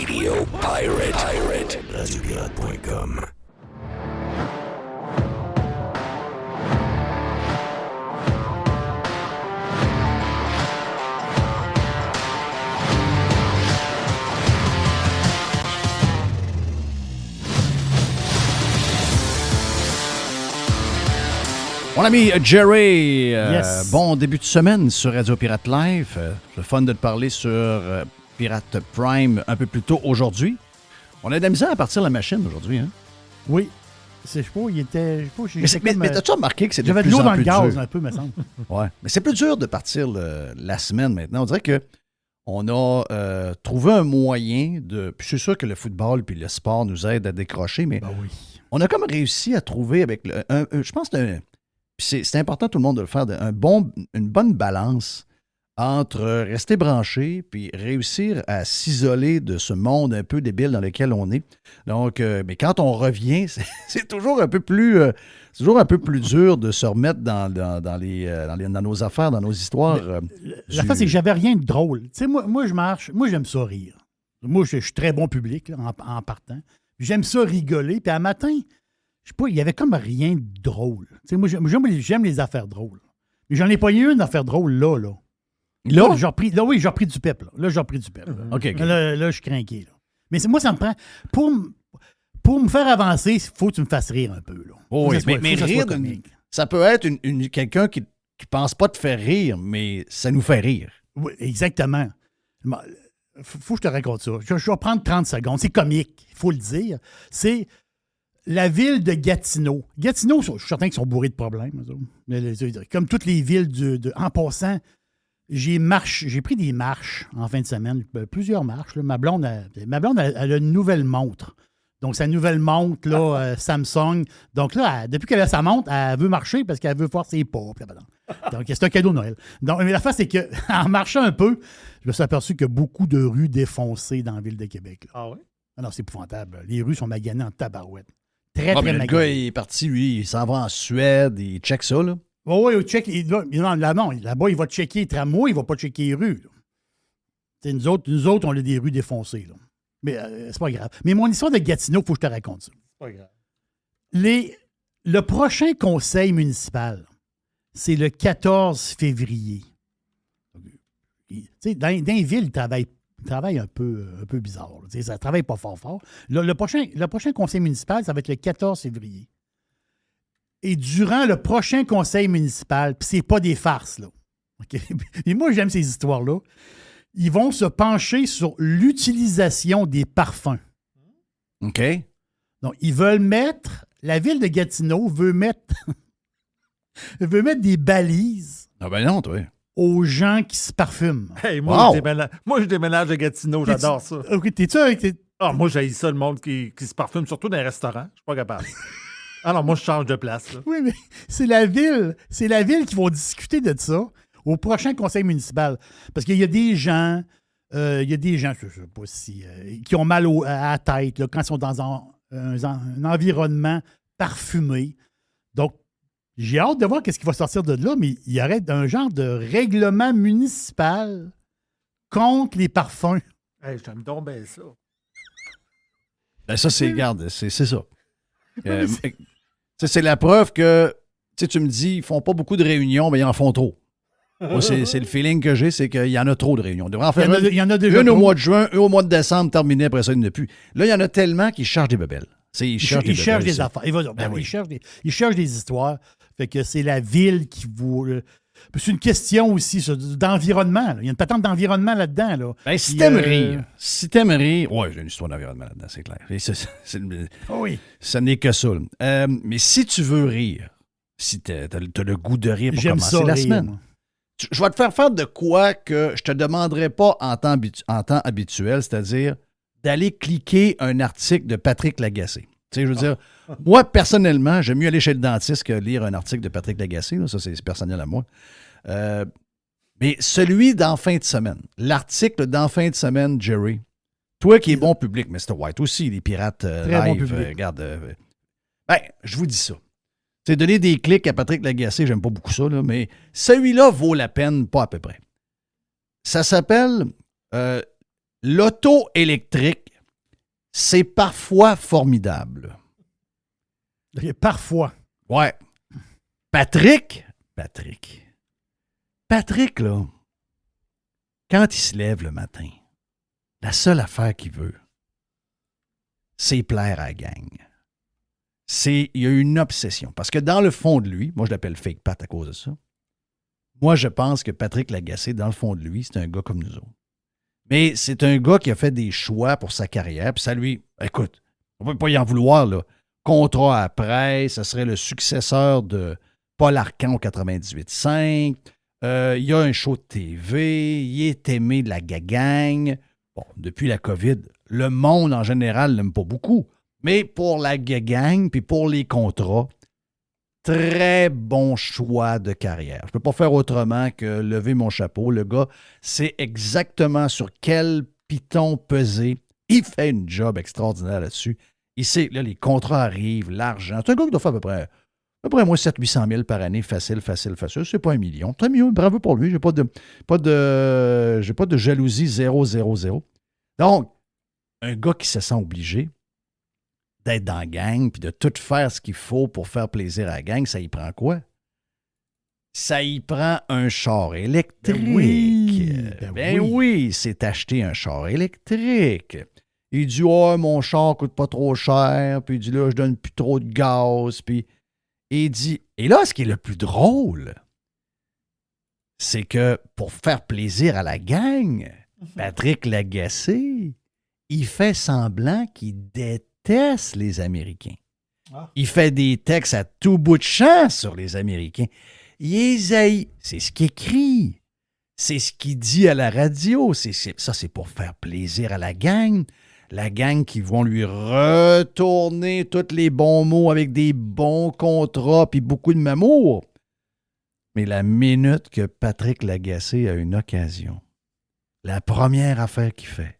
Radio Pirate. RadioPirate.com. Mon ami Jerry, Yes. Bon début de semaine sur Radio Pirate Live. Le fun de te parler sur Pirate Prime un peu plus tôt aujourd'hui. On a de la misère à partir la machine aujourd'hui. Hein? Oui. Je sais pas, il était. Mais t'as-tu remarqué que c'est de J'avais de plus l'eau en dans le plus gaz dur? un peu, me semble. Ouais. Mais c'est plus dur de partir la semaine maintenant. On dirait que on a trouvé un moyen de... Puis c'est sûr que le football puis le sport nous aident à décrocher, mais Ben oui. on a comme réussi à trouver avec... je pense que c'est important tout le monde de le faire, une bonne balance entre rester branché puis réussir à s'isoler de ce monde un peu débile dans lequel on est. Donc, mais quand on revient, c'est toujours un peu plus... c'est toujours un peu plus dur de se remettre dans nos affaires, dans nos histoires. La face, c'est que j'avais rien de drôle. Tu sais, moi, je marche. Moi, j'aime ça rire. Moi, je suis très bon public là, en partant. J'aime ça rigoler. Puis à matin, je sais pas, il y avait comme rien de drôle. Tu sais, moi, j'aime les affaires drôles. Mais j'en ai pas eu une affaire drôle là. Là, j'ai repris du pep. Là, j'ai repris du pep. OK. Là, je suis craqué. Là. Mais moi, ça me prend... Pour me faire avancer, il faut que tu me fasses rire un peu. Là. Oh, oui, mais rire, ça peut être quelqu'un qui pense pas te faire rire, mais ça nous fait rire. Oui, exactement. Faut que je te raconte ça. Je vais prendre 30 secondes. C'est comique, il faut le dire. C'est la ville de Gatineau. Gatineau, je suis certain qu'ils sont bourrés de problèmes. Comme toutes les villes en passant, j'ai pris des marches en fin de semaine, plusieurs marches. Là. Ma blonde, elle a une nouvelle montre. Donc, sa nouvelle montre, là, Samsung. Donc là, depuis qu'elle a sa montre, elle veut marcher parce qu'elle veut voir ses pas. Donc, c'est un cadeau de Noël. Donc, mais la face, c'est qu'en marchant un peu, je me suis aperçu qu'il y a beaucoup de rues défoncées dans la ville de Québec. Là. Ah oui? Alors, c'est épouvantable. Les rues sont maganées en tabarouette. Très, Mais très le maganées. gars, il est parti, lui, il s'en va en Suède, il check ça, là. Oui, check. Là-bas, il va checker les tramways, il ne va pas checker les rues. Nous autres, on a des rues défoncées. Là. Mais c'est pas grave. Mais mon histoire de Gatineau, il faut que je te raconte ça. C'est pas grave. Le prochain conseil municipal, c'est le 14 février. Dans les villes, ils travaillent un peu bizarre. Ça ne travaille pas fort. Le prochain conseil municipal, ça va être le 14 février. Et durant le prochain conseil municipal, puis c'est pas des farces, là. Okay? Et moi, j'aime ces histoires-là. Ils vont se pencher sur l'utilisation des parfums. OK. Donc, la ville de Gatineau veut mettre des balises Ah ben non, toi. aux gens qui se parfument. Hey, moi, Wow. je déménage à Gatineau, j'adore ça. OK, t'es-tu avec... Moi, j'haïs ça, le monde qui se parfume, surtout dans les restaurants. Je suis pas capable. Alors, moi, je change de place. Là. Oui, mais c'est la ville qui va discuter de ça au prochain conseil municipal. Parce qu'il y a des gens, je ne sais pas si, qui ont mal à la tête là, quand ils sont dans un environnement parfumé. Donc, j'ai hâte de voir ce qui va sortir de là, mais il y aurait un genre de règlement municipal contre les parfums. Hey, j'aime donc bien ça. Ben ça, regarde, c'est ça. C'est la preuve que, tu me dis, ils font pas beaucoup de réunions, mais ils en font trop. Moi, c'est le feeling que j'ai, c'est qu'il y en a trop de réunions. On devrait en faire Il y en a déjà une au trop. mois de juin, une au mois de décembre, terminé, après ça, il n'y en a plus. Là, il y en a tellement qu'ils chargent des bebelles. Ils cherchent des affaires. Oui. Ils cherchent des histoires. Fait que c'est la ville qui vous... c'est une question aussi d'environnement. Là. Il y a une patente d'environnement là-dedans. Là. Ben, si t'aimes rire... Ouais, j'ai une histoire d'environnement là-dedans, c'est clair. Oui. Ça n'est que ça. Mais si tu veux rire, si t'as le goût de rire pour J'aime commencer ça la rire, semaine, moi. je vais te faire de quoi que je te demanderai pas en temps habituel, c'est-à-dire d'aller cliquer un article de Patrick Lagacé. Tu sais, je veux dire, moi, personnellement, j'aime mieux aller chez le dentiste que lire un article de Patrick Lagacé. Là, ça, c'est personnel à moi. Mais celui d'en fin de semaine, l'article d'en fin de semaine, Jerry, toi qui es bon public, Mr. White aussi, les pirates Très live, bon public. regarde. Je vous dis ça. C'est donner des clics à Patrick Lagacé, j'aime pas beaucoup ça, là, mais celui-là vaut la peine, pas à peu près. Ça s'appelle l'auto électrique c'est parfois formidable. Parfois. Ouais. Patrick, là, quand il se lève le matin, la seule affaire qu'il veut, c'est plaire à la gang. Il y a une obsession. Parce que dans le fond de lui, moi je l'appelle Fake Pat à cause de ça, moi je pense que Patrick Lagacé, dans le fond de lui, c'est un gars comme nous autres. Mais c'est un gars qui a fait des choix pour sa carrière, puis ça lui, écoute, on ne peut pas y en vouloir, là. Contrat à presse, ce serait le successeur de Paul Arcand au 98.5. Il y a un show de TV, il est aimé de la gang. Bon, depuis la COVID, le monde en général l'aime pas beaucoup. Mais pour la gang puis pour les contrats, très bon choix de carrière. Je ne peux pas faire autrement que lever mon chapeau. Le gars sait exactement sur quel piton peser. Il fait une job extraordinaire là-dessus. Il sait, là, les contrats arrivent, l'argent. C'est un gars qui doit faire à peu près moi 700-800 000 par année, facile. C'est pas 1 million. Très mieux, bravo pour lui. J'ai pas de jalousie 0. Donc, un gars qui se sent obligé d'être dans la gang puis de tout faire ce qu'il faut pour faire plaisir à la gang, ça y prend quoi? Ça y prend un char électrique. Ben oui, c'est acheter un char électrique. Il dit, oh, mon char coûte pas trop cher. Puis il dit, là, je donne plus trop de gaz. Puis il dit, et là, ce qui est le plus drôle, c'est que pour faire plaisir à la gang, Patrick Lagacé, il fait semblant qu'il déteste les Américains. Il fait des textes à tout bout de champ sur les Américains. Il les haït. C'est ce qu'il écrit. C'est ce qu'il dit à la radio. Ça, c'est pour faire plaisir à la gang. La gang qui vont lui retourner tous les bons mots avec des bons contrats puis beaucoup de m'amour. Mais la minute que Patrick Lagacé a une occasion, la première affaire qu'il fait,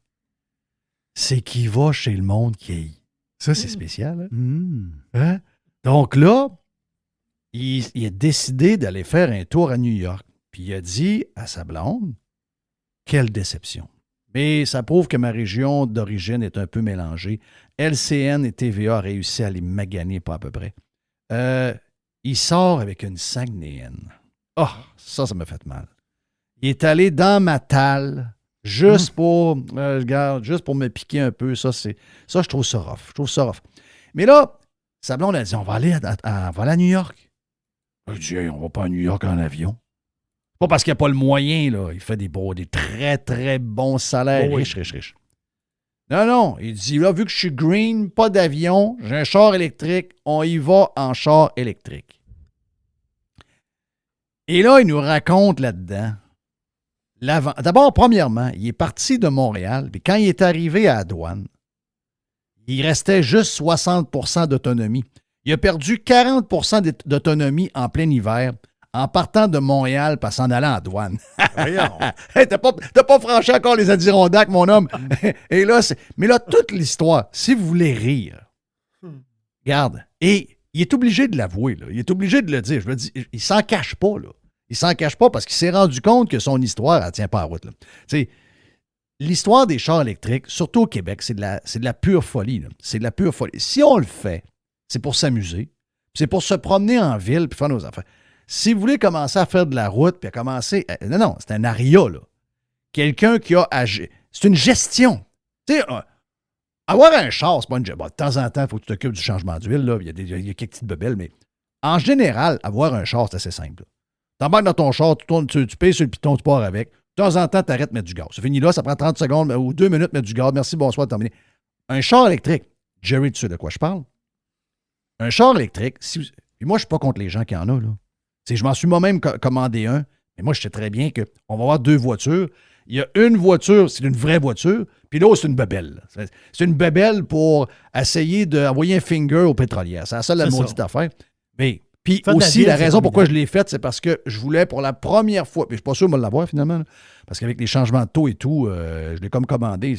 c'est qu'il va chez le monde qui haït. Ça, c'est spécial. Hein? Donc là, il a décidé d'aller faire un tour à New York. Puis il a dit à sa blonde, quelle déception. Mais ça prouve que ma région d'origine est un peu mélangée. LCN et TVA ont réussi à les maganer, pas à peu près. Il sort avec une Saguenayenne. Oh, ça m'a fait mal. Il est allé dans ma talle juste pour me piquer un peu. Ça, je trouve ça rough. Mais là, sa blonde a dit, on va aller à New York. Je dis, hey, on va pas à New York en avion. Pas parce qu'il n'y a pas le moyen, là. Il fait des très, très bons salaires. Oh oui. Riche. Non. Il dit, là, vu que je suis green, pas d'avion, j'ai un char électrique, on y va en char électrique. Et là, il nous raconte là-dedans. D'abord, premièrement, il est parti de Montréal, puis quand il est arrivé à la douane, il restait juste 60 % d'autonomie. Il a perdu 40 % d'autonomie en plein hiver en partant de Montréal et s'en allant à la douane. Hey, t'as pas franchi encore les Adirondacks, mon homme. Et là, mais là, toute l'histoire, si vous voulez rire, regarde, et il est obligé de l'avouer, là. Il est obligé de le dire. Je me dis, il s'en cache pas, là. Il s'en cache pas parce qu'il s'est rendu compte que son histoire, elle tient pas à route, là. Tu sais, l'histoire des chars électriques, surtout au Québec, c'est de la pure folie, là. C'est de la pure folie. Si on le fait, c'est pour s'amuser, c'est pour se promener en ville puis faire nos affaires. Si vous voulez commencer à faire de la route puis à commencer... Non, c'est un aria, là. Quelqu'un qui a agi. C'est une gestion. Tu sais, avoir un char, c'est pas une... Bon, de temps en temps, il faut que tu t'occupes du changement d'huile, là. Il y a quelques petites bebelles, mais en général, avoir un char, c'est assez simple. Tu embarques dans ton char, tu payes sur le piton, tu pars avec. De temps en temps, tu arrêtes de mettre du gaz. C'est fini là, ça prend 30 secondes ou 2 minutes de mettre du gaz. Merci, bonsoir, terminé. Un char électrique, Jerry, tu sais de quoi je parle? Un char électrique, puis moi, je suis pas contre les gens qui en ont, là. Je m'en suis moi-même commandé un, mais moi, je sais très bien qu'on va avoir 2 voitures. Il y a une voiture, c'est une vraie voiture, puis l'autre, c'est une bebelle. C'est une bebelle pour essayer d'envoyer un finger aux pétrolières. C'est la seule maudite affaire. Mais, puis aussi, la raison pourquoi je l'ai faite, c'est parce que je voulais pour la première fois, puis je suis pas sûr de l'avoir finalement, là, parce qu'avec les changements de taux et tout, je l'ai comme commandé.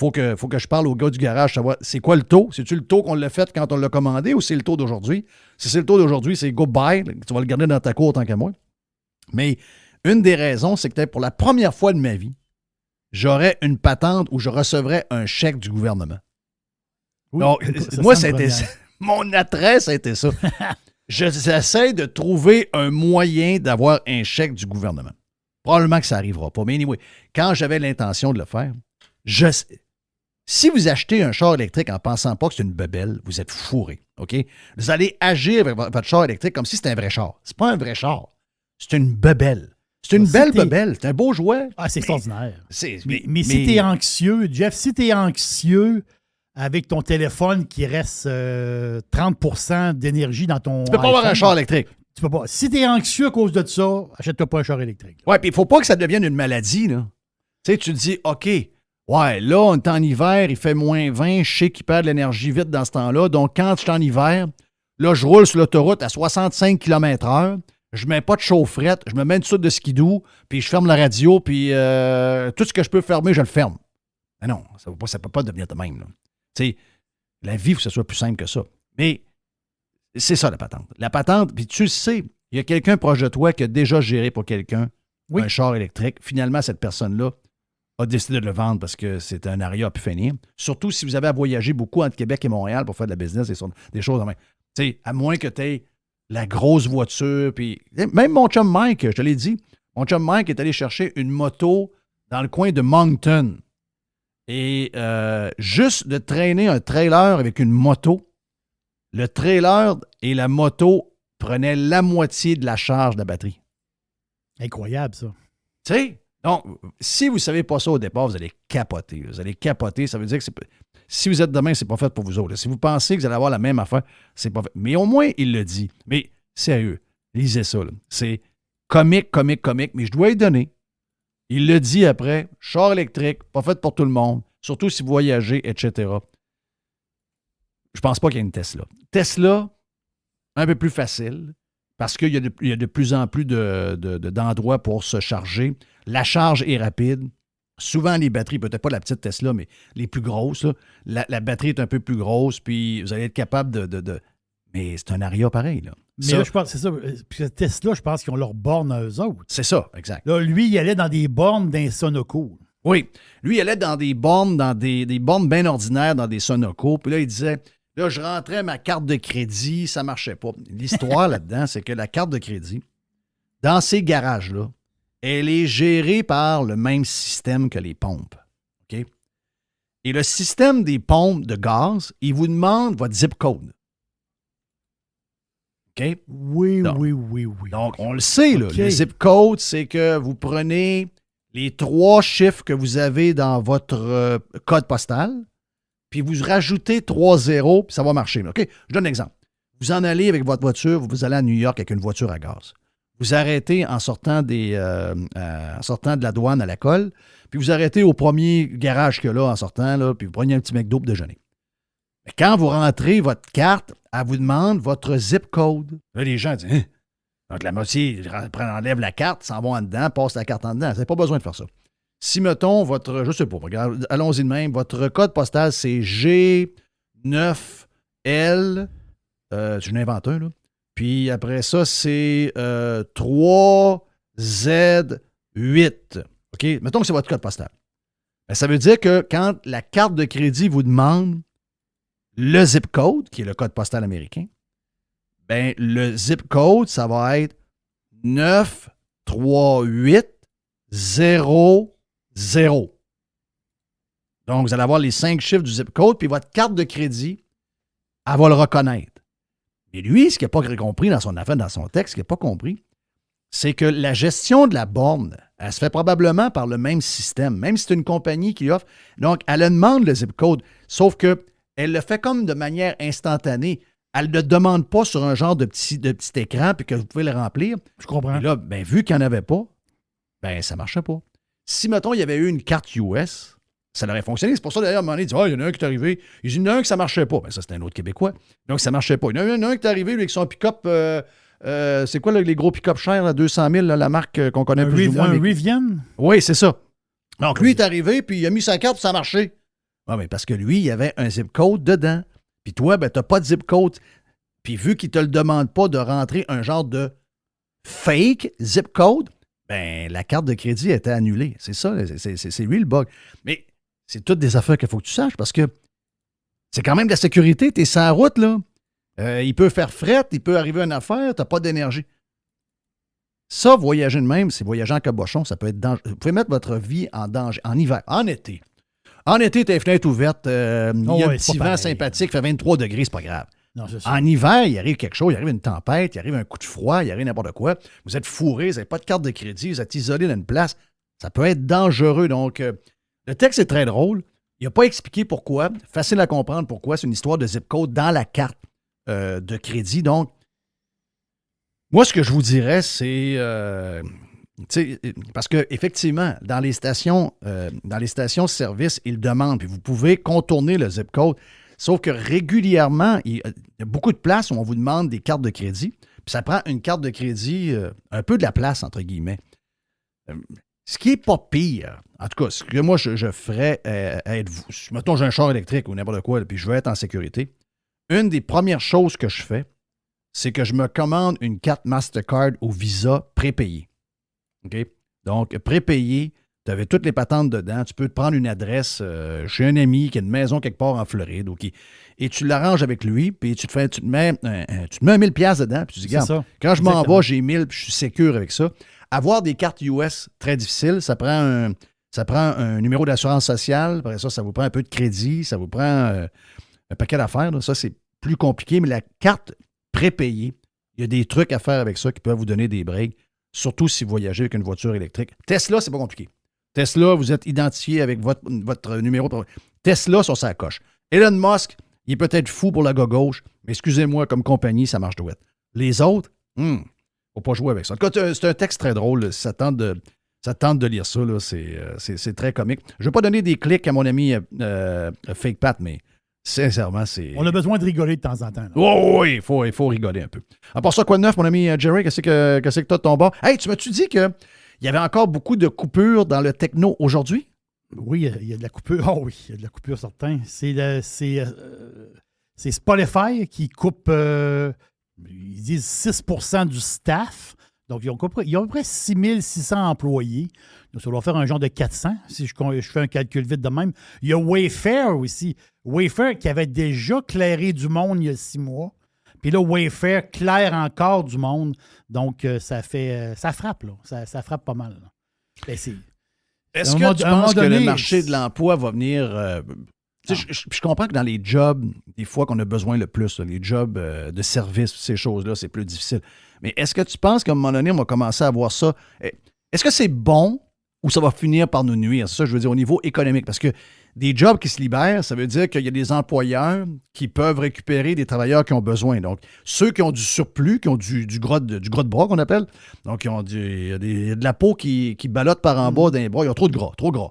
Faut que je parle au gars du garage, savoir c'est quoi le taux? C'est-tu le taux qu'on l'a fait quand on l'a commandé ou c'est le taux d'aujourd'hui? Si c'est le taux d'aujourd'hui, c'est go buy. Tu vas le garder dans ta cour tant qu'à moi. Mais une des raisons, c'est que peut-être pour la première fois de ma vie, j'aurais une patente où je recevrais un chèque du gouvernement. Oui, Donc, ça moi, semble ça a été première. ça. Mon attrait, ça a été ça. J'essaie de trouver un moyen d'avoir un chèque du gouvernement. Probablement que ça n'arrivera pas. Mais anyway, quand j'avais l'intention de le faire, si vous achetez un char électrique en pensant pas que c'est une bebelle, vous êtes fourré. OK? Vous allez agir avec votre char électrique comme si c'était un vrai char. C'est pas un vrai char. C'est une bebelle. C'est une belle bebelle. C'est un beau jouet. Ah, c'est extraordinaire. Mais Si tu es anxieux, Jeff, si tu es anxieux avec ton téléphone qui reste 30% d'énergie dans ton. Tu peux pas avoir un char électrique. Tu peux pas. Si tu es anxieux à cause de ça, achète-toi pas un char électrique. Ouais, puis il faut pas que ça devienne une maladie, là. Tu sais, tu te dis, OK, ouais, là, on est en hiver, il fait moins 20, je sais qu'il perd de l'énergie vite dans ce temps-là. Donc, quand je suis en hiver, là, je roule sur l'autoroute à 65 km/h, je mets pas de chaufferette, je me mets une soude de skidoo, puis je ferme la radio, puis tout ce que je peux fermer, je le ferme. Mais non, ça ne peut pas devenir de même, là. Tu sais, la vie, il faut que ce soit plus simple que ça. Mais c'est ça, la patente. La patente, puis tu le sais, il y a quelqu'un proche de toi qui a déjà géré pour quelqu'un un char électrique. Finalement, cette personne-là a décidé de le vendre parce que c'est un aria à pu finir. Surtout si vous avez à voyager beaucoup entre Québec et Montréal pour faire de la business et des choses en main. Tu sais, à moins que tu aies la grosse voiture. Puis même mon chum Mike, je te l'ai dit, mon chum Mike est allé chercher une moto dans le coin de Moncton. Et juste de traîner un trailer avec une moto, le trailer et la moto prenaient la moitié de la charge de la batterie. Incroyable, ça. Tu sais? Donc, si vous ne savez pas ça au départ, vous allez capoter. Vous allez capoter. Ça veut dire que si vous êtes demain, c'est pas fait pour vous autres. Si vous pensez que vous allez avoir la même affaire, c'est pas fait. Mais au moins, il le dit. Mais sérieux, lisez ça. Là. C'est comique, mais je dois y donner. Il le dit après, char électrique, pas fait pour tout le monde, surtout si vous voyagez, etc. Je pense pas qu'il y ait une Tesla. Tesla, un peu plus facile, parce qu'il y a de plus en plus d'endroits pour se charger. La charge est rapide. Souvent, les batteries, peut-être pas la petite Tesla, mais les plus grosses, là, la batterie est un peu plus grosse, puis vous allez être capable de mais c'est un aria pareil, là. Mais ça, là, je pense, c'est ça. Puis Tesla, je pense qu'ils ont leur borne à eux autres. c'est ça, exact. Là, lui, il allait dans des bornes d'un Sonoco. Oui. Lui, il allait dans des bornes, des bornes bien ordinaires, dans des Sonoco. Puis là, il disait, là, je rentrais ma carte de crédit, ça marchait pas. L'histoire là-dedans, c'est que la carte de crédit, dans ces garages-là, elle est gérée par le même système que les pompes. OK? Et le système des pompes de gaz, il vous demande votre zip code. OK? Oui. Donc, on le sait, là, OK. le zip code, c'est que vous prenez les 3 chiffres que vous avez dans votre code postal, puis vous rajoutez 3 zéros, puis ça va marcher. OK? Je donne un exemple. Vous en allez avec votre voiture, vous allez à New York avec une voiture à gaz. Vous arrêtez en sortant de la douane à la colle, puis vous arrêtez au premier garage qu'il y a là en sortant, là, puis vous prenez un petit McDo pour déjeuner. Mais quand vous rentrez votre carte, elle vous demande votre zip code. Là, les gens disent, hein? Donc la moitié enlève la carte, s'en vont en dedans, passe la carte en dedans. Vous n'avez pas besoin de faire ça. Si, mettons, je sais pas, regarde, allons-y de même, votre code postal, c'est G9L, je n'invente un, là. Puis après ça, c'est 3Z8. OK? Mettons que c'est votre code postal. Ben, ça veut dire que quand la carte de crédit vous demande le zip code, qui est le code postal américain, ben, le zip code, ça va être 93800. Donc, vous allez avoir les 5 chiffres du zip code, puis votre carte de crédit, elle va le reconnaître. Mais lui, ce qu'il n'a pas compris dans son affaire, dans son texte, ce qu'il n'a pas compris, c'est que la gestion de la borne, elle se fait probablement par le même système, même si c'est une compagnie qui offre. Donc, elle demande le zip code, sauf qu'elle le fait comme de manière instantanée. Elle ne demande pas sur un genre de petit écran puis que vous pouvez le remplir. Je comprends. Et là, ben, vu qu'il n'y en avait pas, ben, ça ne marchait pas. Si, mettons, il y avait eu une carte US, ça aurait fonctionné. C'est pour ça, d'ailleurs, à un moment donné, il dit, il y en a un qui est arrivé. Il dit, il y en a un que ça ne marchait pas. Ben, ça, c'était un autre Québécois. Donc, ça ne marchait pas. Il y en a un qui est arrivé, lui, avec son pick-up. C'est quoi, là, les gros pick-up chers, là, 200 000, là, la marque qu'on connaît plus ou moins. Un Rivian? Oui, c'est ça. Donc, lui est arrivé, puis il a mis sa carte, puis ça a marché. Oui, mais parce que lui, il y avait un zip code dedans. Puis toi, ben, tu n'as pas de zip code. Puis vu qu'il ne te le demande pas de rentrer un genre de fake zip code, ben, la carte de crédit était annulée. C'est ça, c'est lui le bug. Mais c'est toutes des affaires qu'il faut que tu saches parce que C'est quand même de la sécurité. Tu es sur la route, là. Il peut faire fret, il peut arriver une affaire, tu n'as pas d'énergie. Ça, voyager de même, c'est voyager en cabochon, ça peut être dangereux. Vous pouvez mettre votre vie en danger en hiver, en été. En été, tu as les fenêtres ouvertes, il y a un petit vent sympathique, fait 23 degrés, c'est pas grave. Non, c'est ça. En hiver, il arrive quelque chose, il arrive une tempête, il arrive un coup de froid, il arrive n'importe quoi. Vous êtes fourré, vous n'avez pas de carte de crédit, vous êtes isolé dans une place. Ça peut être dangereux. Donc, le texte est très drôle. Il n'a pas expliqué pourquoi. Facile à comprendre pourquoi. C'est une histoire de zip code dans la carte de crédit. Donc, moi, ce que je vous dirais, c'est... parce qu'effectivement, dans les stations-service, ils demandent, puis vous pouvez contourner le zip code. Sauf que régulièrement, il y a beaucoup de places où on vous demande des cartes de crédit. Puis ça prend une carte de crédit, un peu de la place, entre guillemets. Ce qui n'est pas pire, en tout cas, ce que moi je ferais, mettons j'ai un char électrique ou n'importe quoi, puis je veux être en sécurité, une des premières choses que je fais, c'est que je me commande une carte Mastercard au Visa prépayée. OK? Donc, prépayée, tu avais toutes les patentes dedans, tu peux te prendre une adresse chez un ami qui a une maison quelque part en Floride, et tu l'arranges avec lui, puis tu te mets 1000$ dedans, puis tu dis, regarde, quand je m'en vais, j'ai 1000$, puis je suis sécure avec ça. Avoir des cartes US, très difficile, ça prend un numéro d'assurance sociale, après ça vous prend un peu de crédit, ça vous prend un paquet d'affaires, là. Ça c'est plus compliqué, mais la carte prépayée, il y a des trucs à faire avec ça qui peuvent vous donner des breaks, surtout si vous voyagez avec une voiture électrique. Tesla, c'est pas compliqué. Tesla, vous êtes identifié avec votre numéro. Tesla sur sa coche. Elon Musk, il est peut-être fou pour la gauche, mais excusez-moi, comme compagnie, ça marche douette. Les autres, faut pas jouer avec ça. En tout cas, c'est un texte très drôle. Si ça tente de lire ça, là, c'est très comique. Je ne vais pas donner des clics à mon ami Fake Pat, mais sincèrement, c'est... On a besoin de rigoler de temps en temps. Là. Oh, oui, il faut rigoler un peu. À part ça, quoi de neuf, mon ami Jerry? Qu'est-ce que tu as de ton bord? Hey, tu m'as-tu dit qu'il y avait encore beaucoup de coupures dans le techno aujourd'hui? Oui, il y a de la coupure. Oh oui, il y a de la coupure, certain. C'est Spotify qui coupe, ils disent 6% du staff. Donc, ils ont à peu près 6600 employés. Donc, ça doit faire un genre de 400, si je fais un calcul vite de même. Il y a Wayfair aussi. Wayfair qui avait déjà clairé du monde il y a 6 mois. Puis là, Wayfair claire encore du monde. Donc, ça frappe, là. Ça frappe pas mal. Est-ce que tu penses que le marché de l'emploi va venir... Je comprends que dans les jobs, des fois qu'on a besoin le plus, là, les jobs de service, ces choses-là, c'est plus difficile. Mais est-ce que tu penses qu'à un moment donné, on va commencer à voir ça? Est-ce que c'est bon ou ça va finir par nous nuire? C'est ça, je veux dire, au niveau économique. Parce que des jobs qui se libèrent, ça veut dire qu'il y a des employeurs qui peuvent récupérer des travailleurs qui ont besoin. Donc, ceux qui ont du surplus, qui ont du gras de bras qu'on appelle, donc il y a de la peau qui ballotte par en bas d'un bras, ils ont trop de gras, trop gras.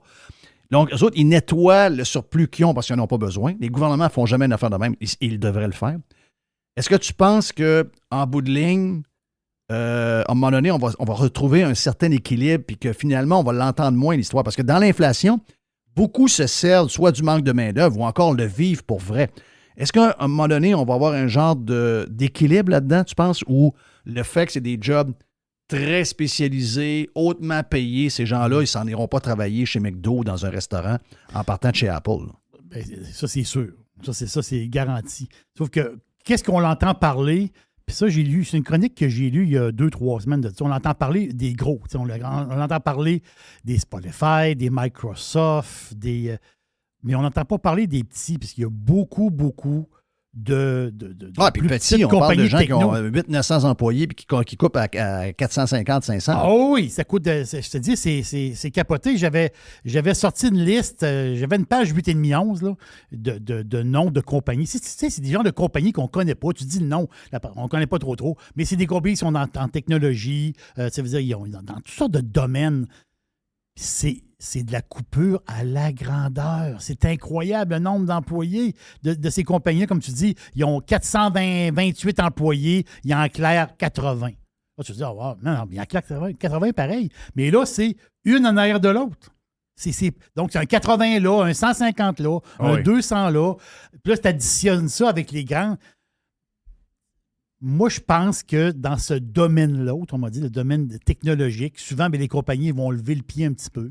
Donc, eux autres, ils nettoient le surplus qu'ils ont parce qu'ils n'en ont pas besoin. Les gouvernements ne font jamais une affaire de même. Ils devraient le faire. Est-ce que tu penses qu'en bout de ligne, à un moment donné, on va retrouver un certain équilibre puis que finalement, on va l'entendre moins, l'histoire? Parce que dans l'inflation, beaucoup se servent soit du manque de main-d'œuvre ou encore le vivre pour vrai. Est-ce qu'à un moment donné, on va avoir un genre d'équilibre là-dedans, tu penses, ou le fait que c'est des jobs très spécialisés, hautement payés, ces gens-là, ils ne s'en iront pas travailler chez McDo dans un restaurant en partant de chez Apple? Bien, ça, c'est sûr. Ça, c'est garanti. Sauf que, qu'est-ce qu'on l'entend parler? Puis ça, j'ai lu, c'est une chronique que j'ai lue il y a 2-3 semaines. On entend parler des gros. On entend parler des Spotify, des Microsoft, mais on n'entend pas parler des petits, parce qu'il y a beaucoup de puis petit, on parle de gens qui ont 800-900 employés et qui coupent à 450-500. Ah oui, ça coûte, je te dis, c'est capoté. J'avais sorti une liste, j'avais une page 8,5-11 là, de noms de compagnies. C'est des gens de compagnies qu'on ne connaît pas. Tu dis non, on ne connaît pas trop, mais c'est des compagnies qui sont en technologie, ça veut dire ils ont dans toutes sortes de domaines. C'est de la coupure à la grandeur. C'est incroyable le nombre d'employés de ces compagnies. Comme tu dis, ils ont 428 employés, ils en clairent 80. Là, tu te dis, oh, wow, non, il en clairent 80 pareil. Mais là, c'est une en arrière de l'autre. Donc, c'est un 80 là, un 150 là, un 200 là. Puis là, tu additionnes ça avec les grands. Moi, je pense que dans ce domaine-là, autrement dit, le domaine technologique, souvent, les compagnies vont lever le pied un petit peu.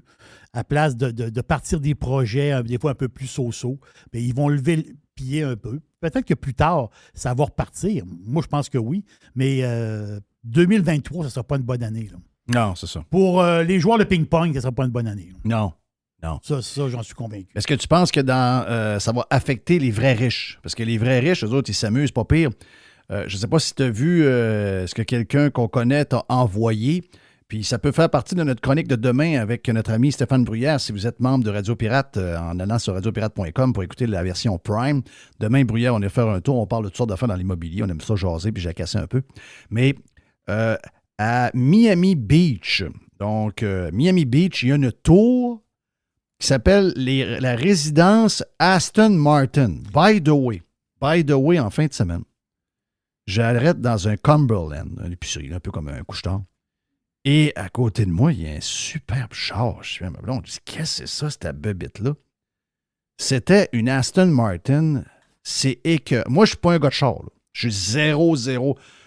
À place de partir des projets, des fois un peu plus so-so, mais ils vont lever piller un peu. Peut-être que plus tard, ça va repartir. Moi, je pense que oui. Mais 2023, ça ne sera pas une bonne année. Là. Non, c'est ça. Pour les joueurs de ping-pong, ça ne sera pas une bonne année. Là. Non. Ça, j'en suis convaincu. Est-ce que tu penses que ça va affecter les vrais riches? Parce que les vrais riches, eux autres, ils s'amusent, pas pire. Je ne sais pas si tu as vu ce que quelqu'un qu'on connaît t'a envoyé. Puis ça peut faire partie de notre chronique de demain avec notre ami Stéphane Bruyère. Si vous êtes membre de Radio Pirate, en allant sur radiopirate.com pour écouter la version Prime. Demain, Bruyère, on va faire un tour. On parle de toutes sortes d'affaires dans l'immobilier. On aime ça jaser, puis j'ai cassé un peu. Mais à Miami Beach, donc Miami Beach, il y a une tour qui s'appelle la résidence Aston Martin. By the way, en fin de semaine, j'arrête dans un Cumberland, une épicerie, un peu comme un couche-tard. Et à côté de moi, il y a un superbe char. Je suis à ma blonde, je dis, qu'est-ce que c'est ça, cette bébite-là? C'était une Aston Martin. Moi, je ne suis pas un gars de char. Là. Je suis 0.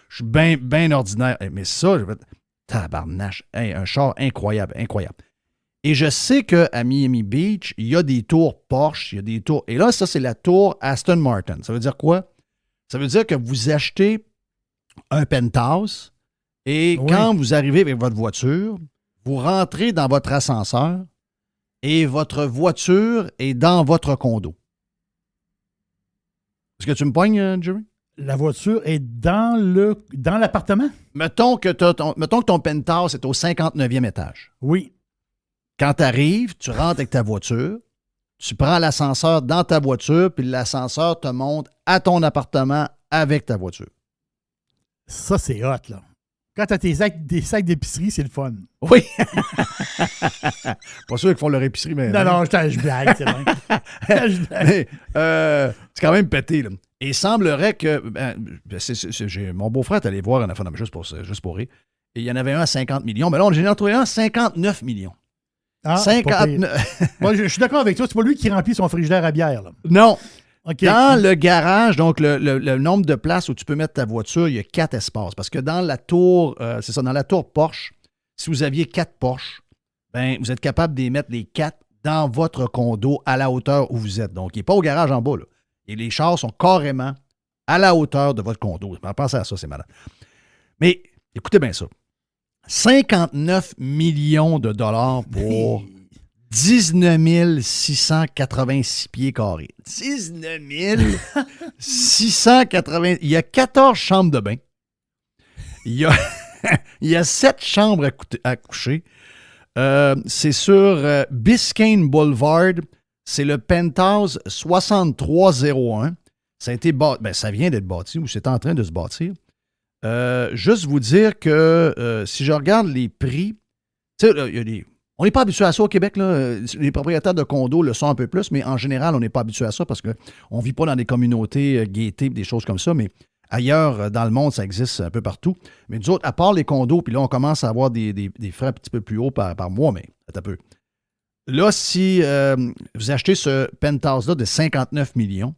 Je suis bien ordinaire. Mais ça, tabarnache. Hey, un char incroyable. Et je sais qu'à Miami Beach, il y a des tours Porsche, il y a des tours... Et là, ça, c'est la tour Aston Martin. Ça veut dire quoi? Ça veut dire que vous achetez un penthouse et quand vous arrivez avec votre voiture, vous rentrez dans votre ascenseur et votre voiture est dans votre condo. Est-ce que tu me pognes, Jerry? La voiture est dans l'appartement? Mettons que ton penthouse est au 59e étage. Oui. Quand tu arrives, tu rentres avec ta voiture, tu prends l'ascenseur dans ta voiture, puis l'ascenseur te monte à ton appartement avec ta voiture. Ça, c'est hot, là. Quand tu as des sacs d'épicerie, c'est le fun. Oui. Pas sûr qu'ils font leur épicerie, mais... Non, je blague, c'est vrai. Mais c'est quand même pété, là. Et il semblerait que... mon beau-frère est allé voir un affaire juste pour rire. Et il y en avait un à 50 millions. Mais là, j'en ai trouvé un à 59 millions. Ah, 59... Moi, je suis d'accord avec toi. C'est pas lui qui remplit son frigidaire à bière. Là. Non. Okay. Dans le garage, donc le nombre de places où tu peux mettre ta voiture, il y a 4 espaces. Parce que dans la tour, dans la tour Porsche, si vous aviez 4 Porsche, ben, vous êtes capable de les mettre les 4 dans votre condo à la hauteur où vous êtes. Donc, il n'est pas au garage en bas. Là. Et les chars sont carrément à la hauteur de votre condo. Pensez à ça, c'est malade. Mais écoutez bien ça. 59 millions de dollars pour 19 686 pieds carrés. 19 680... Il y a 14 chambres de bain. Il y a 7 chambres à coucher. C'est sur Biscayne Boulevard. C'est le penthouse 6301. Ça a été ça vient d'être bâti ou c'est en train de se bâtir. Juste vous dire que si je regarde les prix, tu sais, il y a des... On n'est pas habitué à ça au Québec. Là. Les propriétaires de condos le sont un peu plus, mais en général, on n'est pas habitué à ça parce qu'on ne vit pas dans des communautés gaietés, des choses comme ça, mais ailleurs dans le monde, ça existe un peu partout. Mais nous autres, à part les condos, puis là, on commence à avoir des frais un petit peu plus hauts par mois, mais un peu. Là, si vous achetez ce penthouse-là de 59 millions,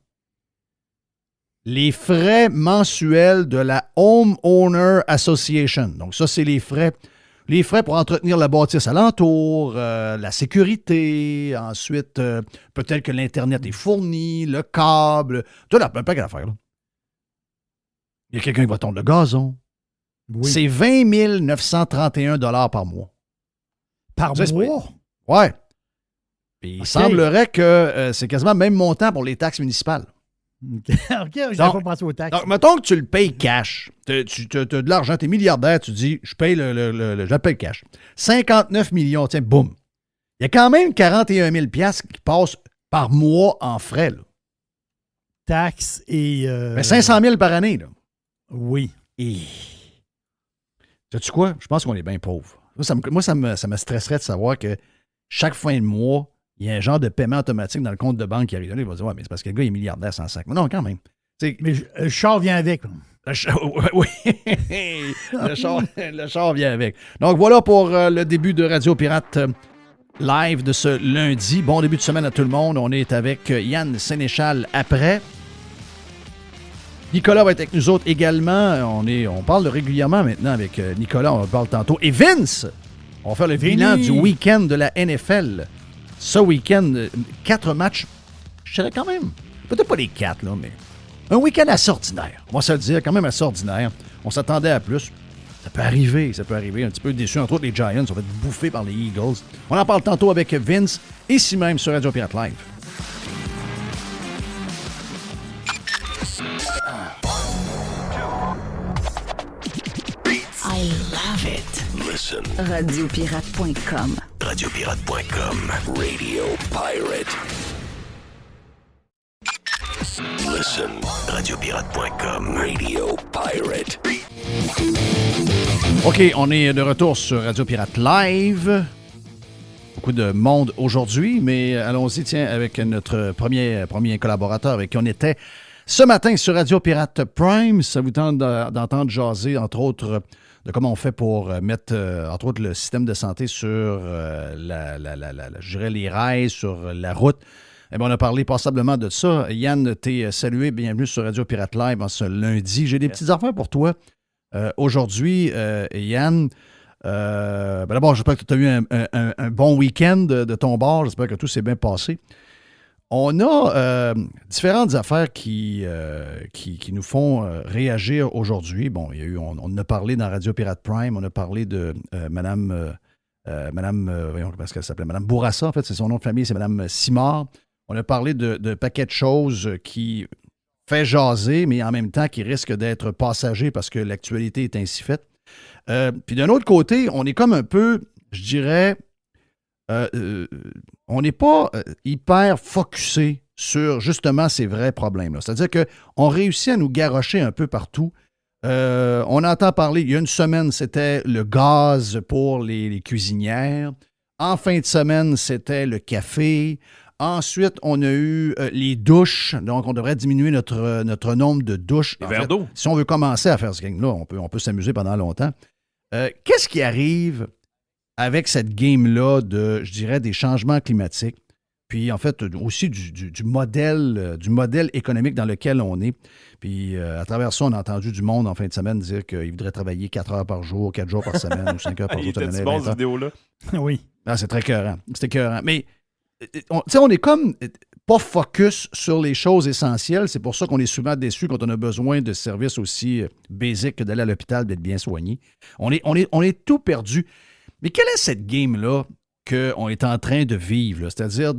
les frais mensuels de la Homeowner Association, donc ça, c'est les frais pour entretenir la bâtisse alentour, la sécurité, ensuite, peut-être que l'Internet est fourni, le câble, tout là, un paquet d'affaires. Là. Il y a quelqu'un qui va tondre le gazon. Oui. C'est 20 931 $ par mois. Par mois? Oui. Puis il semblerait que c'est quasiment le même montant pour les taxes municipales. OK, je n'avais pas pensé aux taxes. Donc, mettons que tu le payes cash. Tu as de l'argent, tu es milliardaire, tu dis, je paye je le paye cash. 59 millions, tiens, boum. Il y a quand même 41 000 $ qui passent par mois en frais. Là. Taxes et... 500 000 par année. Là. Oui. Et... Sais-tu quoi? Je pense qu'on est bien pauvres. Moi, ça me stresserait de savoir que chaque fin de mois, il y a un genre de paiement automatique dans le compte de banque qui arrive. Là, il va dire, ouais, mais c'est parce que le gars est milliardaire sans sac. Mais non, quand même. T'sais, mais le char vient avec. Oui, le char vient avec. Donc, voilà pour le début de Radio Pirate live de ce lundi. Bon début de semaine à tout le monde. On est avec Yann Sénéchal après. Nicolas va être avec nous autres également. On parle régulièrement maintenant avec Nicolas. On parle tantôt. Et Vince, on va faire le bilan du week-end de la NFL. Ce week-end, 4 matchs, je dirais quand même peut-être pas les 4, là, mais un week-end assez ordinaire. On va se le dire, quand même assez ordinaire. On s'attendait à plus. Ça peut arriver. Un petit peu déçu. Entre autres, les Giants ont fait bouffer par les Eagles. On en parle tantôt avec Vince, ici même sur Radio Pirate Live. I love it. Listen. Radiopirate.com. Radiopirate.com. Radio Pirate. Listen. Radiopirate.com. Radio Pirate. OK, on est de retour sur Radio Pirate Live. Beaucoup de monde aujourd'hui, mais allons-y, tiens, avec notre premier collaborateur avec qui on était ce matin sur Radio Pirate Prime. Ça vous tente d'entendre jaser, entre autres, de comment on fait pour mettre, entre autres, le système de santé sur je dirais les rails, sur la route. Eh bien, on a parlé passablement de ça. Yann, t'es salué, bienvenue sur Radio Pirate Live en ce lundi. J'ai des petites affaires pour toi aujourd'hui, Yann. D'abord, j'espère que tu as eu un bon week-end de ton bord. J'espère que tout s'est bien passé. On a différentes affaires qui nous font réagir aujourd'hui. Bon, il y a eu, on en a parlé dans Radio Pirate Prime. On a parlé de Madame voyons, parce qu'elle s'appelait Madame Bourassa, en fait, c'est son nom de famille, c'est Madame Simard. On a parlé de paquet de choses qui fait jaser, mais en même temps qui risquent d'être passagers parce que l'actualité est ainsi faite. Puis d'un autre côté, on est comme un peu, je dirais, on n'est pas hyper focusé sur justement ces vrais problèmes-là. C'est-à-dire qu'on réussit à nous garrocher un peu partout. On entend parler, il y a une semaine, c'était le gaz pour les cuisinières. En fin de semaine, c'était le café. Ensuite, on a eu les douches. Donc, on devrait diminuer notre nombre de douches. Les verres d'eau. Si on veut commencer à faire ce game-là, on peut s'amuser pendant longtemps. Qu'est-ce qui arrive avec cette game-là de, je dirais, des changements climatiques, puis en fait aussi du modèle économique dans lequel on est. Puis à travers ça, on a entendu du monde en fin de semaine dire qu'il voudrait travailler 4 heures par jour, 4 jours par semaine ou 5 heures par jour. Il était bon, cette vidéo-là? Oui. Ah, c'est très écœurant. C'est écœurant. Mais on est comme pas focus sur les choses essentielles. C'est pour ça qu'on est souvent déçu quand on a besoin de services aussi basiques que d'aller à l'hôpital, d'être bien soigné. On est tout perdu. Mais quelle est cette game-là qu'on est en train de vivre? Là? C'est-à-dire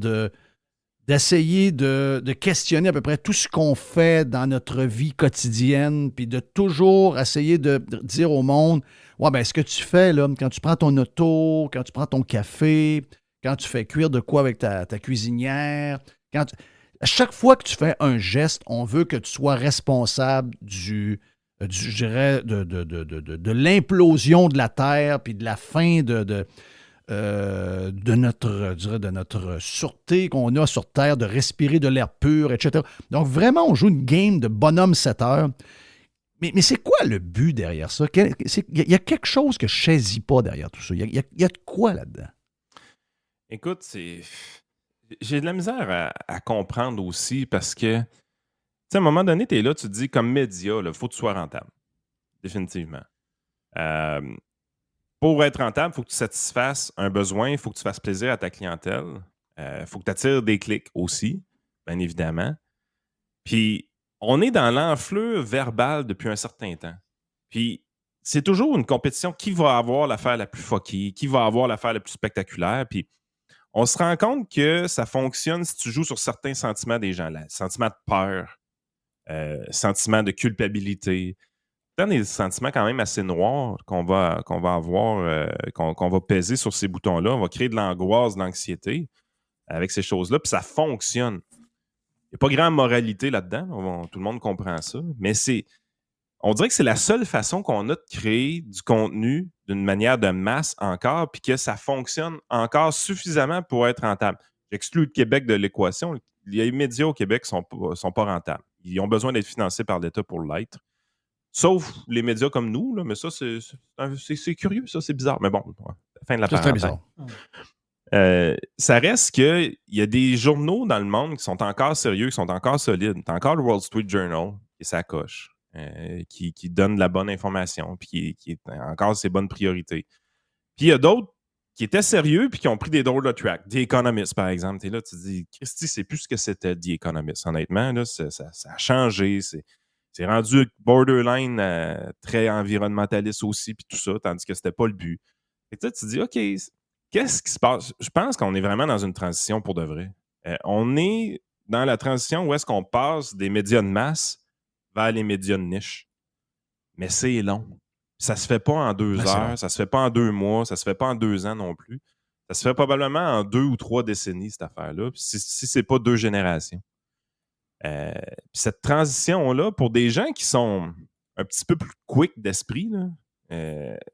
d'essayer de questionner à peu près tout ce qu'on fait dans notre vie quotidienne, puis de toujours essayer de dire au monde, ouais, ben ce que tu fais là, quand tu prends ton auto, quand tu prends ton café, quand tu fais cuire de quoi avec ta cuisinière, à chaque fois que tu fais un geste, on veut que tu sois responsable je dirais, de l'implosion de la Terre, puis de la fin de notre sûreté qu'on a sur Terre, de respirer de l'air pur, etc. Donc, vraiment, on joue une game de bonhomme 7 heures. Mais c'est quoi le but derrière ça? Il y a quelque chose que je ne saisis pas derrière tout ça. Il y a de quoi là-dedans? Écoute, j'ai de la misère à comprendre aussi parce que, tu sais, à un moment donné, tu es là, tu te dis, comme média, il faut que tu sois rentable. Définitivement. Pour être rentable, il faut que tu satisfasses un besoin, il faut que tu fasses plaisir à ta clientèle. Il faut que tu attires des clics aussi, bien évidemment. Puis, on est dans l'enflure verbale depuis un certain temps. Puis, c'est toujours une compétition. Qui va avoir l'affaire la plus fuckée? Qui va avoir l'affaire la plus spectaculaire? Puis, on se rend compte que ça fonctionne si tu joues sur certains sentiments des gens. Là. Sentiment de peur, sentiment de culpabilité. C'est des sentiments quand même assez noirs qu'on va avoir, qu'on va peser sur ces boutons-là. On va créer de l'angoisse, de l'anxiété avec ces choses-là. Puis ça fonctionne. Il n'y a pas grande moralité là-dedans. Tout le monde comprend ça. Mais on dirait que c'est la seule façon qu'on a de créer du contenu d'une manière de masse encore, puis que ça fonctionne encore suffisamment pour être rentable. J'exclus le Québec de l'équation. Les médias au Québec ne sont pas rentables. Ils ont besoin d'être financés par l'État pour l'être. Sauf les médias comme nous, là, mais ça, c'est curieux, ça, c'est bizarre. Mais bon, fin de la parenthèse. C'est très bizarre. Ça reste qu'il y a des journaux dans le monde qui sont encore sérieux, qui sont encore solides. T'as encore le Wall Street Journal, et ça coche. Qui donne de la bonne information, puis qui est encore ses bonnes priorités. Puis il y a d'autres qui étaient sérieux puis qui ont pris des drôles de track. The Economist, par exemple. T'es là, tu te dis, Christy, c'est plus ce que c'était The Economist. Honnêtement, là, ça a changé. C'est rendu borderline très environnementaliste aussi, puis tout ça, tandis que c'était pas le but. Et tu te dis, OK, qu'est-ce qui se passe? Je pense qu'on est vraiment dans une transition pour de vrai. On est dans la transition où est-ce qu'on passe des médias de masse vers les médias de niche. Mais c'est long. Ça se fait pas en 2 heures, ça se fait pas en 2 mois, ça se fait pas en 2 ans non plus. Ça se fait probablement en 2 ou 3 décennies, cette affaire-là, si c'est pas 2 générations. Cette transition-là, pour des gens qui sont un petit peu plus quick d'esprit, là,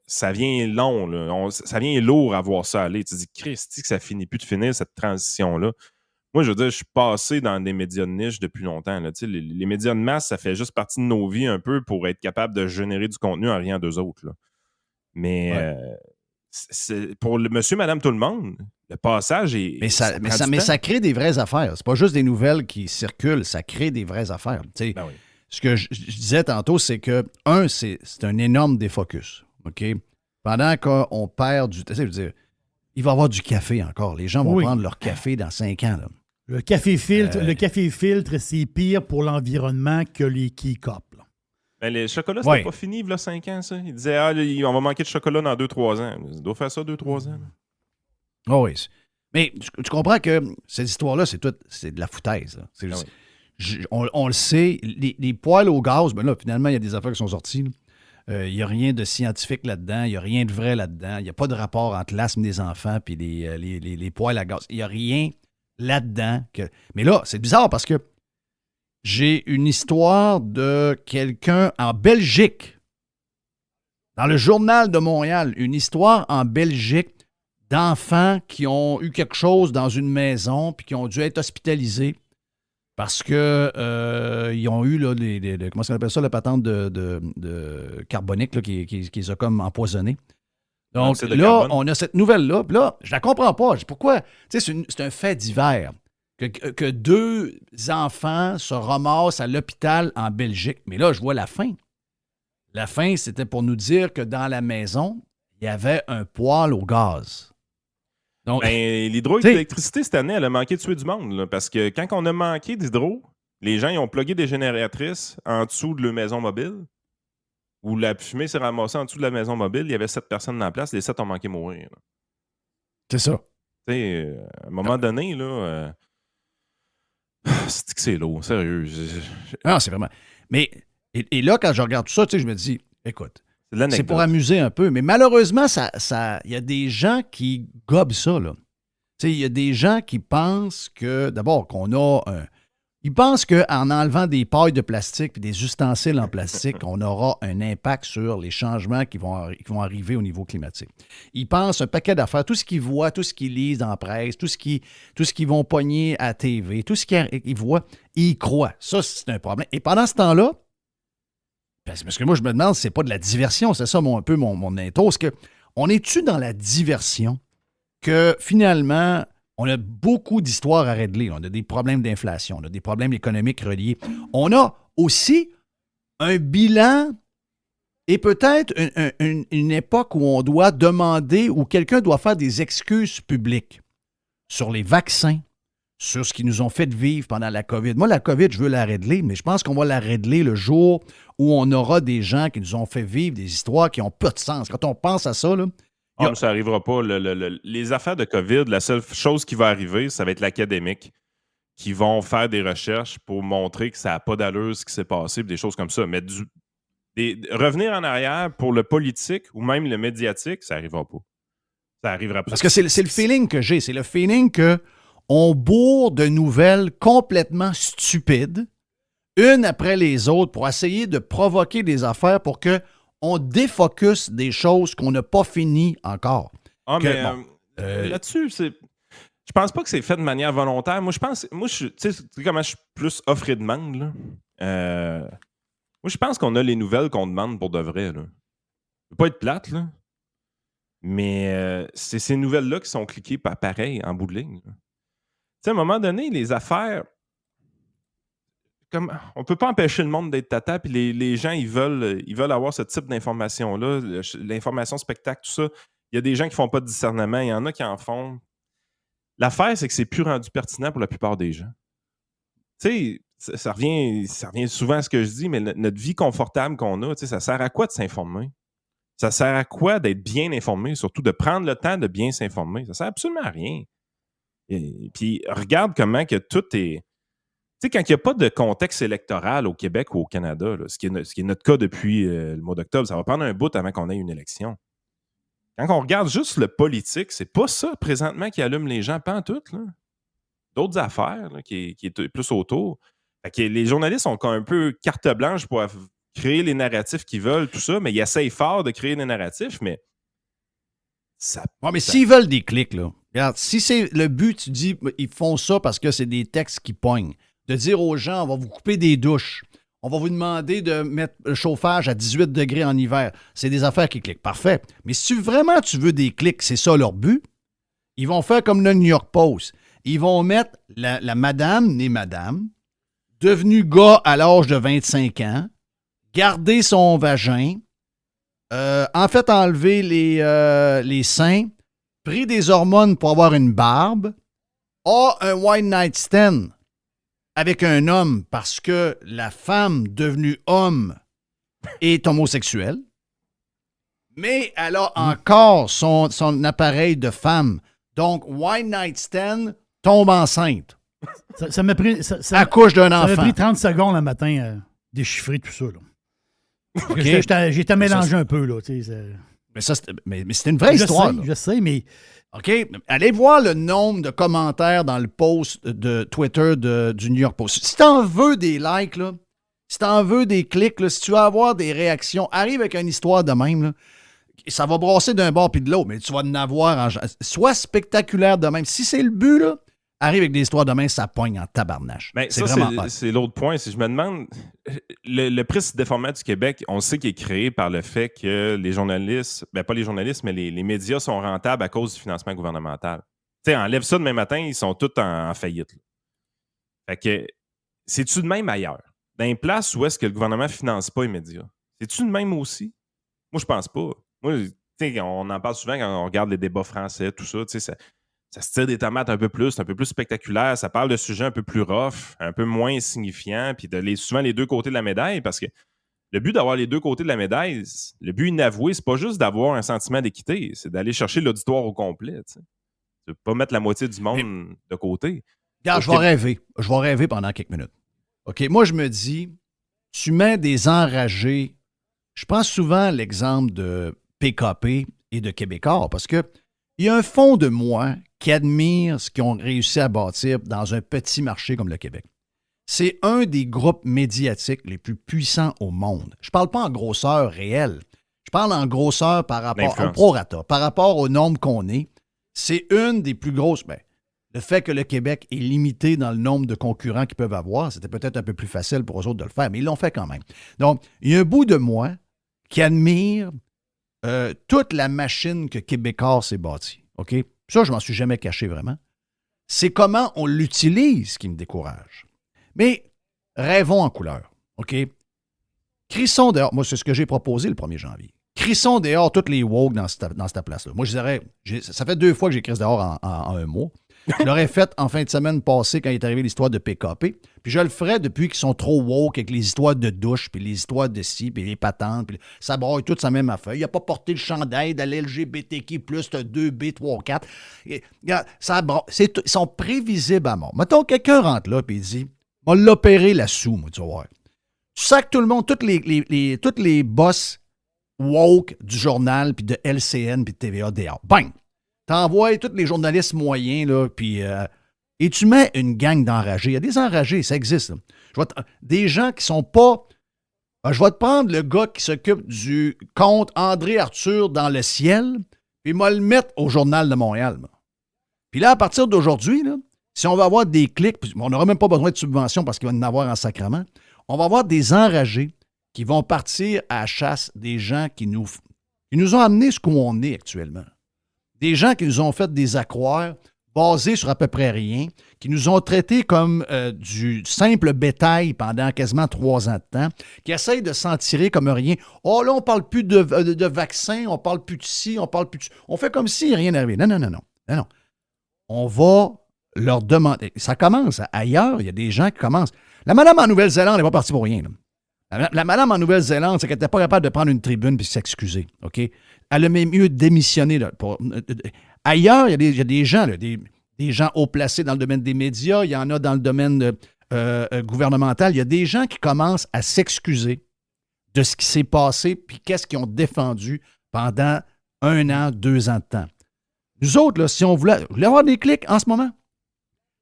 ça vient long. Là. Ça vient lourd à voir ça aller. Tu te dis, Christy, que ça finit plus de finir, cette transition-là. Moi, je veux dire, je suis passé dans des médias de niche depuis longtemps. Là. Les médias de masse, ça fait juste partie de nos vies un peu pour être capable de générer du contenu en rien d'eux autres. Là. Mais pour le monsieur, madame, tout le monde, le passage est. Mais ça crée des vraies affaires. C'est pas juste des nouvelles qui circulent, ça crée des vraies affaires. Ben oui. Ce que je disais tantôt, c'est que, c'est un énorme défocus. OK? Pendant qu'on perd du. Tu sais, je veux dire, il va y avoir du café encore. Les gens vont prendre leur café dans 5 ans. Là. Le café filtre, c'est pire pour l'environnement que les K-Cup. Ben, les chocolats, c'était pas fini, il y a 5 ans, ça. Il disait, on va manquer de chocolat dans 2-3 ans. Il doit faire ça 2-3 ans. Oh oui. Mais tu comprends que cette histoire-là, c'est de la foutaise. On le sait, les poêles au gaz, ben là, finalement, il y a des affaires qui sont sorties. Il n'y a rien de scientifique là-dedans, il n'y a rien de vrai là-dedans, il n'y a pas de rapport entre l'asthme des enfants et les poêles à gaz. Il n'y a rien là-dedans. Mais là, c'est bizarre parce que j'ai une histoire de quelqu'un en Belgique, dans le Journal de Montréal, une histoire en Belgique d'enfants qui ont eu quelque chose dans une maison puis qui ont dû être hospitalisés parce que ils ont eu là, comment on appelle ça, la patente de carbonique là, qui les a comme empoisonnés. Donc là, on a cette nouvelle-là. Puis là, je la comprends pas. Pourquoi? Tu sais, c'est un fait divers. Que 2 enfants se ramassent à l'hôpital en Belgique. Mais là, je vois la fin. La fin, c'était pour nous dire que dans la maison, il y avait un poêle au gaz. Donc, l'hydroélectricité, cette année, elle a manqué de tuer du monde. Là, parce que quand on a manqué d'hydro, les gens ils ont plugué des génératrices en dessous de leur maison mobile, où la fumée s'est ramassée en dessous de la maison mobile. Il y avait 7 personnes dans la place. Les 7 ont manqué de mourir. Là. C'est ça. À un moment donné, là... c'est lourd, sérieux. Non, c'est vraiment... Mais, et là, quand je regarde tout ça, je me dis, écoute, c'est pour amuser un peu. Mais malheureusement, il y a des gens qui gobent ça, là. Il y a des gens qui pensent que, d'abord, qu'on a un... Ils pensent qu'en enlevant des pailles de plastique et des ustensiles en plastique, on aura un impact sur les changements qui vont arriver au niveau climatique. Ils pensent un paquet d'affaires, tout ce qu'ils voient, tout ce qu'ils lisent dans la presse, tout ce qu'ils vont pogner à TV, tout ce qu'ils voient, ils y croient. Ça, c'est un problème. Et pendant ce temps-là, parce que moi, je me demande si c'est pas de la diversion, c'est ça un peu mon intro, c'est qu'on est-tu dans la diversion que finalement... On a beaucoup d'histoires à régler. On a des problèmes d'inflation, on a des problèmes économiques reliés. On a aussi un bilan et peut-être une époque où on doit demander, où quelqu'un doit faire des excuses publiques sur les vaccins, sur ce qu'ils nous ont fait vivre pendant la COVID. Moi, la COVID, je veux la régler, mais je pense qu'on va la régler le jour où on aura des gens qui nous ont fait vivre des histoires qui n'ont pas de sens. Quand on pense à ça, là, mais ça n'arrivera pas. Les affaires de COVID, la seule chose qui va arriver, ça va être l'académique qui vont faire des recherches pour montrer que ça n'a pas d'allure ce qui s'est passé, des choses comme ça. Mais revenir en arrière pour le politique ou même le médiatique, ça n'arrivera pas. Ça n'arrivera pas. Parce que c'est le feeling que j'ai. C'est le feeling qu'on bourre de nouvelles complètement stupides, une après les autres, pour essayer de provoquer des affaires pour que on défocus des choses qu'on n'a pas fini encore. Là-dessus, je pense pas que c'est fait de manière volontaire. Moi, tu sais comment je suis plus offre et demande, là. Moi, je pense qu'on a les nouvelles qu'on demande pour de vrai, là. Ça peut pas être plate, là. Mais c'est ces nouvelles-là qui sont cliquées pareil, en bout de ligne. Tu sais, à un moment donné, les affaires... on peut pas empêcher le monde d'être tata, puis les gens, ils veulent avoir ce type d'information-là, l'information spectacle, tout ça. Il y a des gens qui font pas de discernement, il y en a qui en font. L'affaire, c'est que c'est plus rendu pertinent pour la plupart des gens. Tu sais, ça revient souvent à ce que je dis, mais notre vie confortable qu'on a, tu sais, ça sert à quoi de s'informer? Ça sert à quoi d'être bien informé, surtout de prendre le temps de bien s'informer? Ça sert absolument à rien. Et puis, regarde comment que tout est... Tu sais, quand il n'y a pas de contexte électoral au Québec ou au Canada, là, ce qui est notre cas depuis le mois d'octobre, ça va prendre un bout avant qu'on ait une élection. Quand on regarde juste le politique, c'est pas ça présentement qui allume les gens, pas en tout. Là. D'autres affaires là, qui est plus autour. Fait que les journalistes ont un peu carte blanche pour créer les narratifs qu'ils veulent, tout ça, mais ils essayent fort de créer des narratifs, mais ça... Ouais, mais s'ils veulent des clics, là, regarde, si c'est le but, tu dis, ils font ça parce que c'est des textes qui pognent. De dire aux gens, on va vous couper des douches. On va vous demander de mettre le chauffage à 18 degrés en hiver. C'est des affaires qui cliquent. Parfait. Mais si vraiment tu veux des clics, c'est ça leur but, ils vont faire comme le New York Post. Ils vont mettre la madame, née madame, devenue gars à l'âge de 25 ans, garder son vagin, en fait enlever les seins, pris des hormones pour avoir une barbe, a un one night stand avec un homme parce que la femme devenue homme est homosexuelle, mais elle a encore son appareil de femme. Donc, one night stand, tombe enceinte. Ça m'a pris... accouche d'un enfant. Ça m'a pris 30 secondes le matin à déchiffrer tout ça. Là. Okay. J'étais mélangé un peu. Là, mais c'était une vraie histoire. Je sais, mais... OK? Allez voir le nombre de commentaires dans le post de Twitter du New York Post. Si t'en veux des likes, là, si t'en veux des clics, là, si tu veux avoir des réactions, arrive avec une histoire de même. Là, ça va brasser d'un bord puis de l'autre, mais tu vas en avoir. Sois spectaculaire de même. Si c'est le but, là, arrive avec des histoires de même, ça pogne en tabarnache. Mais c'est l'autre point. Si je me demande, le prix de déformation du Québec, on sait qu'il est créé par le fait que les journalistes, pas les journalistes, mais les médias sont rentables à cause du financement gouvernemental. Tu sais, enlève ça demain matin, ils sont tous en faillite. Là. Fait que, c'est-tu de même ailleurs? Dans une place où est-ce que le gouvernement ne finance pas les médias? C'est-tu de même aussi? Moi, je pense pas. Moi, on en parle souvent quand on regarde les débats français, tout ça, tu sais, ça se tire des tomates un peu plus spectaculaire, ça parle de sujets un peu plus rough, un peu moins insignifiants, puis souvent les deux côtés de la médaille, parce que le but d'avoir les deux côtés de la médaille, le but inavoué, c'est pas juste d'avoir un sentiment d'équité, c'est d'aller chercher l'auditoire au complet. Tu ne pas mettre la moitié du monde de côté. Regarde, je vais rêver. Je vais rêver pendant quelques minutes. OK, moi, je me dis, tu mets des enragés. Je prends souvent l'exemple de PKP et de Québécois, parce que il y a un fond de moi qui admire ce qu'ils ont réussi à bâtir dans un petit marché comme le Québec. C'est un des groupes médiatiques les plus puissants au monde. Je ne parle pas en grosseur réelle. Je parle en grosseur par rapport au prorata, par rapport au nombre qu'on est. C'est une des plus grosses. Le fait que le Québec est limité dans le nombre de concurrents qu'ils peuvent avoir, c'était peut-être un peu plus facile pour eux autres de le faire, mais ils l'ont fait quand même. Donc, il y a un bout de moi qui admire toute la machine que Québécois s'est bâtie. OK? Ça, je m'en suis jamais caché vraiment. C'est comment on l'utilise qui me décourage. Mais rêvons en couleur. OK? Crissons dehors. Moi, c'est ce que j'ai proposé le 1er janvier. Crissons dehors toutes les woke dans cette place-là. Moi, je dirais, ça fait 2 fois que j'ai crissé dehors en un mois. Je l'aurais fait en fin de semaine passée quand il est arrivé l'histoire de PKP. Puis je le ferai depuis qu'ils sont trop woke avec les histoires de douche, puis les histoires de ci, puis les patentes. Puis ça broye tout sa même affaire. Il n'a pas porté le chandail de l'LGBTQ+, 2B, 3, 4. Et, regarde, ils sont prévisibles à mort. Mettons, quelqu'un rentre là, puis il dit, on l'a opéré là-dessous, moi, tu vas voir. Tu sacs tout le monde, toutes les boss woke du journal, puis de LCN, puis de TVA, dehors. Bang! T'envoies tous les journalistes moyens, là, puis... et tu mets une gang d'enragés. Il y a des enragés, ça existe. Des gens qui sont pas... je vais te prendre le gars qui s'occupe du compte André Arthur dans le ciel, puis il va le mettre au Journal de Montréal. Puis là, à partir d'aujourd'hui, là, si on va avoir des clics, on n'aura même pas besoin de subventions parce qu'il va en avoir en sacrement, on va avoir des enragés qui vont partir à la chasse des gens qui nous ont amenés ce qu'on est actuellement. Des gens qui nous ont fait des accroires basés sur à peu près rien, qui nous ont traités comme du simple bétail pendant quasiment 3 ans de temps, qui essayent de s'en tirer comme rien. Oh là, on parle plus de vaccins, on parle plus de ci, on parle plus de... On fait comme si rien n'arrivait. Non. On va leur demander... Ça commence. Ailleurs, il y a des gens qui commencent. La madame en Nouvelle-Zélande n'est pas partie pour rien. Là. La madame en Nouvelle-Zélande, c'est qu'elle n'était pas capable de prendre une tribune et s'excuser. OK? Elle a même mieux démissionné. Là, ailleurs, il y a des gens, là, des gens haut placés dans le domaine des médias, il y en a dans le domaine gouvernemental. Il y a des gens qui commencent à s'excuser de ce qui s'est passé puis qu'est-ce qu'ils ont défendu pendant 1 an, 2 ans de temps. Nous autres, là, si on voulait avoir des clics en ce moment,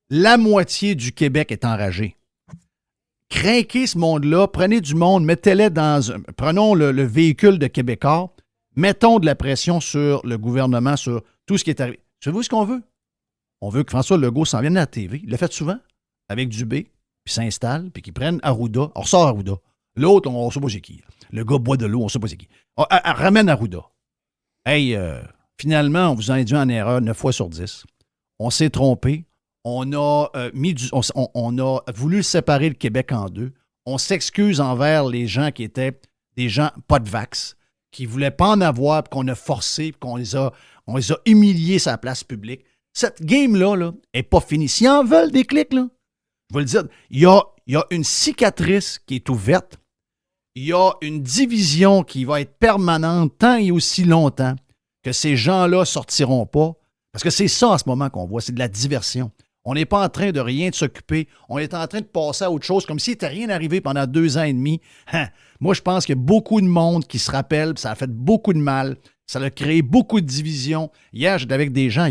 la moitié du Québec est enragée. Craquez ce monde-là, prenez du monde, mettez-les prenons le véhicule de Québécois, mettons de la pression sur le gouvernement, sur tout ce qui est arrivé. Savez-vous ce qu'on veut? On veut que François Legault s'en vienne à la TV. Il l'a fait souvent, avec Dubé, puis s'installe, puis qu'il prenne Arruda. On ressort Arruda. L'autre, on ne sait pas c'est qui. Le gars boit de l'eau, on ne sait pas c'est qui. Ramène Arruda. Hey, finalement, on vous a induit en erreur 9 fois sur 10. On s'est trompé. On a on a voulu séparer le Québec en deux. On s'excuse envers les gens qui étaient des gens pas de vax, qui ne voulaient pas en avoir, puis qu'on a forcé, puis on les a humiliés sur la place publique. Cette game-là n'est pas finie. S'ils en veulent des clics, là, je vais le dire, il y a une cicatrice qui est ouverte. Il y a une division qui va être permanente tant et aussi longtemps que ces gens-là ne sortiront pas. Parce que c'est ça en ce moment qu'on voit, c'est de la diversion. On n'est pas en train de rien de s'occuper. On est en train de passer à autre chose, comme s'il n'était rien arrivé pendant 2 ans et demi. Moi, je pense qu'il y a beaucoup de monde qui se rappelle, ça a fait beaucoup de mal. Ça a créé beaucoup de divisions. Hier, j'étais avec des gens,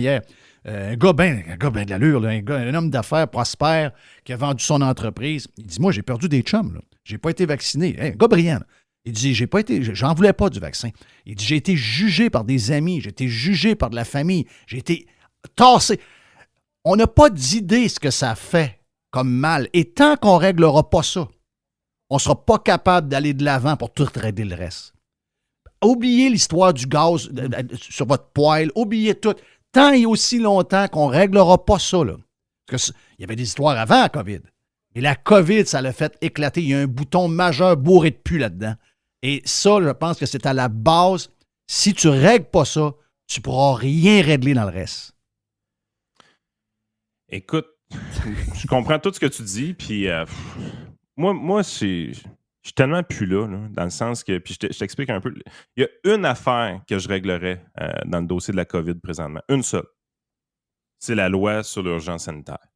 un gars ben de l'allure, là, un homme d'affaires prospère qui a vendu son entreprise. Il dit, moi, j'ai perdu des chums. Là. J'ai pas été vacciné. Un gars brillant. Là. Il dit, j'en voulais pas du vaccin. Il dit, j'ai été jugé par des amis, j'ai été jugé par de la famille, j'ai été tassé. On n'a pas d'idée ce que ça fait comme mal. Et tant qu'on ne réglera pas ça, on ne sera pas capable d'aller de l'avant pour tout régler le reste. Oubliez l'histoire du gaz sur votre poêle, oubliez tout. Tant et aussi longtemps qu'on ne réglera pas ça. Là. Parce que il y avait des histoires avant la COVID. Mais la COVID, ça l'a fait éclater. Il y a un bouton majeur bourré de pu là-dedans. Et ça, je pense que c'est à la base. Si tu ne règles pas ça, tu ne pourras rien régler dans le reste. Écoute, je comprends tout ce que tu dis, puis moi je suis tellement plus là, dans le sens que, puis je t'explique un peu. Il y a une affaire que je réglerais dans le dossier de la COVID présentement, une seule. C'est la loi sur l'urgence sanitaire,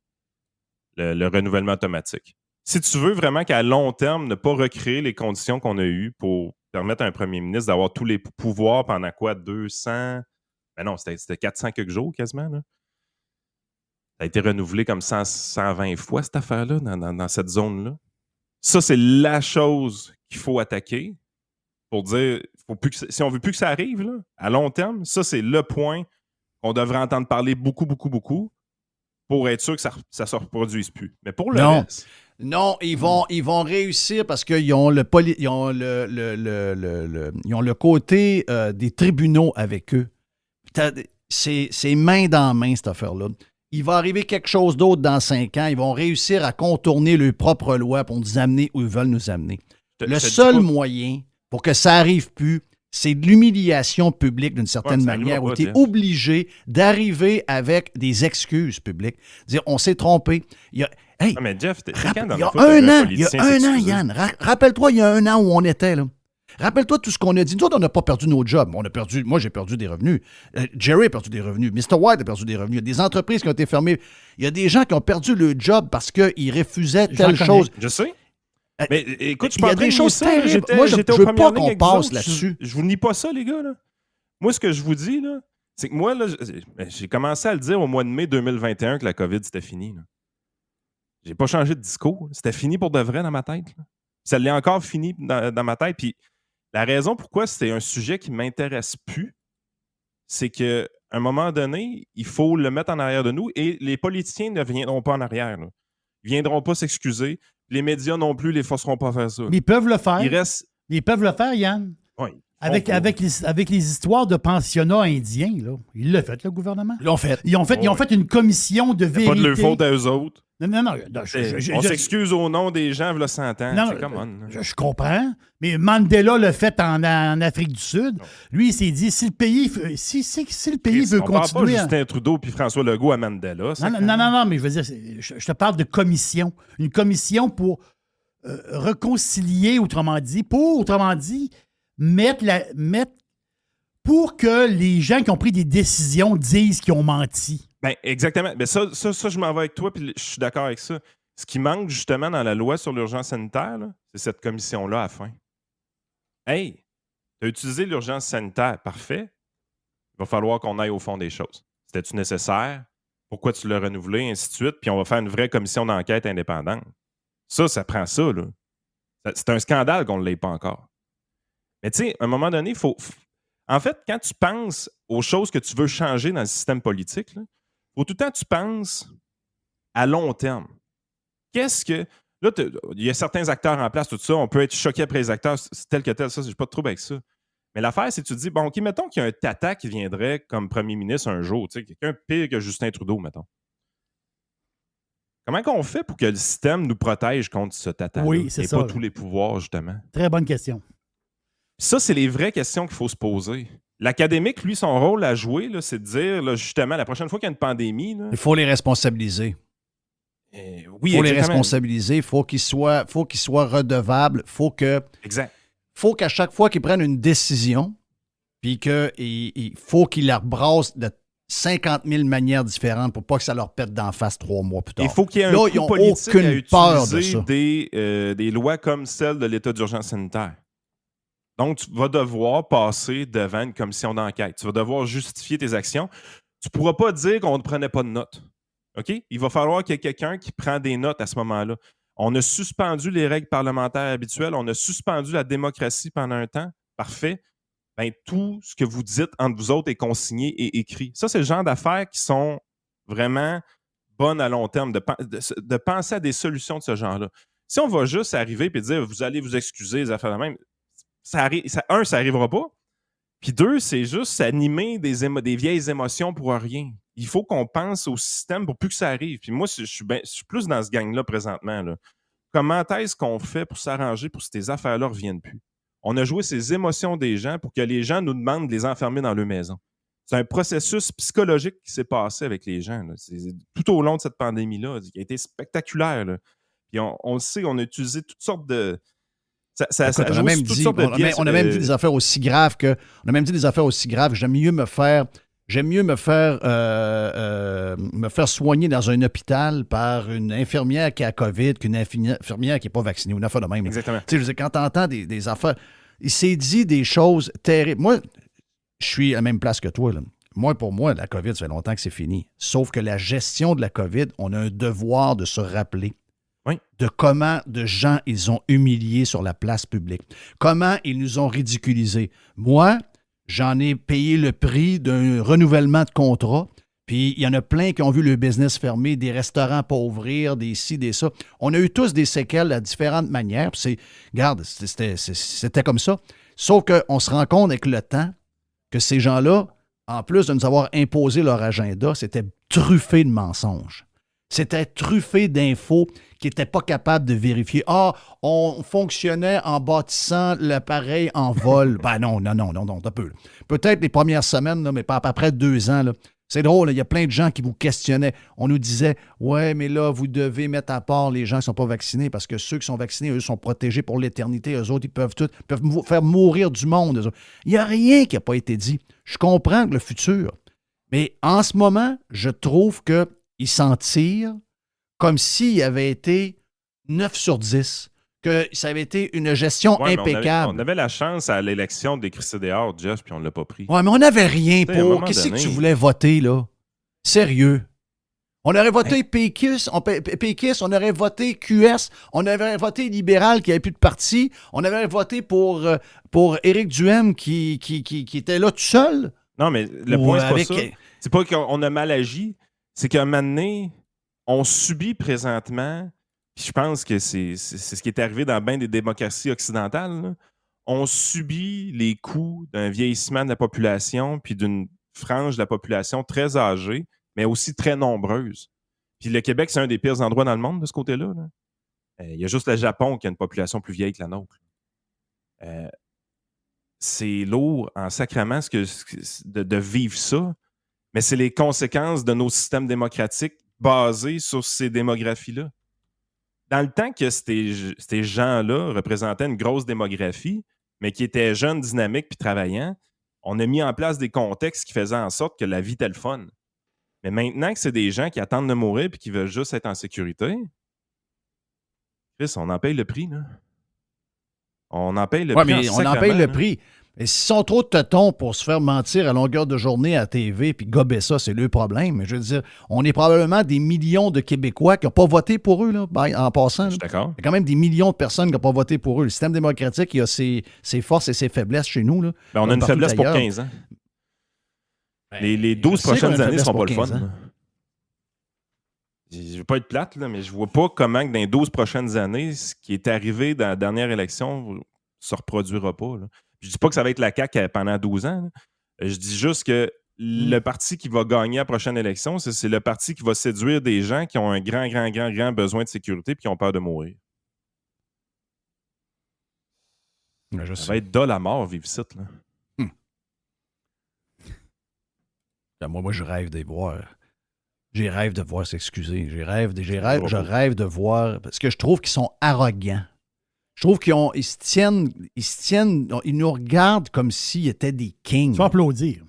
le renouvellement automatique. Si tu veux vraiment qu'à long terme, ne pas recréer les conditions qu'on a eues pour permettre à un premier ministre d'avoir tous les pouvoirs pendant quoi, 200... Ben non, c'était 400 quelques jours quasiment, là. Ça a été renouvelé comme 120 fois, cette affaire-là, dans cette zone-là. Ça, c'est la chose qu'il faut attaquer pour dire, si on ne veut plus que ça arrive, là, à long terme, ça, c'est le point qu'on devrait entendre parler beaucoup, beaucoup, beaucoup pour être sûr que ça ne se reproduise plus. Mais pour le reste... Non, ils vont réussir parce qu'ils ont le côté des tribunaux avec eux. C'est main dans main, cette affaire-là. Il va arriver quelque chose d'autre dans 5 ans. Ils vont réussir à contourner leurs propres lois pour nous amener où ils veulent nous amener. Le seul moyen pour que ça n'arrive plus, c'est de l'humiliation publique d'une certaine manière, où tu es obligé d'arriver avec des excuses publiques. Dire, on s'est trompé. Il y a mais Jeff, il y a un an, Yann. Rappelle-toi, il y a 1 an où on était, là. Rappelle-toi tout ce qu'on a dit. Nous autres, on n'a pas perdu nos jobs. Moi, j'ai perdu des revenus. Jerry a perdu des revenus. Mr. White a perdu des revenus. Il y a des entreprises qui ont été fermées. Il y a des gens qui ont perdu le job parce qu'ils refusaient telle chose. Je sais. Mais écoute, il y a des choses terribles. Moi, je ne veux pas qu'on passe là-dessus. Je vous nie pas ça, les gars. Là. Moi, ce que je vous dis, là, c'est que moi, là, j'ai commencé à le dire au mois de mai 2021 que la COVID, c'était fini. Là. J'ai pas changé de discours. C'était fini pour de vrai dans ma tête. Là. Ça l'est encore fini dans ma tête. Puis la raison pourquoi c'est un sujet qui ne m'intéresse plus, c'est qu'à un moment donné, il faut le mettre en arrière de nous et les politiciens ne viendront pas en arrière. Là. Ils ne viendront pas s'excuser. Les médias non plus ne les forceront pas à faire ça. Mais ils peuvent le faire. Ils peuvent le faire, Yann. Oui, Avec les histoires de pensionnats indiens, là, il l'a fait, le gouvernement. Ils l'ont fait. Ils ont fait une commission de vérité. Pas de leur faute à eux autres. Non, On s'excuse au nom des gens, voilà 100 ans. Non, je comprends, mais Mandela l'a fait en Afrique du Sud. Lui, il s'est dit, si le pays veut on parle continuer... pas Justin Trudeau puis François Legault à Mandela. Non, mais je veux dire, je te parle de commission. Une commission pour réconcilier, autrement dit, mettre pour que les gens qui ont pris des décisions disent qu'ils ont menti. Ben, exactement. Ben ça, je m'en vais avec toi, puis je suis d'accord avec ça. Ce qui manque justement dans la loi sur l'urgence sanitaire, là, c'est cette commission-là à la fin. Hey, tu as utilisé l'urgence sanitaire, parfait. Il va falloir qu'on aille au fond des choses. C'était-tu nécessaire? Pourquoi tu l'as renouvelé, ainsi de suite? Puis on va faire une vraie commission d'enquête indépendante. Ça prend ça, là. C'est un scandale qu'on ne l'ait pas encore. Mais tu sais, à un moment donné, en fait, quand tu penses aux choses que tu veux changer dans le système politique, il faut tout le temps que tu penses à long terme. Qu'est-ce que... Là, il y a certains acteurs en place, tout ça. On peut être choqué après les acteurs, tel que tel, ça, j'ai pas de trouble avec ça. Mais l'affaire, c'est que tu te dis, bon, OK, mettons qu'il y a un tata qui viendrait comme premier ministre un jour, tu sais, quelqu'un pire que Justin Trudeau, mettons. Comment qu'on fait pour que le système nous protège contre ce tata-là? Oui, c'est ça. Et pas tous les pouvoirs, justement. Très bonne question. Puis ça, c'est les vraies questions qu'il faut se poser. L'académique, lui, son rôle à jouer, là, c'est de dire, là, justement, la prochaine fois qu'il y a une pandémie... Là, Il faut les responsabiliser. Oui, il faut les exactement. responsabiliser. Il faut qu'ils soient redevables. Exact. Faut qu'à chaque fois qu'ils prennent une décision, puis il faut qu'ils la brassent de 50 000 manières différentes pour pas que ça leur pète d'en face 3 mois plus tard. Il faut qu'il y ait un Là, coup ils n'ont politique à aucune peur de utiliser ça. des lois comme celle de l'état d'urgence sanitaire. Donc, tu vas devoir passer devant une commission d'enquête. Tu vas devoir justifier tes actions. Tu ne pourras pas dire qu'on ne prenait pas de notes. OK? Il va falloir qu'il y ait quelqu'un qui prend des notes à ce moment-là. On a suspendu les règles parlementaires habituelles. On a suspendu la démocratie pendant un temps. Parfait. Ben, tout ce que vous dites entre vous autres est consigné et écrit. Ça, c'est le genre d'affaires qui sont vraiment bonnes à long terme, de penser à des solutions de ce genre-là. Si on va juste arriver et dire « vous allez vous excuser », les affaires de même, ça n'arrivera pas. Puis 2, c'est juste s'animer des vieilles émotions pour rien. Il faut qu'on pense au système pour plus que ça arrive. Puis moi, je suis plus dans ce gang-là présentement. Là. Comment est-ce qu'on fait pour s'arranger pour que ces affaires-là ne reviennent plus? On a joué ces émotions des gens pour que les gens nous demandent de les enfermer dans leur maison. C'est un processus psychologique qui s'est passé avec les gens. Là. Tout au long de cette pandémie-là, qui a été spectaculaire. Là. Puis on le sait, on a utilisé toutes sortes de... Écoute, on a même dit des affaires aussi graves que j'aime mieux me faire soigner dans un hôpital par une infirmière qui a COVID qu'une infirmière qui n'est pas vaccinée. Une affaire de même. Exactement. Tu sais, je veux dire, quand tu entends des affaires, il s'est dit des choses terribles. Moi, je suis à la même place que toi. Là. Pour moi, la COVID, ça fait longtemps que c'est fini. Sauf que la gestion de la COVID, on a un devoir de se rappeler de comment de gens ils ont humiliés sur la place publique. Comment ils nous ont ridiculisés. Moi, j'en ai payé le prix d'un renouvellement de contrat. Puis il y en a plein qui ont vu le business fermer, des restaurants pas ouvrir, des ci, des ça. On a eu tous des séquelles à différentes manières. Puis c'était comme ça. Sauf qu'on se rend compte avec le temps que ces gens-là, en plus de nous avoir imposé leur agenda, c'était truffé de mensonges. C'était truffé d'infos qui n'étaient pas capables de vérifier. Ah, on fonctionnait en bâtissant l'appareil en vol. Ben non, t'as peu. Peut-être les premières semaines, là, mais pas après 2 ans. Là. C'est drôle, il y a plein de gens qui vous questionnaient. On nous disait, ouais, mais là, vous devez mettre à part les gens qui ne sont pas vaccinés parce que ceux qui sont vaccinés, eux, sont protégés pour l'éternité. Eux autres, ils peuvent faire mourir du monde. Il n'y a rien qui n'a pas été dit. Je comprends le futur. Mais en ce moment, je trouve qu'ils s'en tirent comme s'il avait été 9 sur 10, que ça avait été une gestion impeccable. On avait la chance à l'élection d'écrire dehors, Jeff, puis on ne l'a pas pris. Ouais, mais on n'avait rien pour. Qu'est-ce que tu voulais voter, là? Sérieux. On aurait voté PQS, on aurait voté QS, on aurait voté libéral qui n'avait plus de parti, on aurait voté pour Éric Duhaime qui était là tout seul. Non, mais le point, c'est pas ça. C'est pas qu'on a mal agi, c'est qu'à un moment donné, on subit présentement, puis je pense que c'est ce qui est arrivé dans bien des démocraties occidentales, là. on subit les coûts d'un vieillissement de la population puis d'une frange de la population très âgée, mais aussi très nombreuse. Puis le Québec, c'est un des pires endroits dans le monde de ce côté-là. Là. Il y a juste le Japon qui a une population plus vieille que la nôtre. C'est lourd en sacrament de vivre ça, mais c'est les conséquences de nos systèmes démocratiques basés sur ces démographies-là. Dans le temps que ces gens-là représentaient une grosse démographie, mais qui étaient jeunes, dynamiques puis travaillants, on a mis en place des contextes qui faisaient en sorte que la vie était le fun. Mais maintenant que c'est des gens qui attendent de mourir et qui veulent juste être en sécurité, Chris, on en paye le prix, là. On en paye le prix. Oui, mais on en paye le prix. Et s'ils sont trop teutons pour se faire mentir à longueur de journée à TV puis gober ça, c'est le problème. Je veux dire, on est probablement des millions de Québécois qui n'ont pas voté pour eux, là, en passant. Je suis d'accord. Il y a quand même des millions de personnes qui n'ont pas voté pour eux. Le système démocratique, il a ses forces et ses faiblesses chez nous. Là, ben, on a une faiblesse pour 15 ans. Les 12 prochaines années ne seront pas le fun. Je ne veux pas être plate, là, mais je ne vois pas comment que dans les 12 prochaines années, ce qui est arrivé dans la dernière élection ne se reproduira pas. Là. Je ne dis pas que ça va être la CAQ pendant 12 ans. Là. Je dis juste que le parti qui va gagner la prochaine élection, c'est le parti qui va séduire des gens qui ont un grand besoin de sécurité et qui ont peur de mourir. Ça va être dole à mort, vivre ça. Moi, je rêve de voir. Je rêve de voir s'excuser. Je rêve de voir. Parce que je trouve qu'ils sont arrogants. Je trouve ils se tiennent, ils nous regardent comme s'ils étaient des kings. Ils se font applaudir.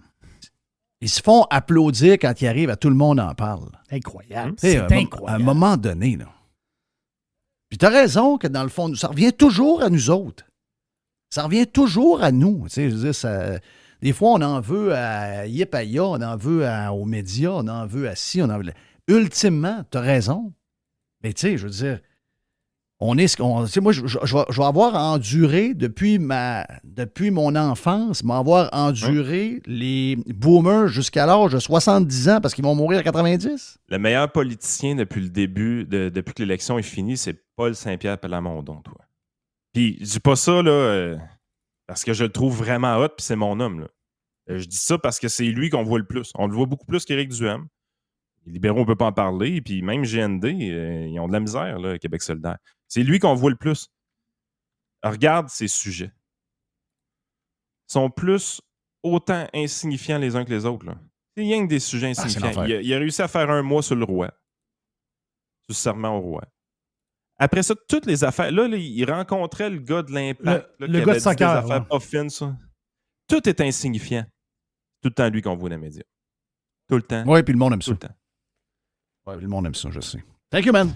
Ils se font applaudir quand ils arrivent, à tout le monde en parle. Incroyable. C'est incroyable. À un moment donné, là. Puis t'as raison que dans le fond, ça revient toujours à nous autres. Ça revient toujours à nous. Tu sais, je veux dire, des fois, on en veut à Yip Aya, on en veut aux médias, on en veut à ci, on en veut. Ultimement, t'as raison. Mais tu sais, je veux dire, moi, je vais avoir enduré depuis mon enfance, m'avoir enduré les boomers jusqu'à l'âge de 70 ans parce qu'ils vont mourir à 90. Le meilleur politicien depuis le début, depuis que l'élection est finie, c'est Paul Saint-Pierre Plamondon, toi. Puis, je dis pas ça, là, parce que je le trouve vraiment hot, puis c'est mon homme, là. Je dis ça parce que c'est lui qu'on voit le plus. On le voit beaucoup plus qu'Éric Duhaime. Les libéraux, on ne peut pas en parler, puis même GND, ils ont de la misère, là, Québec solidaire. C'est lui qu'on voit le plus. Regarde ces sujets. Ils sont autant insignifiants les uns que les autres, là. C'est rien que des sujets insignifiants. Il a réussi à faire un mois sur le roi. Sur le serment au roi. Après ça, toutes les affaires. Là, il rencontrait le gars de l'Impact. Le gars de soccer. Des affaires pas fines, ça. Tout est insignifiant. Tout le temps, lui qu'on voit dans les médias. Tout le temps. Oui, puis le monde aime ça. Tout le temps. Oui, le monde aime ça, je sais. Thank you, man.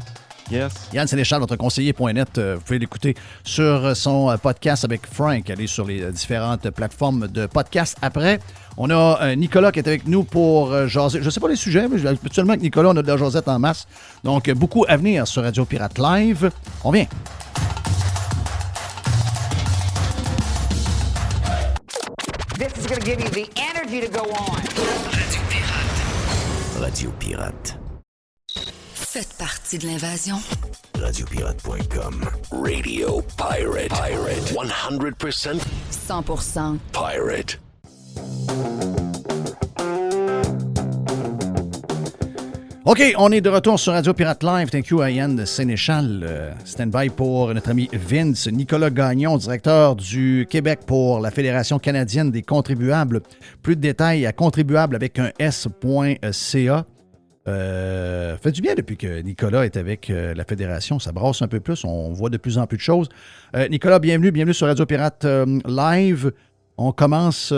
Yes. Yann Sénéchal, notre conseiller.net, vous pouvez l'écouter sur son podcast avec Frank. Allez sur les différentes plateformes de podcast. Après, on a Nicolas qui est avec nous pour jaser. Je ne sais pas les sujets, mais habituellement avec Nicolas, on a de la jasette en masse. Donc, beaucoup à venir sur Radio Pirate Live. On vient. This is going to give you the energy to go on. Radio Pirate. Radio Pirate. Faites partie de l'invasion. Radiopirate.com. Radio Pirate. 100% 100% Pirate. OK, on est de retour sur Radio Pirate Live. Thank you à Yann Sénéchal. Stand-by pour notre ami Vince. Nicolas Gagnon, directeur du Québec pour la Fédération canadienne des contribuables. Plus de détails à contribuable avec un s.ca. Fait du bien depuis que Nicolas est avec la Fédération. Ça brasse un peu plus. On voit de plus en plus de choses. Nicolas, bienvenue sur Radio Pirate Live. On commence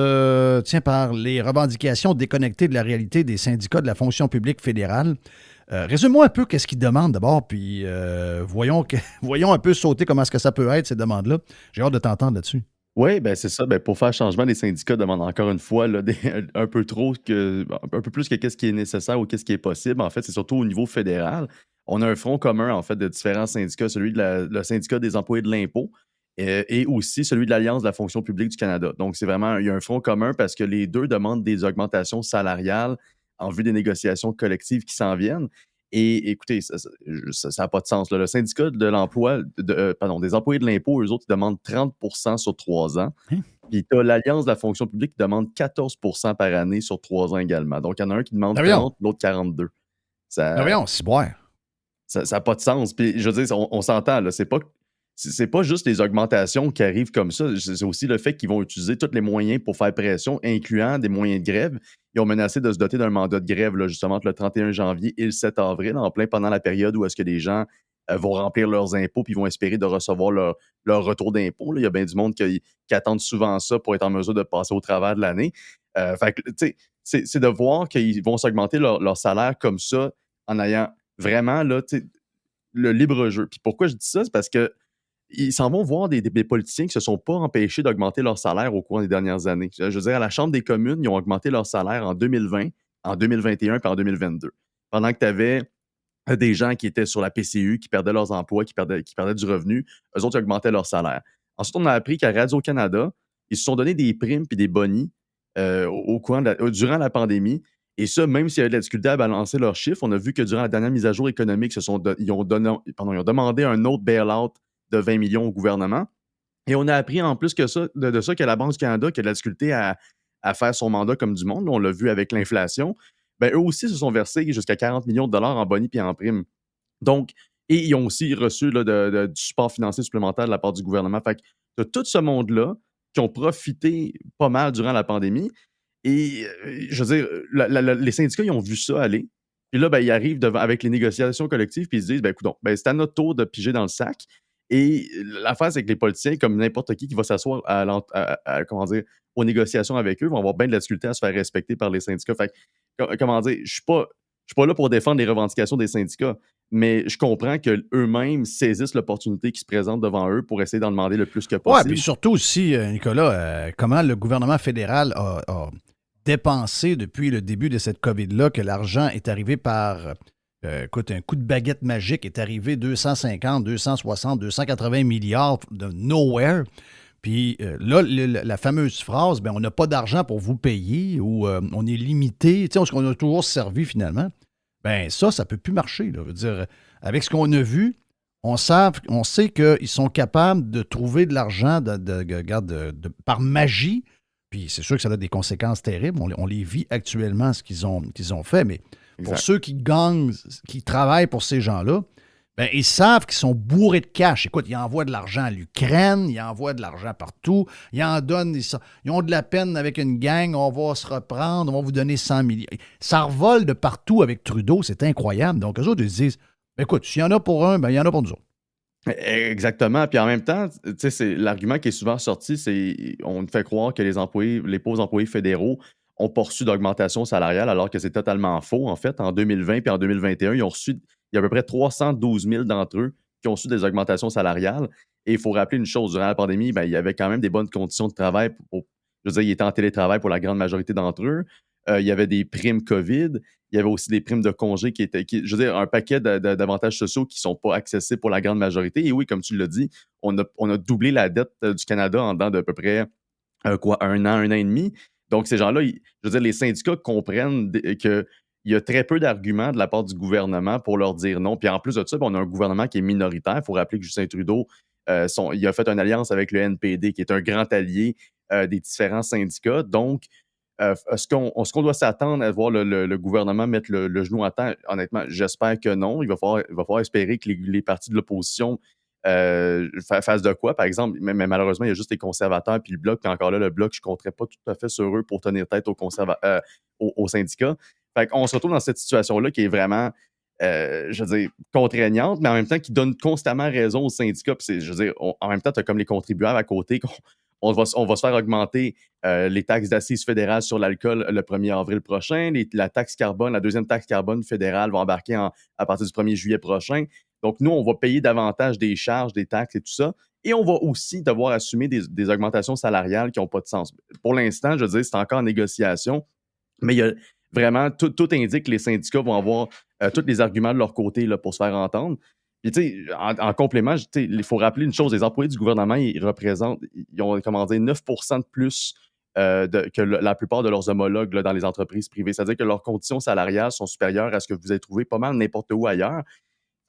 par les revendications déconnectées de la réalité des syndicats de la fonction publique fédérale. Résume-moi un peu qu'est-ce qu'ils demandent d'abord, puis voyons un peu sauter comment est-ce que ça peut être, ces demandes-là. J'ai hâte de t'entendre là-dessus. Oui, ben c'est ça. Ben, pour faire changement, les syndicats demandent encore une fois là, un peu plus que qu'est-ce qui est nécessaire ou qu'est-ce qui est possible. En fait, c'est surtout au niveau fédéral. On a un front commun en fait de différents syndicats, celui de le syndicat des employés de l'impôt et aussi celui de l'Alliance de la fonction publique du Canada. Donc, c'est vraiment, il y a un front commun parce que les deux demandent des augmentations salariales en vue des négociations collectives qui s'en viennent. Et écoutez, ça n'a pas de sens, là. Le syndicat de l'emploi, des employés de l'impôt, eux autres, ils demandent 30% sur 3 ans. Hein? Puis tu as l'Alliance de la fonction publique qui demande 14% par année sur 3 ans également. Donc, il y en a un qui demande Ah, voyons. 30, l'autre 42. Ah, voyons, c'est boire. Ça n'a pas de sens. Puis, je veux dire, on s'entend, là. C'est pas juste les augmentations qui arrivent comme ça. C'est aussi le fait qu'ils vont utiliser tous les moyens pour faire pression, incluant des moyens de grève. Ils ont menacé de se doter d'un mandat de grève, là, justement, entre le 31 janvier et le 7 avril, en plein pendant la période où est-ce que les gens vont remplir leurs impôts puis vont espérer de recevoir leur retour d'impôt. Il y a bien du monde qui attendent souvent ça pour être en mesure de passer au travers de l'année. Fait que, tu sais, c'est de voir qu'ils vont s'augmenter leur salaire comme ça en ayant vraiment là, le libre jeu. Puis pourquoi je dis ça? C'est parce que ils s'en vont voir des politiciens qui ne se sont pas empêchés d'augmenter leur salaire au cours des dernières années. Je veux dire, à la Chambre des communes, ils ont augmenté leur salaire en 2020, en 2021 et en 2022. Pendant que tu avais des gens qui étaient sur la PCU, qui perdaient leurs emplois, qui perdaient du revenu, eux autres, ils augmentaient leur salaire. Ensuite, on a appris qu'à Radio-Canada, ils se sont donné des primes et des bonis durant la pandémie. Et ça, même s'il y avait de la difficulté à balancer leurs chiffres, on a vu que durant la dernière mise à jour économique, ils ont demandé un autre bail-out de 20 millions au gouvernement. Et on a appris en plus que ça, de ça que la Banque du Canada, qui a de la difficulté à faire son mandat comme du monde, on l'a vu avec l'inflation, ben eux aussi se sont versés jusqu'à 40 millions de dollars en boni et en primes. Donc, et ils ont aussi reçu là, du support financier supplémentaire de la part du gouvernement. Fait que de tout ce monde-là qui ont profité pas mal durant la pandémie. Et je veux dire, les syndicats, ils ont vu ça aller. Puis là, ben, ils arrivent avec les négociations collectives, puis ils se disent, ben, écoute, c'est à notre tour de piger dans le sac. Et l'affaire, c'est que les politiciens, comme n'importe qui va s'asseoir aux négociations avec eux, vont avoir bien de la difficulté à se faire respecter par les syndicats. Fait que, comment dire, je suis pas là pour défendre les revendications des syndicats, mais je comprends qu'eux-mêmes saisissent l'opportunité qui se présente devant eux pour essayer d'en demander le plus que Oui, possible. puis surtout aussi, Nicolas, comment le gouvernement fédéral a dépensé depuis le début de cette COVID-là, que l'argent est arrivé par... écoute, un coup de baguette magique est arrivé 250, 260, 280 milliards de nowhere. Puis là, la fameuse phrase, ben, on n'a pas d'argent pour vous payer ou on est limité, tu sais, on a toujours servi finalement. Ben ça ne peut plus marcher. Là. Je veux dire, avec ce qu'on a vu, on sait qu'ils sont capables de trouver de l'argent par magie. Puis c'est sûr que ça a des conséquences terribles. On les vit actuellement, ce qu'ils ont fait, mais pour Exact. ceux qui gagnent, qui travaillent pour ces gens-là, ben, ils savent qu'ils sont bourrés de cash. Écoute, ils envoient de l'argent à l'Ukraine, ils envoient de l'argent partout, ils en donnent, ils ont de la peine avec une gang, on va se reprendre, on va vous donner 100 millions. Ça revole de partout avec Trudeau, c'est incroyable. Donc, eux autres, ils se disent, ben, écoute, s'il y en a pour un, ben, il y en a pour nous autres. Exactement. Puis en même temps, tu sais, c'est l'argument qui est souvent sorti, c'est on nous fait croire que les pauvres employés fédéraux ont pas reçu d'augmentation salariale, alors que c'est totalement faux. En fait, en 2020 puis en 2021, il y a à peu près 312 000 d'entre eux qui ont reçu des augmentations salariales. Et il faut rappeler une chose, durant la pandémie, ben, il y avait quand même des bonnes conditions de travail. Je veux dire, ils étaient en télétravail pour la grande majorité d'entre eux. Il y avait des primes COVID. Il y avait aussi des primes de congés je veux dire, un paquet d'avantages sociaux qui ne sont pas accessibles pour la grande majorité. Et oui, comme tu l'as dit, on a doublé la dette du Canada en dedans d'à peu près un an et demi. Donc, ces gens-là, je veux dire, les syndicats comprennent qu'il y a très peu d'arguments de la part du gouvernement pour leur dire non. Puis en plus de ça, on a un gouvernement qui est minoritaire. Il faut rappeler que Justin Trudeau, il a fait une alliance avec le NPD, qui est un grand allié des différents syndicats. Donc, est-ce qu'on doit s'attendre à voir le gouvernement mettre le genou à terre? Honnêtement, j'espère que non. Il va falloir espérer que les partis de l'opposition fassent de quoi, par exemple. Mais malheureusement, il y a juste les conservateurs puis le Bloc. Puis encore là, le Bloc, je ne compterais pas tout à fait sur eux pour tenir tête aux syndicats. Fait qu'on se retrouve dans cette situation-là qui est vraiment, je veux dire, contraignante, mais en même temps qui donne constamment raison aux syndicats. Puis je veux dire, en même temps, tu as comme les contribuables à côté. On va se faire augmenter les taxes d'assises fédérales sur l'alcool le 1er avril prochain. La taxe carbone, la deuxième taxe carbone fédérale va embarquer à partir du 1er juillet prochain. Donc, nous, on va payer davantage des charges, des taxes et tout ça. Et on va aussi devoir assumer des augmentations salariales qui n'ont pas de sens. Pour l'instant, je veux dire, c'est encore en négociation, mais il y a vraiment, tout indique que les syndicats vont avoir tous les arguments de leur côté là, pour se faire entendre. Puis, tu sais, en complément, il faut rappeler une chose, les employés du gouvernement, ils ont, 9% de plus que la plupart de leurs homologues là, dans les entreprises privées. C'est-à-dire que leurs conditions salariales sont supérieures à ce que vous avez trouvé pas mal n'importe où ailleurs.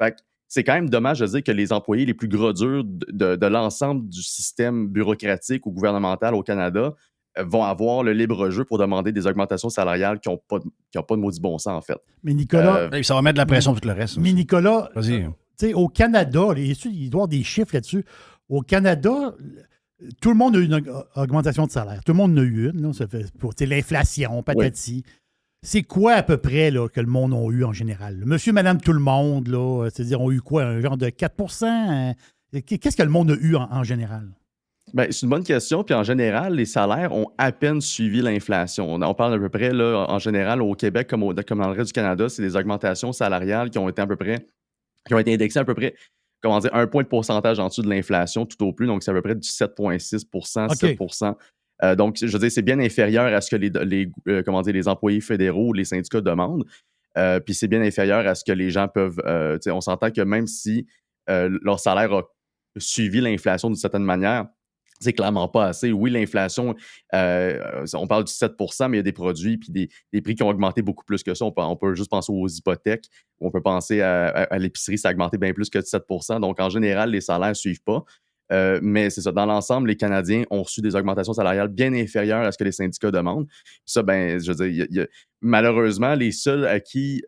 Fait que c'est quand même dommage de dire que les employés les plus gros durs de l'ensemble du système bureaucratique ou gouvernemental au Canada vont avoir le libre jeu pour demander des augmentations salariales qui n'ont pas de maudit bon sens, en fait. Mais Nicolas, Ça va mettre de la pression sur tout le reste. mais Nicolas, Vas-y. tu sais, au Canada, il doit y avoir des chiffres là-dessus. Au Canada, tout le monde a eu une augmentation de salaire. Tout le monde en a eu une. Là, ça fait pour l'inflation, patati. C'est quoi à peu près là, que le monde a eu en général? Monsieur, madame, tout le monde, là, c'est-à-dire, ont eu quoi? Un genre de 4 Qu'est-ce que le monde a eu en général? Ben, c'est une bonne question. Puis en général, les salaires ont à peine suivi l'inflation. On parle à peu près, là, en général, au Québec comme dans le reste du Canada, c'est des augmentations salariales qui ont été indexées à peu près, comment dire, 1 point de pourcentage en dessous de l'inflation tout au plus. Donc, c'est à peu près du 7,6 7 donc, je veux dire, c'est bien inférieur à ce que les employés fédéraux ou les syndicats demandent. Puis c'est bien inférieur à ce que les gens peuvent. On s'entend que même si leur salaire a suivi l'inflation d'une certaine manière, c'est clairement pas assez. Oui, l'inflation, on parle du 7 mais il y a des produits puis des prix qui ont augmenté beaucoup plus que ça. On peut juste penser aux hypothèques, ou on peut penser à l'épicerie, ça a augmenté bien plus que de 7 Donc, en général, les salaires ne suivent pas. Mais c'est ça, dans l'ensemble, les Canadiens ont reçu des augmentations salariales bien inférieures à ce que les syndicats demandent. Puis ça, ben, je veux dire, malheureusement, les seuls à qui,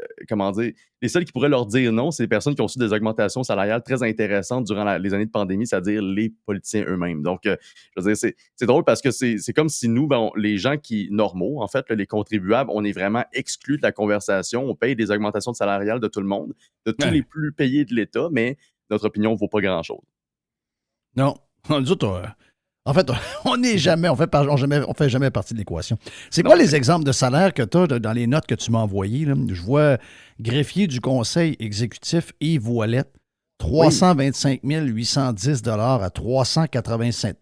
les seuls qui pourraient leur dire non, c'est les personnes qui ont reçu des augmentations salariales très intéressantes durant les années de pandémie, c'est-à-dire les politiciens eux-mêmes. Donc, je veux dire, c'est drôle parce que c'est comme si nous, les gens normaux, en fait, là, les contribuables, on est vraiment exclus de la conversation. On paye des augmentations salariales de tout le monde, de tous les plus payés de l'État, mais notre opinion ne vaut pas grand-chose. Non. Nous autres, en fait, on n'est jamais, on fait jamais partie de l'équation. C'est quoi les exemples de salaires que tu as dans les notes que tu m'as envoyées? Là? Je vois greffier du conseil exécutif Yves Ouellette, 325 810 à 387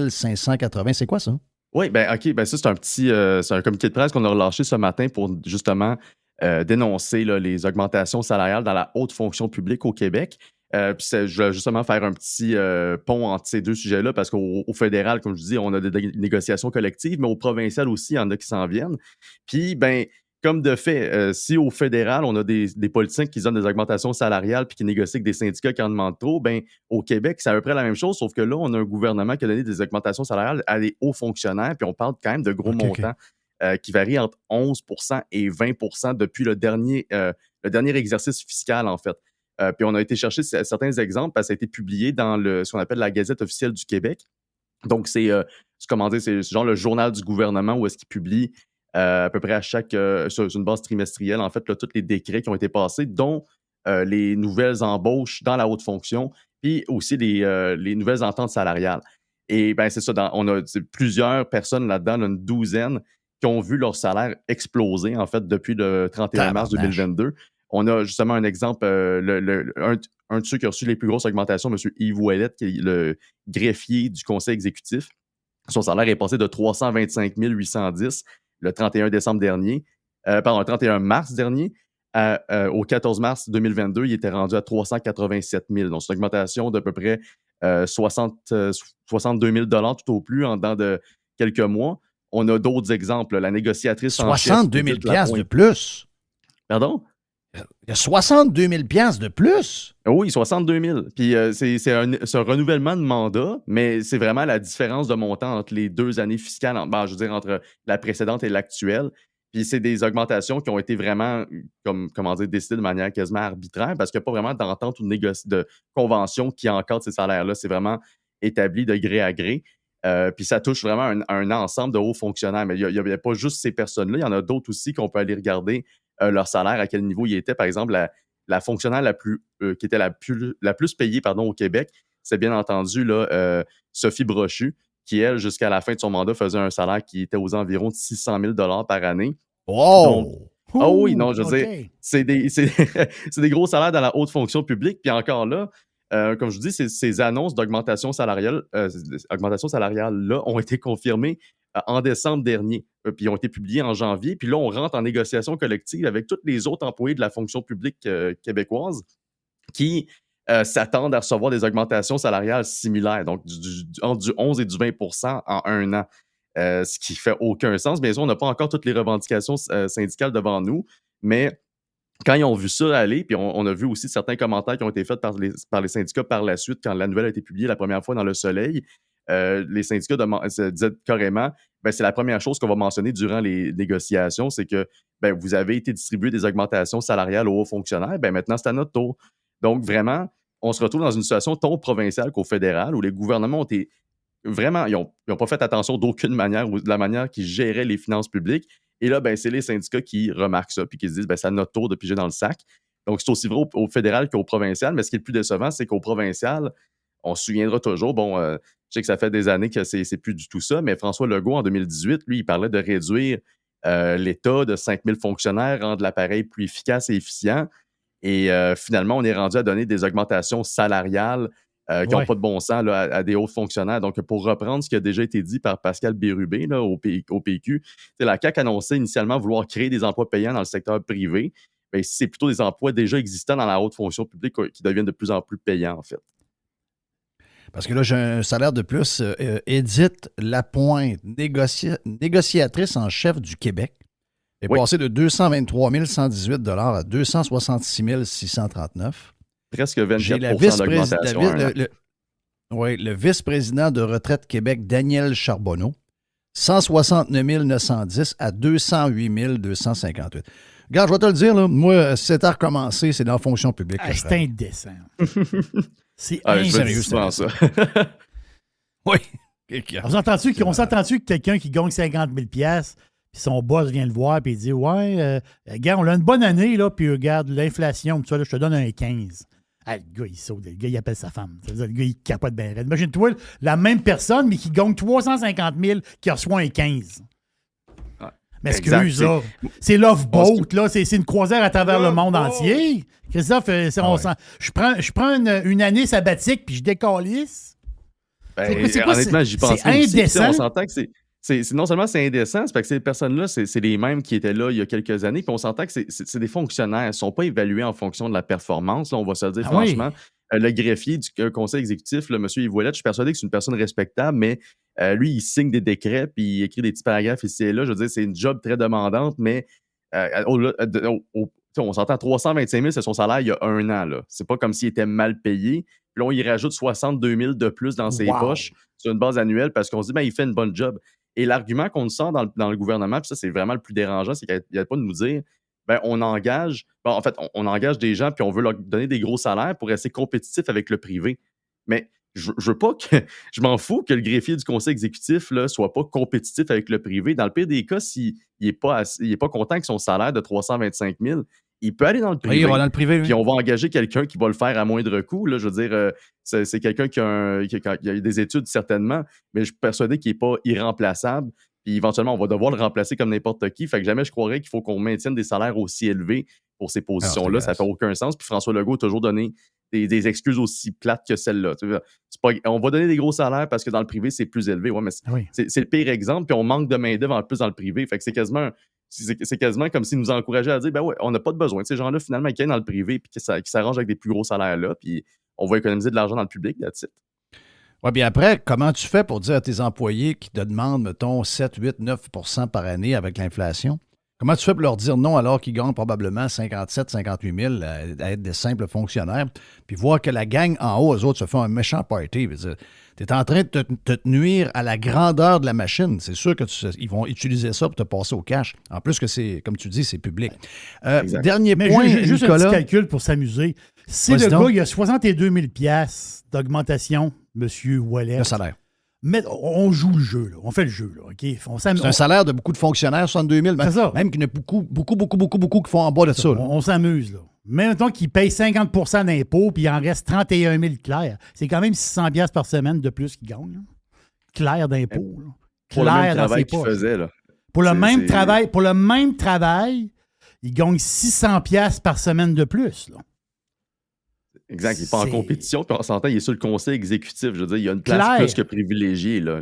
580. C'est quoi ça? Oui, ben OK, ben ça, c'est un communiqué de presse qu'on a relâché ce matin pour justement dénoncer là, les augmentations salariales dans la haute fonction publique au Québec. Puis je vais justement faire un petit pont entre ces deux sujets-là parce qu'au fédéral, comme je dis, on a des négociations collectives, mais au provincial aussi, il y en a qui s'en viennent. Puis, ben, comme de fait, si au fédéral, on a des politiciens qui donnent des augmentations salariales puis qui négocient avec des syndicats qui en demandent trop, ben, au Québec, c'est à peu près la même chose, sauf que là, on a un gouvernement qui a donné des augmentations salariales à des hauts fonctionnaires, puis on parle quand même de gros montants qui varient entre 11 et 20 depuis le dernier exercice fiscal, en fait. Puis on a été chercher certains exemples parce que ça a été publié dans ce qu'on appelle la Gazette officielle du Québec. Donc, c'est genre le journal du gouvernement où est-ce qu'il publie à peu près sur une base trimestrielle, en fait, là, tous les décrets qui ont été passés, dont les nouvelles embauches dans la haute fonction, puis aussi les nouvelles ententes salariales. Et bien, c'est ça, on a plusieurs personnes là-dedans, une douzaine, qui ont vu leur salaire exploser, en fait, depuis le 31 mars 2022. On a justement un exemple, un de ceux qui a reçu les plus grosses augmentations, M. Yves Ouellette, qui est le greffier du conseil exécutif. Son salaire est passé de 325 810 le 31 mars dernier. Au 14 mars 2022, il était rendu à 387 000. Donc, c'est une augmentation d'à peu près 62 000 tout au plus en dedans de quelques mois. On a d'autres exemples. La négociatrice en chef... 62 000 de plus? Pardon? Il y a 62 000 de plus? Oui, 62 000. Puis c'est un renouvellement de mandat, mais c'est vraiment la différence de montant entre les 2 années fiscales, je veux dire, entre la précédente et l'actuelle. Puis c'est des augmentations qui ont été vraiment, décidées de manière quasiment arbitraire, parce qu'il n'y a pas vraiment d'entente ou de convention qui encadre ces salaires-là. C'est vraiment établi de gré à gré. Puis ça touche vraiment un ensemble de hauts fonctionnaires. Mais il n'y a pas juste ces personnes-là, il y en a d'autres aussi qu'on peut aller regarder leur salaire, à quel niveau il était. Par exemple, la fonctionnaire qui était la plus payée au Québec, c'est bien entendu là, Sophie Brochu, qui, elle, jusqu'à la fin de son mandat, faisait un salaire qui était aux environs de 600 000 par année. Wow! Oui, non, je veux dire, c'est des gros salaires dans la haute fonction publique. Puis encore là, comme je vous dis, ces annonces d'augmentation salariale-là ont été confirmées en décembre dernier, puis ont été publiées en janvier. Puis là, on rentre en négociation collective avec tous les autres employés de la fonction publique québécoise qui s'attendent à recevoir des augmentations salariales similaires, donc entre du 11 et du 20 en un an. ce qui fait aucun sens. Bien sûr, on n'a pas encore toutes les revendications syndicales devant nous, mais quand ils ont vu ça aller, puis on a vu aussi certains commentaires qui ont été faits par les syndicats par la suite, quand la nouvelle a été publiée la première fois dans Le Soleil, les syndicats se disaient carrément, c'est la première chose qu'on va mentionner durant les négociations, c'est que vous avez été distribué des augmentations salariales aux hauts fonctionnaires, maintenant c'est à notre tour. Donc vraiment, on se retrouve dans une situation tant provinciale qu'au fédéral, où les gouvernements ont été vraiment, ils n'ont pas fait attention d'aucune manière ou de la manière qu'ils géraient les finances publiques. Et là, c'est les syndicats qui remarquent ça puis qui se disent c'est à notre tour de piger dans le sac. Donc, c'est aussi vrai au fédéral qu'au provincial. Mais ce qui est le plus décevant, c'est qu'au provincial, on se souviendra toujours. Je sais que ça fait des années que c'est plus du tout ça, mais François Legault, en 2018, lui, il parlait de réduire l'État de 5 000 fonctionnaires, rendre l'appareil plus efficace et efficient. Et finalement, on est rendu à donner des augmentations salariales qui n'ont pas de bon sens là, à des hauts fonctionnaires. Donc, pour reprendre ce qui a déjà été dit par Pascal Bérubé là, au PQ, la CAQ annonçait initialement vouloir créer des emplois payants dans le secteur privé. C'est plutôt des emplois déjà existants dans la haute fonction publique qui deviennent de plus en plus payants, en fait. Parce que là, j'ai un salaire de plus. Édith Lapointe, négociatrice en chef du Québec, est passée de 223 118 à 266 639. Presque 24 J'ai d'augmentation. le vice-président de Retraite Québec, Daniel Charbonneau, 169 910 à 208 258. Regarde, je vais te le dire, là, moi, si c'était à recommencer, c'est dans la fonction publique. C'est indécent. C'est sérieux, ça. Oui. On s'entend-tu que quelqu'un qui gagne 50 000 $, puis son boss vient le voir, puis il dit regarde, on a une bonne année, là, puis regarde, l'inflation, tout ça, là, je te donne un 15. Ah, le gars, il saute. Le gars, il appelle sa femme. Le gars, il capote bien raide. Imagine-toi, la même personne, mais qui gagne 350 000, qui reçoit un 15. Mais excuse, là. C'est Love Boat, là. C'est une croisière à travers le monde entier. Christophe, je prends une année sabbatique, puis je décalisse. Honnêtement, j'y pense c'est indécent. On s'entend que non seulement c'est indécent, c'est parce que ces personnes-là, c'est les mêmes qui étaient là il y a quelques années, puis on s'entend que c'est des fonctionnaires. Ils ne sont pas évalués en fonction de la performance, là, on va se le dire franchement. Oui. Le greffier du conseil exécutif, le monsieur Yves Ouellet, je suis persuadé que c'est une personne respectable, mais lui, il signe des décrets, puis il écrit des petits paragraphes ici et là. Je veux dire, c'est une job très demandante, mais on s'entend 325 000, c'est son salaire il y a 1 an. Là. C'est pas comme s'il était mal payé. Puis là, on y rajoute 62 000 de plus dans ses poches sur une base annuelle parce qu'on se dit, il fait une bonne job. Et l'argument qu'on nous sort dans le gouvernement, puis ça, c'est vraiment le plus dérangeant, c'est qu'il n'y a pas de nous dire, on engage des gens, puis on veut leur donner des gros salaires pour rester compétitif avec le privé. Mais je veux pas que. Je m'en fous que le greffier du conseil exécutif ne soit pas compétitif avec le privé. Dans le pire des cas, s'il n'est pas content avec son salaire de 325 000, il peut aller dans le privé. Oui, il va dans le privé. Puis on va engager quelqu'un qui va le faire à moindre coût. Là, je veux dire, c'est quelqu'un qui a eu des études certainement, mais je suis persuadé qu'il n'est pas irremplaçable. Puis éventuellement, on va devoir le remplacer comme n'importe qui. Fait que jamais je croirais qu'il faut qu'on maintienne des salaires aussi élevés pour ces positions-là. Ça fait aucun sens. Puis François Legault a toujours donné des excuses aussi plates que celles-là. On va donner des gros salaires parce que dans le privé, c'est plus élevé. Ouais, mais c'est le pire exemple. Puis on manque de main-d'œuvre en plus dans le privé. Fait que c'est quasiment comme s'ils nous encourageaient à dire on n'a pas de besoin de ces gens-là, finalement, qui viennent dans le privé puis qui s'arrangent avec des plus gros salaires-là. Puis on va économiser de l'argent dans le public, that's it. Oui, bien après, comment tu fais pour dire à tes employés qui te demandent, mettons, 7, 8, 9 % par année avec l'inflation? Comment tu fais pour leur dire non alors qu'ils gagnent probablement 57, 58 000 à être des simples fonctionnaires, puis voir que la gang en haut, eux autres, se font un méchant party? Tu es en train de te nuire à la grandeur de la machine. C'est sûr qu'ils vont utiliser ça pour te passer au cash. En plus que c'est, comme tu dis, c'est public. Dernier point, juste Nicolas. Un petit calcul pour s'amuser. Si le gars, il y a 62 000 $ d'augmentation, M. Ouellet. Le salaire. Mais on joue le jeu, là. On fait le jeu, là. OK? C'est un salaire de beaucoup de fonctionnaires, 62 000. C'est ça. Même qu'il y en a beaucoup qui font en bas de ça. On s'amuse, là. Mais mettons qu'il paye 50 % d'impôts, puis il en reste 31 000 clairs. C'est quand même 600 $ par semaine de plus qu'il gagne. Là. Clair d'impôts. Pour le même travail qu'il faisait. Là. Pour le même travail, il gagne 600 $ par semaine de plus. Là. Exact, il n'est pas en compétition, puis on s'entend, il est sur le conseil exécutif. Je veux dire, il y a une place plus que privilégiée. Là.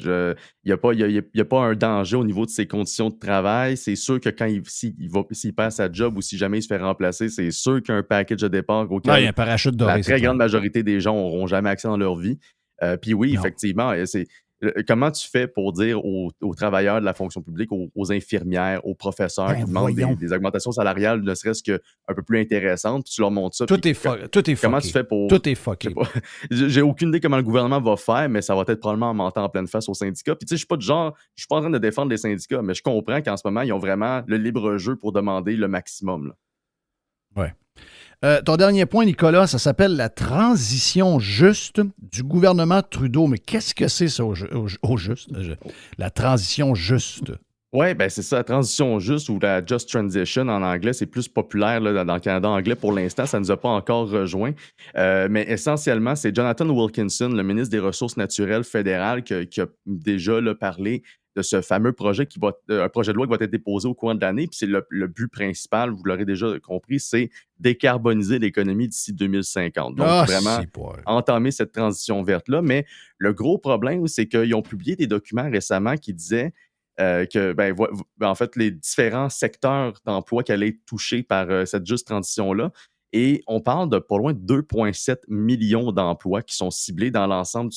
Il n'y a pas un danger au niveau de ses conditions de travail. C'est sûr que s'il perd sa job ou si jamais il se fait remplacer, c'est sûr qu'il y a un package de départ auquel il y a un parachute doré, la très grande majorité des gens n'auront jamais accès dans leur vie. Puis oui, effectivement, comment tu fais pour dire aux travailleurs de la fonction publique, aux infirmières, aux professeurs Ben, qui demandent voyons. des augmentations salariales, ne serait-ce qu'un peu plus intéressantes, puis tu leur montres ça. Tout puis est fucké. Comment tu fais pour... Tout est Je fucké. sais pas. J'ai aucune idée comment le gouvernement va faire, mais ça va être probablement en mentant en pleine face aux syndicats. Puis tu sais, je suis pas en train de défendre les syndicats, mais je comprends qu'en ce moment, ils ont vraiment le libre jeu pour demander le maximum, là. Ton dernier point, Nicolas, ça s'appelle la transition juste du gouvernement Trudeau. Mais qu'est-ce que c'est ça au juste? La transition juste. Oui, ben c'est ça, la transition juste ou la just transition en anglais, c'est plus populaire là, dans le Canada anglais pour l'instant, ça ne nous a pas encore rejoint. Mais essentiellement, c'est Jonathan Wilkinson, le ministre des Ressources naturelles fédéral, qui a déjà là, parlé de ce fameux projet un projet de loi qui va être déposé au courant de l'année. Puis c'est le but principal, vous l'aurez déjà compris, c'est décarboniser l'économie d'ici 2050. Donc vraiment entamer cette transition verte-là. Mais le gros problème, c'est qu'ils ont publié des documents récemment qui disaient en fait, les différents secteurs d'emploi qui allaient être touchés par cette juste transition-là. Et on parle de pas loin de 2,7 millions d'emplois qui sont ciblés dans l'ensemble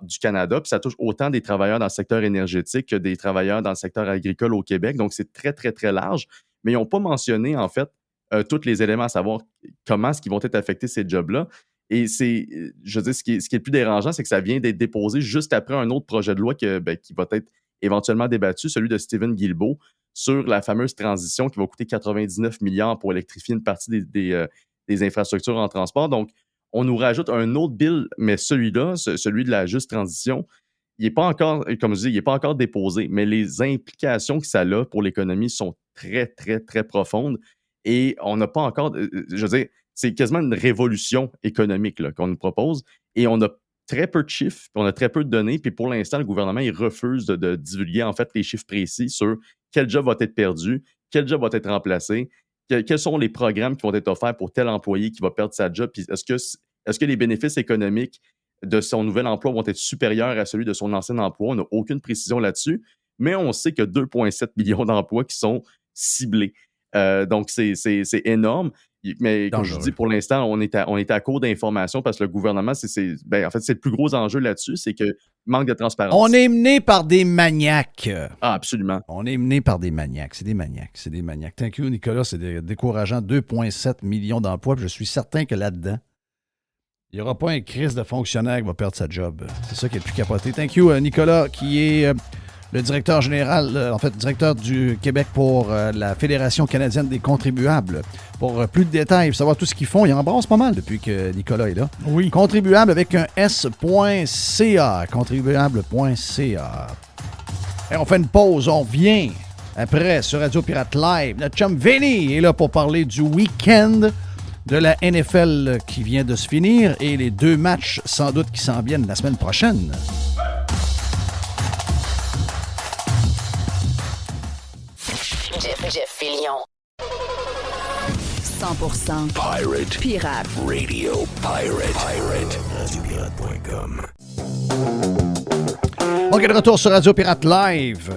du Canada. Puis ça touche autant des travailleurs dans le secteur énergétique que des travailleurs dans le secteur agricole au Québec. Donc, c'est très, très, très large. Mais ils n'ont pas mentionné, en fait, tous les éléments à savoir comment est-ce qu'ils vont être affectés, ces jobs-là. Et je veux dire, ce qui est le plus dérangeant, c'est que ça vient d'être déposé juste après un autre projet de loi qui va être éventuellement débattu, celui de Stephen Guilbeault, sur la fameuse transition qui va coûter 99 milliards pour électrifier une partie des infrastructures en transport. Donc, on nous rajoute un autre bill, mais celui-là, celui de la juste transition, il n'est pas encore, comme je dis, il n'est pas encore déposé, mais les implications que ça a pour l'économie sont très, très, très profondes et on n'a pas encore, je veux dire, c'est quasiment une révolution économique là, qu'on nous propose et on a très peu de chiffres, puis on a très peu de données, puis pour l'instant, le gouvernement, il refuse de divulguer en fait les chiffres précis sur quel job va être perdu, quel job va être remplacé, quels sont les programmes qui vont être offerts pour tel employé qui va perdre sa job, puis est-ce que les bénéfices économiques de son nouvel emploi vont être supérieurs à celui de son ancien emploi? On n'a aucune précision là-dessus, mais on sait qu'il y a 2,7 millions d'emplois qui sont ciblés. Donc, c'est énorme. Mais comme je vous dis, pour l'instant, on est à court d'informations parce que le gouvernement, en fait, c'est le plus gros enjeu là-dessus, c'est que manque de transparence. On est mené par des maniaques. Ah, absolument. On est mené par des maniaques. C'est des maniaques. Thank you, Nicolas. C'est décourageant. 2,7 millions d'emplois. Puis je suis certain que là-dedans, il n'y aura pas un crise de fonctionnaire qui va perdre sa job. C'est ça qui est le plus capoté. Thank you, Nicolas, qui est le directeur général, directeur du Québec pour la Fédération canadienne des contribuables. Pour plus de détails, pour savoir tout ce qu'ils font, ils embrassent pas mal depuis que Nicolas est là. Oui. Contribuable avec un S.ca. Contribuable.ca. Et on fait une pause, on revient après sur Radio Pirate Live. Notre chum Vinny est là pour parler du week-end de la NFL qui vient de se finir et les 2 matchs sans doute qui s'en viennent la semaine prochaine. Jeff Fillion. 100% Pirate Radio. RadioPirate.com. OK, de retour sur Radio Pirate Live.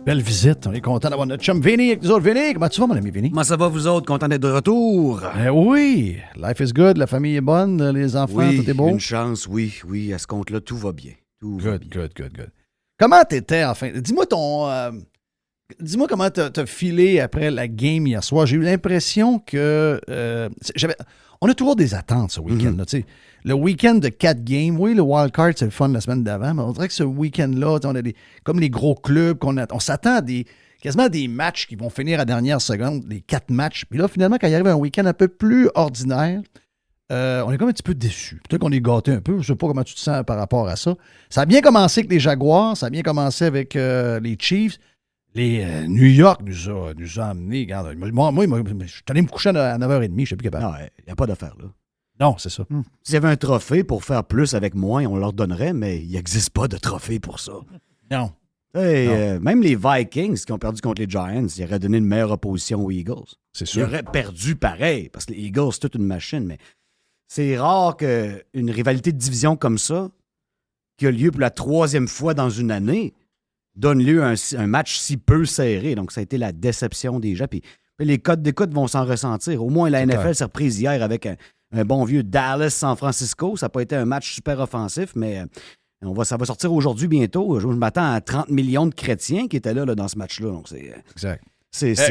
Belle visite. On est content d'avoir notre chum Vinny avec nous autres. Vinny, comment tu vas, mon ami Vinny? Comment ça va, vous autres? Content d'être de retour? Oui. Life is good. La famille est bonne. Les enfants, Oui, tout est beau. une chance, oui. À ce compte-là, tout va bien. Good. Comment t'étais, enfin? Dis-moi comment t'as filé après la game hier soir. J'ai eu l'impression que on a toujours des attentes ce week-end-là. Tu sais, le week-end de 4 games, oui, le wild card, c'est le fun la semaine d'avant, mais on dirait que ce week-end-là, on a comme les gros clubs, on s'attend à quasiment à des matchs qui vont finir à dernière seconde, les 4 matchs. Puis là, finalement, quand il arrive un week-end un peu plus ordinaire, on est comme un petit peu déçus. Peut-être qu'on est gâtés un peu. Je ne sais pas comment tu te sens par rapport à ça. Ça a bien commencé avec les Jaguars, ça a bien commencé avec les Chiefs. Les New York nous a amenés. Regarde, moi, je suis allé me coucher à 9h30, je ne suis plus capable. Non, il n'y a pas d'affaire, là. Non, c'est ça. S'il y avait un trophée pour faire plus avec moins, on leur donnerait, mais il n'existe pas de trophée pour ça. Non. Même les Vikings qui ont perdu contre les Giants, ils auraient donné une meilleure opposition aux Eagles. C'est sûr. Ils auraient perdu pareil, parce que les Eagles, c'est toute une machine, mais c'est rare qu'une rivalité de division comme ça, qui a lieu pour la 3e fois dans une année, donne lieu à un match si peu serré. Donc, ça a été la déception des gens. Puis les codes d'écoute vont s'en ressentir. Au moins, la NFL s'est reprise hier avec un bon vieux Dallas-San Francisco. Ça n'a pas été un match super offensif, mais Ça va sortir aujourd'hui bientôt. Je m'attends à 30 millions de chrétiens qui étaient là dans ce match-là. Donc Exact.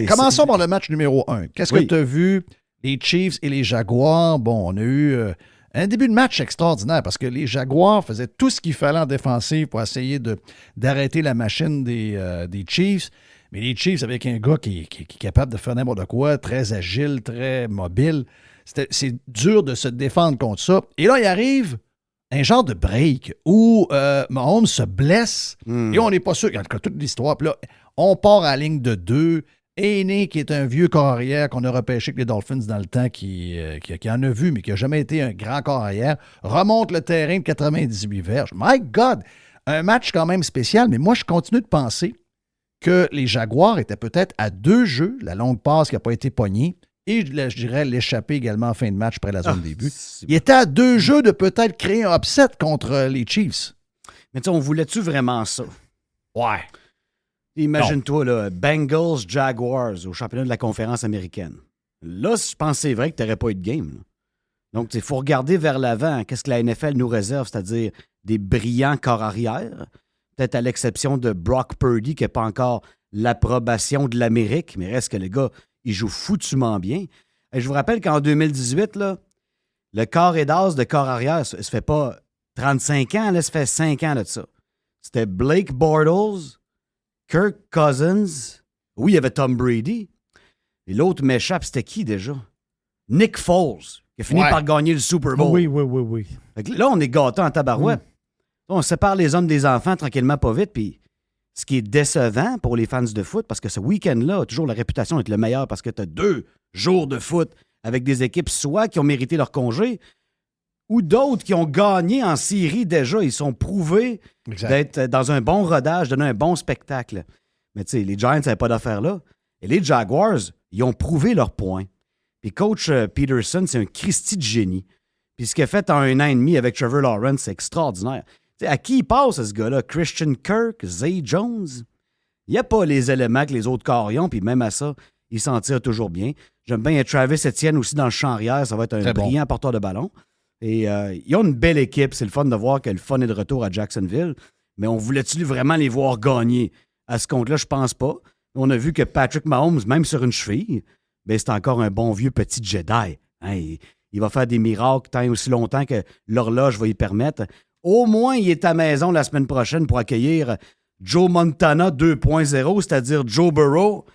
Commençons par le match numéro 1. Qu'est-ce que tu as vu? Les Chiefs et les Jaguars. Bon, on a eu un début de match extraordinaire parce que les Jaguars faisaient tout ce qu'il fallait en défensive pour essayer d'arrêter la machine des Chiefs. Mais les Chiefs, avec un gars qui est capable de faire n'importe quoi, très agile, très mobile, c'est dur de se défendre contre ça. Et là, il arrive un genre de break où Mahomes se blesse et on n'est pas sûr. En tout cas, toute l'histoire. Puis là, on part à la ligne de 2. Aîné, qui est un vieux corps arrière qu'on a repêché avec les Dolphins dans le temps, qui en a vu, mais qui n'a jamais été un grand corps arrière, remonte le terrain de 98 verges. My God! Un match quand même spécial, mais moi, je continue de penser que les Jaguars étaient peut-être à 2 jeux, la longue passe qui n'a pas été pognée, et je dirais l'échapper également en fin de match après la zone début. Il était à 2 jeux de peut-être créer un upset contre les Chiefs. Mais tu sais, on voulait-tu vraiment ça? Ouais. Imagine-toi, là, Bengals, Jaguars au championnat de la conférence américaine. Là, je pense que c'est vrai que tu n'aurais pas eu de game. Là. Donc, il faut regarder vers l'avant. Qu'est-ce que la NFL nous réserve? C'est-à-dire des brillants corps arrière. Peut-être à l'exception de Brock Purdy, qui n'a pas encore l'approbation de l'Amérique, mais reste que les gars, ils jouent foutument bien. Et je vous rappelle qu'en 2018, là, le corps et d'as de corps arrière, ça ne se fait pas 35 ans, là, ça fait 5 ans de ça. C'était Blake Bortles, Kirk Cousins. Oui, il y avait Tom Brady. Et l'autre m'échappe, c'était qui déjà? Nick Foles, qui a fini par gagner le Super Bowl. Oui. Fait que là, on est gâtés en tabarouette. On sépare les hommes des enfants tranquillement, pas vite. Puis ce qui est décevant pour les fans de foot, parce que ce week-end-là a toujours la réputation d'être le meilleur parce que tu as 2 jours de foot avec des équipes soit qui ont mérité leur congé ou d'autres qui ont gagné en série déjà. Ils sont prouvés d'être dans un bon rodage, donner un bon spectacle. Mais tu sais, les Giants n'avaient pas d'affaires là. Et les Jaguars, ils ont prouvé leur point. Puis coach Peterson, c'est un Christy de génie. Puis ce qu'il a fait en 1 an et demi avec Trevor Lawrence, c'est extraordinaire. T'sais, à qui il passe, ce gars-là? Christian Kirk, Zay Jones? Il n'y a pas les éléments que les autres carrions, puis même à ça, il s'en tire toujours bien. J'aime bien Travis Etienne aussi dans le champ arrière. Ça va être un brillant porteur de ballon. Et ils ont une belle équipe. C'est le fun de voir que le fun est de retour à Jacksonville. Mais on voulait-tu vraiment les voir gagner? À ce compte-là, je pense pas. On a vu que Patrick Mahomes, même sur une cheville, ben, c'est encore un bon vieux petit Jedi. Hein, il va faire des miracles tant et aussi longtemps que l'horloge va y permettre. Au moins, il est à maison la semaine prochaine pour accueillir Joe Montana 2.0, c'est-à-dire Joe Burrow.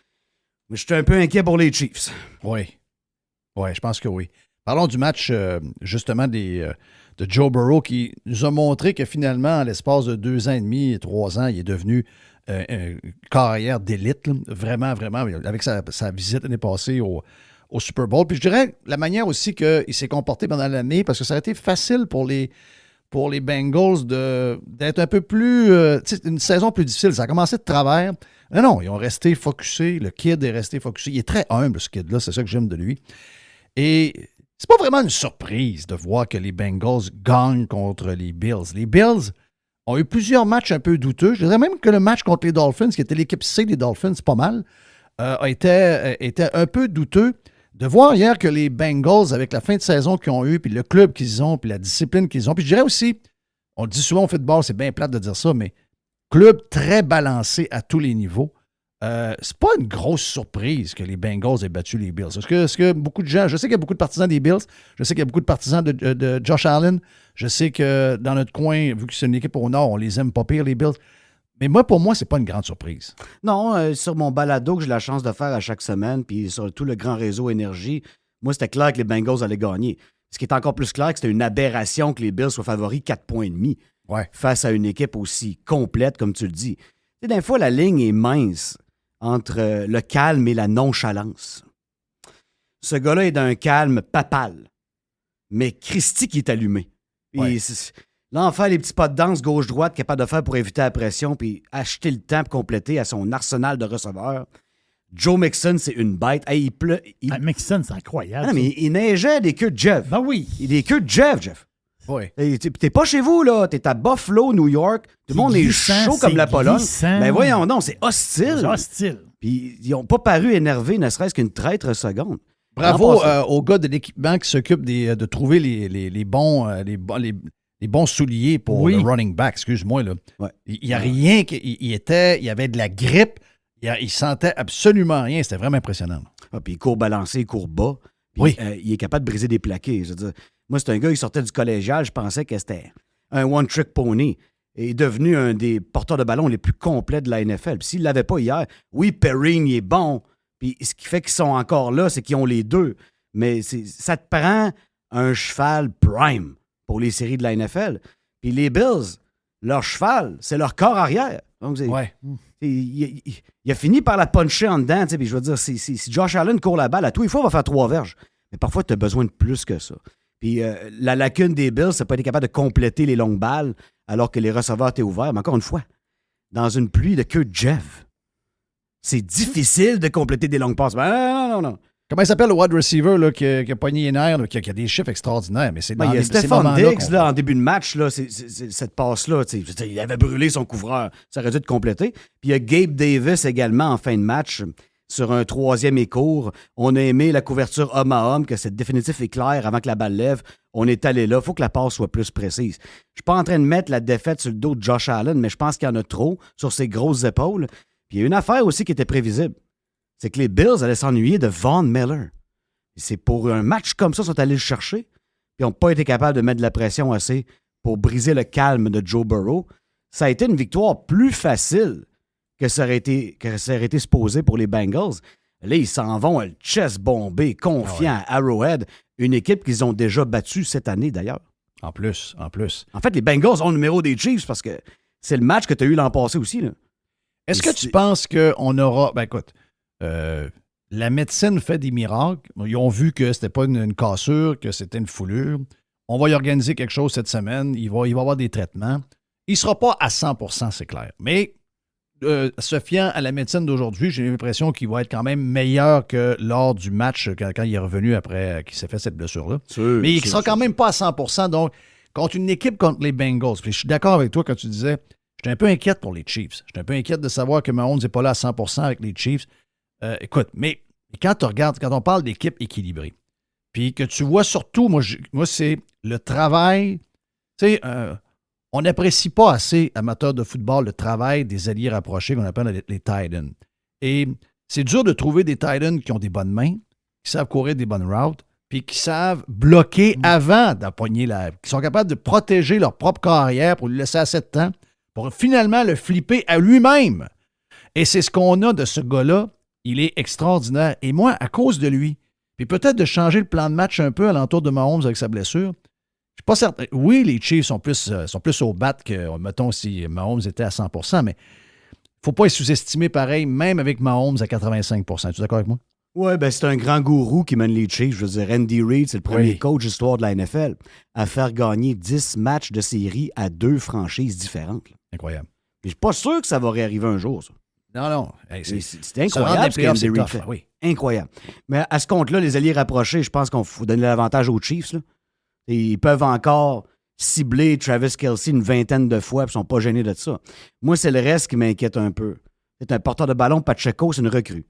Mais je suis un peu inquiet pour les Chiefs. Oui, je pense que oui. Parlons du match, justement, de Joe Burrow qui nous a montré que finalement, en l'espace de 2 ans et demi, 3 ans, il est devenu un carrière d'élite. Là. Vraiment, avec sa visite l'année passée au Super Bowl. Puis je dirais la manière aussi qu'il s'est comporté pendant l'année, parce que ça a été facile pour les Bengals d'être un peu plus... une saison plus difficile. Ça a commencé de travers. Mais non, ils ont resté focusés. Le kid est resté focusé. Il est très humble, ce kid-là. C'est ça que j'aime de lui. Et c'est pas vraiment une surprise de voir que les Bengals gagnent contre les Bills. Les Bills ont eu plusieurs matchs un peu douteux. Je dirais même que le match contre les Dolphins, qui était l'équipe C des Dolphins, pas mal, était un peu douteux. De voir hier que les Bengals, avec la fin de saison qu'ils ont eu, puis le club qu'ils ont, puis la discipline qu'ils ont, puis je dirais aussi, on le dit souvent au football, c'est bien plate de dire ça, mais club très balancé à tous les niveaux. C'est pas une grosse surprise que les Bengals aient battu les Bills. Est-ce que beaucoup de gens, je sais qu'il y a beaucoup de partisans des Bills, je sais qu'il y a beaucoup de partisans de Josh Allen, je sais que dans notre coin, vu que c'est une équipe au nord, on les aime pas pire, les Bills. Mais pour moi, c'est pas une grande surprise. Non, sur mon balado que j'ai la chance de faire à chaque semaine, puis sur tout le grand réseau Énergie, moi, c'était clair que les Bengals allaient gagner. Ce qui est encore plus clair, que c'était une aberration que les Bills soient favoris 4,5 points face à une équipe aussi complète, comme tu le dis. Tu sais, des fois, la ligne est mince entre le calme et la nonchalance. Ce gars-là est d'un calme papal, mais Christy qui est allumé. Là, en faire les petits pas de danse gauche-droite capable de faire pour éviter la pression puis acheter le temps pour compléter à son arsenal de receveurs. Joe Mixon, c'est une bête. Hey, il pleut. Mixon, c'est incroyable. Ah, mais il neigeait des queues de Jeff. Ben oui. Des queues de Jeff. Oui. T'es pas chez vous, là. T'es à Buffalo, New York. Tout le monde est chaud comme la Pologne. Ben voyons donc, c'est hostile. C'est hostile. Puis ils n'ont pas paru énervés, ne serait-ce qu'une traître seconde. Bravo aux gars de l'équipement qui s'occupent de trouver les bons bons souliers pour Oui. le running back, excuse-moi. Là. Ouais. Il n'y a rien, il avait de la grippe, il sentait absolument rien. C'était vraiment impressionnant. Ah, puis il court balancé, il court bas. Puis, Oui. il est capable de briser des plaqués. Je veux dire, moi, c'est un gars qui sortait du collégial. Je pensais que c'était un one-trick pony. Il est devenu un des porteurs de ballon les plus complets de la NFL. Puis s'il ne l'avait pas hier, oui, Perrine, il est bon. Puis ce qui fait qu'ils sont encore là, c'est qu'ils ont les deux. Mais ça te prend un cheval prime pour les séries de la NFL. Puis les Bills, leur cheval, c'est leur corps arrière. Donc, Ouais. il a fini par la puncher en dedans. Puis je veux dire, si Josh Allen court la balle, à tous les fois, il va faire 3 verges. Mais parfois, tu as besoin de plus que ça. Puis la lacune des Bills, c'est pas être capable de compléter les longues balles alors que les receveurs étaient ouverts. Mais encore une fois, dans une pluie de queue de Jeff, c'est difficile de compléter des longues passes. Non. Comment il s'appelle le wide receiver là, qui a pogné les nerfs, là, qui a des chiffres extraordinaires? Mais c'est Ben, dans il y a ces Stephon moments-là Diggs, là, en début de match, là, cette passe-là, je veux dire, il avait brûlé son couvreur. Ça aurait dû être complété. Puis il y a Gabe Davis également en fin de match sur un 3e et court. On a aimé la couverture homme à homme, que c'est définitif et clair avant que la balle lève. On est allé là. Il faut que la passe soit plus précise. Je suis pas en train de mettre la défaite sur le dos de Josh Allen, mais je pense qu'il y en a trop sur ses grosses épaules. Puis il y a une affaire aussi qui était prévisible. C'est que les Bills allaient s'ennuyer de Von Miller. Et c'est pour un match comme ça qu'ils sont allés le chercher. Puis ils n'ont pas été capables de mettre de la pression assez pour briser le calme de Joe Burrow. Ça a été une victoire plus facile que ça aurait été supposé pour les Bengals. Là, ils s'en vont le chest bombé, confiant à Arrowhead, une équipe qu'ils ont déjà battue cette année d'ailleurs. En plus. En fait, les Bengals ont le numéro des Chiefs parce que c'est le match que tu as eu l'an passé aussi. Là. Est-ce que tu penses qu'on aura... Ben écoute, la médecine fait des miracles. Ils ont vu que c'était pas une cassure, que c'était une foulure. On va y organiser quelque chose cette semaine. Il va y avoir des traitements. Il ne sera pas à 100%, c'est clair. Mais se fiant à la médecine d'aujourd'hui, j'ai l'impression qu'il va être quand même meilleur que lors du match quand il est revenu après qu'il s'est fait cette blessure-là. Mais il ne sera quand même pas à 100%. Donc, contre une équipe contre les Bengals, puis je suis d'accord avec toi quand tu disais, j'étais un peu inquiète pour les Chiefs. J'étais un peu inquiète de savoir que Mahomes n'est pas là à 100% avec les Chiefs. Écoute, mais quand tu regardes, quand on parle d'équipe équilibrée, puis que tu vois surtout, moi c'est le travail, tu sais, on n'apprécie pas assez, amateurs de football, le travail des alliés rapprochés qu'on appelle les tight ends. Et c'est dur de trouver des tight ends qui ont des bonnes mains, qui savent courir des bonnes routes, puis qui savent bloquer avant d'appoigner qui sont capables de protéger leur propre carrière pour lui laisser assez de temps, pour finalement le flipper à lui-même. Et c'est ce qu'on a de ce gars-là. Il est extraordinaire. Et moi, à cause de lui, puis peut-être de changer le plan de match un peu alentour de Mahomes avec sa blessure, je suis pas certain. Oui, les Chiefs sont plus au bat que, mettons, si Mahomes était à 100%, mais il ne faut pas les sous-estimer pareil, même avec Mahomes à 85%. Es-tu d'accord avec moi? Oui, ben c'est un grand gourou qui mène les Chiefs. Je veux dire, Andy Reid, c'est le premier coach de l'histoire de la NFL à faire gagner 10 matchs de série à 2 franchises différentes. Là. Incroyable. Je suis pas sûr que ça va réarriver un jour, ça. Non. Hey, c'est incroyable ce qu'Andy Reid fait. Oui. Incroyable. Mais à ce compte-là, les alliés rapprochés, je pense qu'on faut donner l'avantage aux Chiefs. Là. Et ils peuvent encore cibler Travis Kelce une vingtaine de fois et ne sont pas gênés de ça. Moi, c'est le reste qui m'inquiète un peu. C'est un porteur de ballon, Pacheco, c'est une recrue.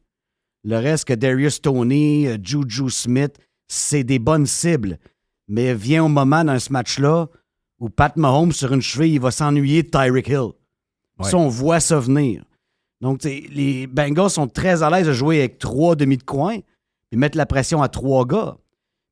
Le reste que Darius Toney, Juju Smith, c'est des bonnes cibles. Mais vient au moment dans ce match-là où Pat Mahomes, sur une cheville, il va s'ennuyer de Tyreek Hill. Ouais. Ça, on voit ça venir. Donc, les Bengals sont très à l'aise de jouer avec 3 demi de coin puis mettre la pression à 3 gars.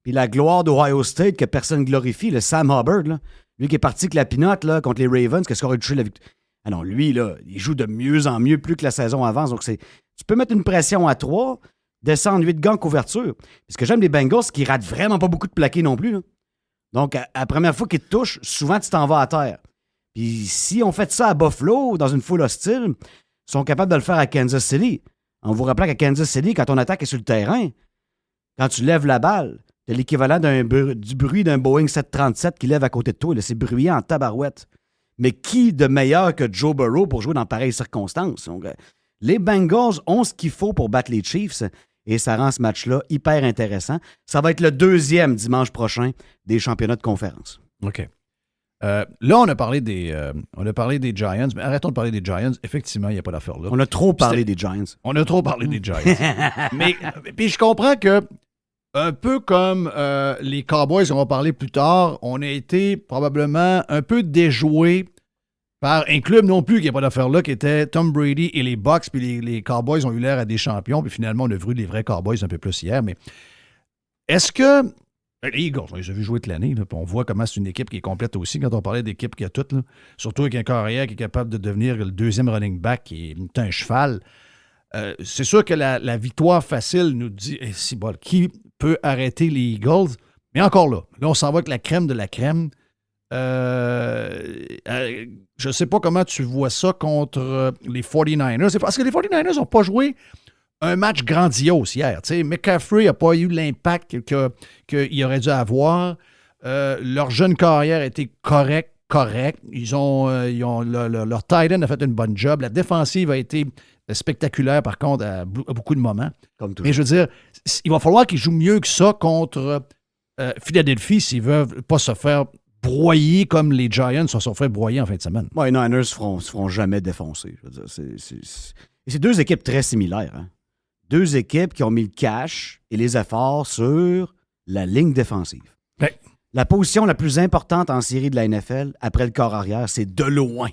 Puis la gloire d'Ohio State que personne glorifie, le Sam Hubbard, là, lui qui est parti avec la pinotte là, contre les Ravens, qu'est-ce qu'on aurait touché la victoire? Ah non, lui, là, il joue de mieux en mieux plus que la saison avance. Donc, tu peux mettre une pression à 3, descendre 8 gars en couverture. Puis ce que j'aime des Bengals, c'est qu'ils ratent vraiment pas beaucoup de plaqués non plus. Là. Donc, à la première fois qu'ils te touchent, souvent, tu t'en vas à terre. Puis si on fait ça à Buffalo, dans une foule hostile, ils sont capables de le faire à Kansas City. En vous rappelant qu'à Kansas City, quand ton attaque est sur le terrain, quand tu lèves la balle, tu as l'équivalent du bruit d'un Boeing 737 qui lève à côté de toi. Là, c'est bruyant en tabarouette. Mais qui de meilleur que Joe Burrow pour jouer dans pareilles circonstances? Donc, les Bengals ont ce qu'il faut pour battre les Chiefs et ça rend ce match-là hyper intéressant. Ça va être le 2e dimanche prochain des championnats de conférence. OK. Là, on a parlé des Giants, mais arrêtons de parler des Giants. Effectivement, il n'y a pas d'affaire là. On a trop parlé des Giants. On a trop parlé des Giants. Mais puis je comprends que un peu comme les Cowboys, on va parler plus tard, on a été probablement un peu déjoués par un club non plus qui n'a pas d'affaire là, qui était Tom Brady et les Bucks, puis les Cowboys ont eu l'air à des champions, puis finalement, on a vu les vrais Cowboys un peu plus hier, mais est-ce que... Les Eagles, on les a vu jouer toute l'année, là, puis on voit comment c'est une équipe qui est complète aussi, quand on parlait d'équipe qui a tout, là, surtout avec un carrière qui est capable de devenir le deuxième running back, qui est un cheval. C'est sûr que la victoire facile nous dit, qui peut arrêter les Eagles? Mais encore là, on s'en va avec la crème de la crème. Je ne sais pas comment tu vois ça contre les 49ers. C'est parce que les 49ers n'ont pas joué un match grandiose hier. T'sais, McCaffrey n'a pas eu l'impact qu'il aurait dû avoir. Leur jeune carrière a été correct. Leur tight end a fait une bonne job. La défensive a été spectaculaire, par contre, à beaucoup de moments. Mais je veux dire, il va falloir qu'ils jouent mieux que ça contre Philadelphie s'ils ne veulent pas se faire broyer comme les Giants se sont fait broyer en fin de semaine. Ouais, les Niners ne se feront jamais défoncer. Je veux dire, c'est deux équipes très similaires. Hein? Deux équipes qui ont mis le cash et les efforts sur la ligne défensive. Ouais. La position la plus importante en série de la NFL, après le corps arrière, c'est de loin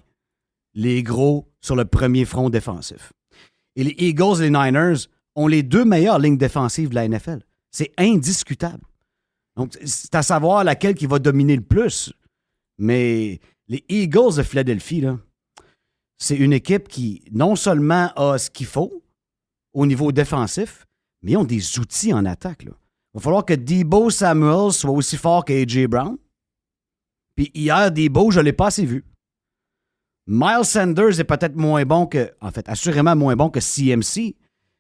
les gros sur le premier front défensif. Et les Eagles et les Niners ont les deux meilleures lignes défensives de la NFL. C'est indiscutable. Donc, c'est à savoir laquelle qui va dominer le plus. Mais les Eagles de Philadelphie, là, c'est une équipe qui non seulement a ce qu'il faut au niveau défensif, mais ils ont des outils en attaque. Là. Il va falloir que Deebo Samuel soit aussi fort qu'A.J. Brown. Puis hier, Deebo, je ne l'ai pas assez vu. Miles Sanders est peut-être moins bon que... En fait, assurément moins bon que CMC,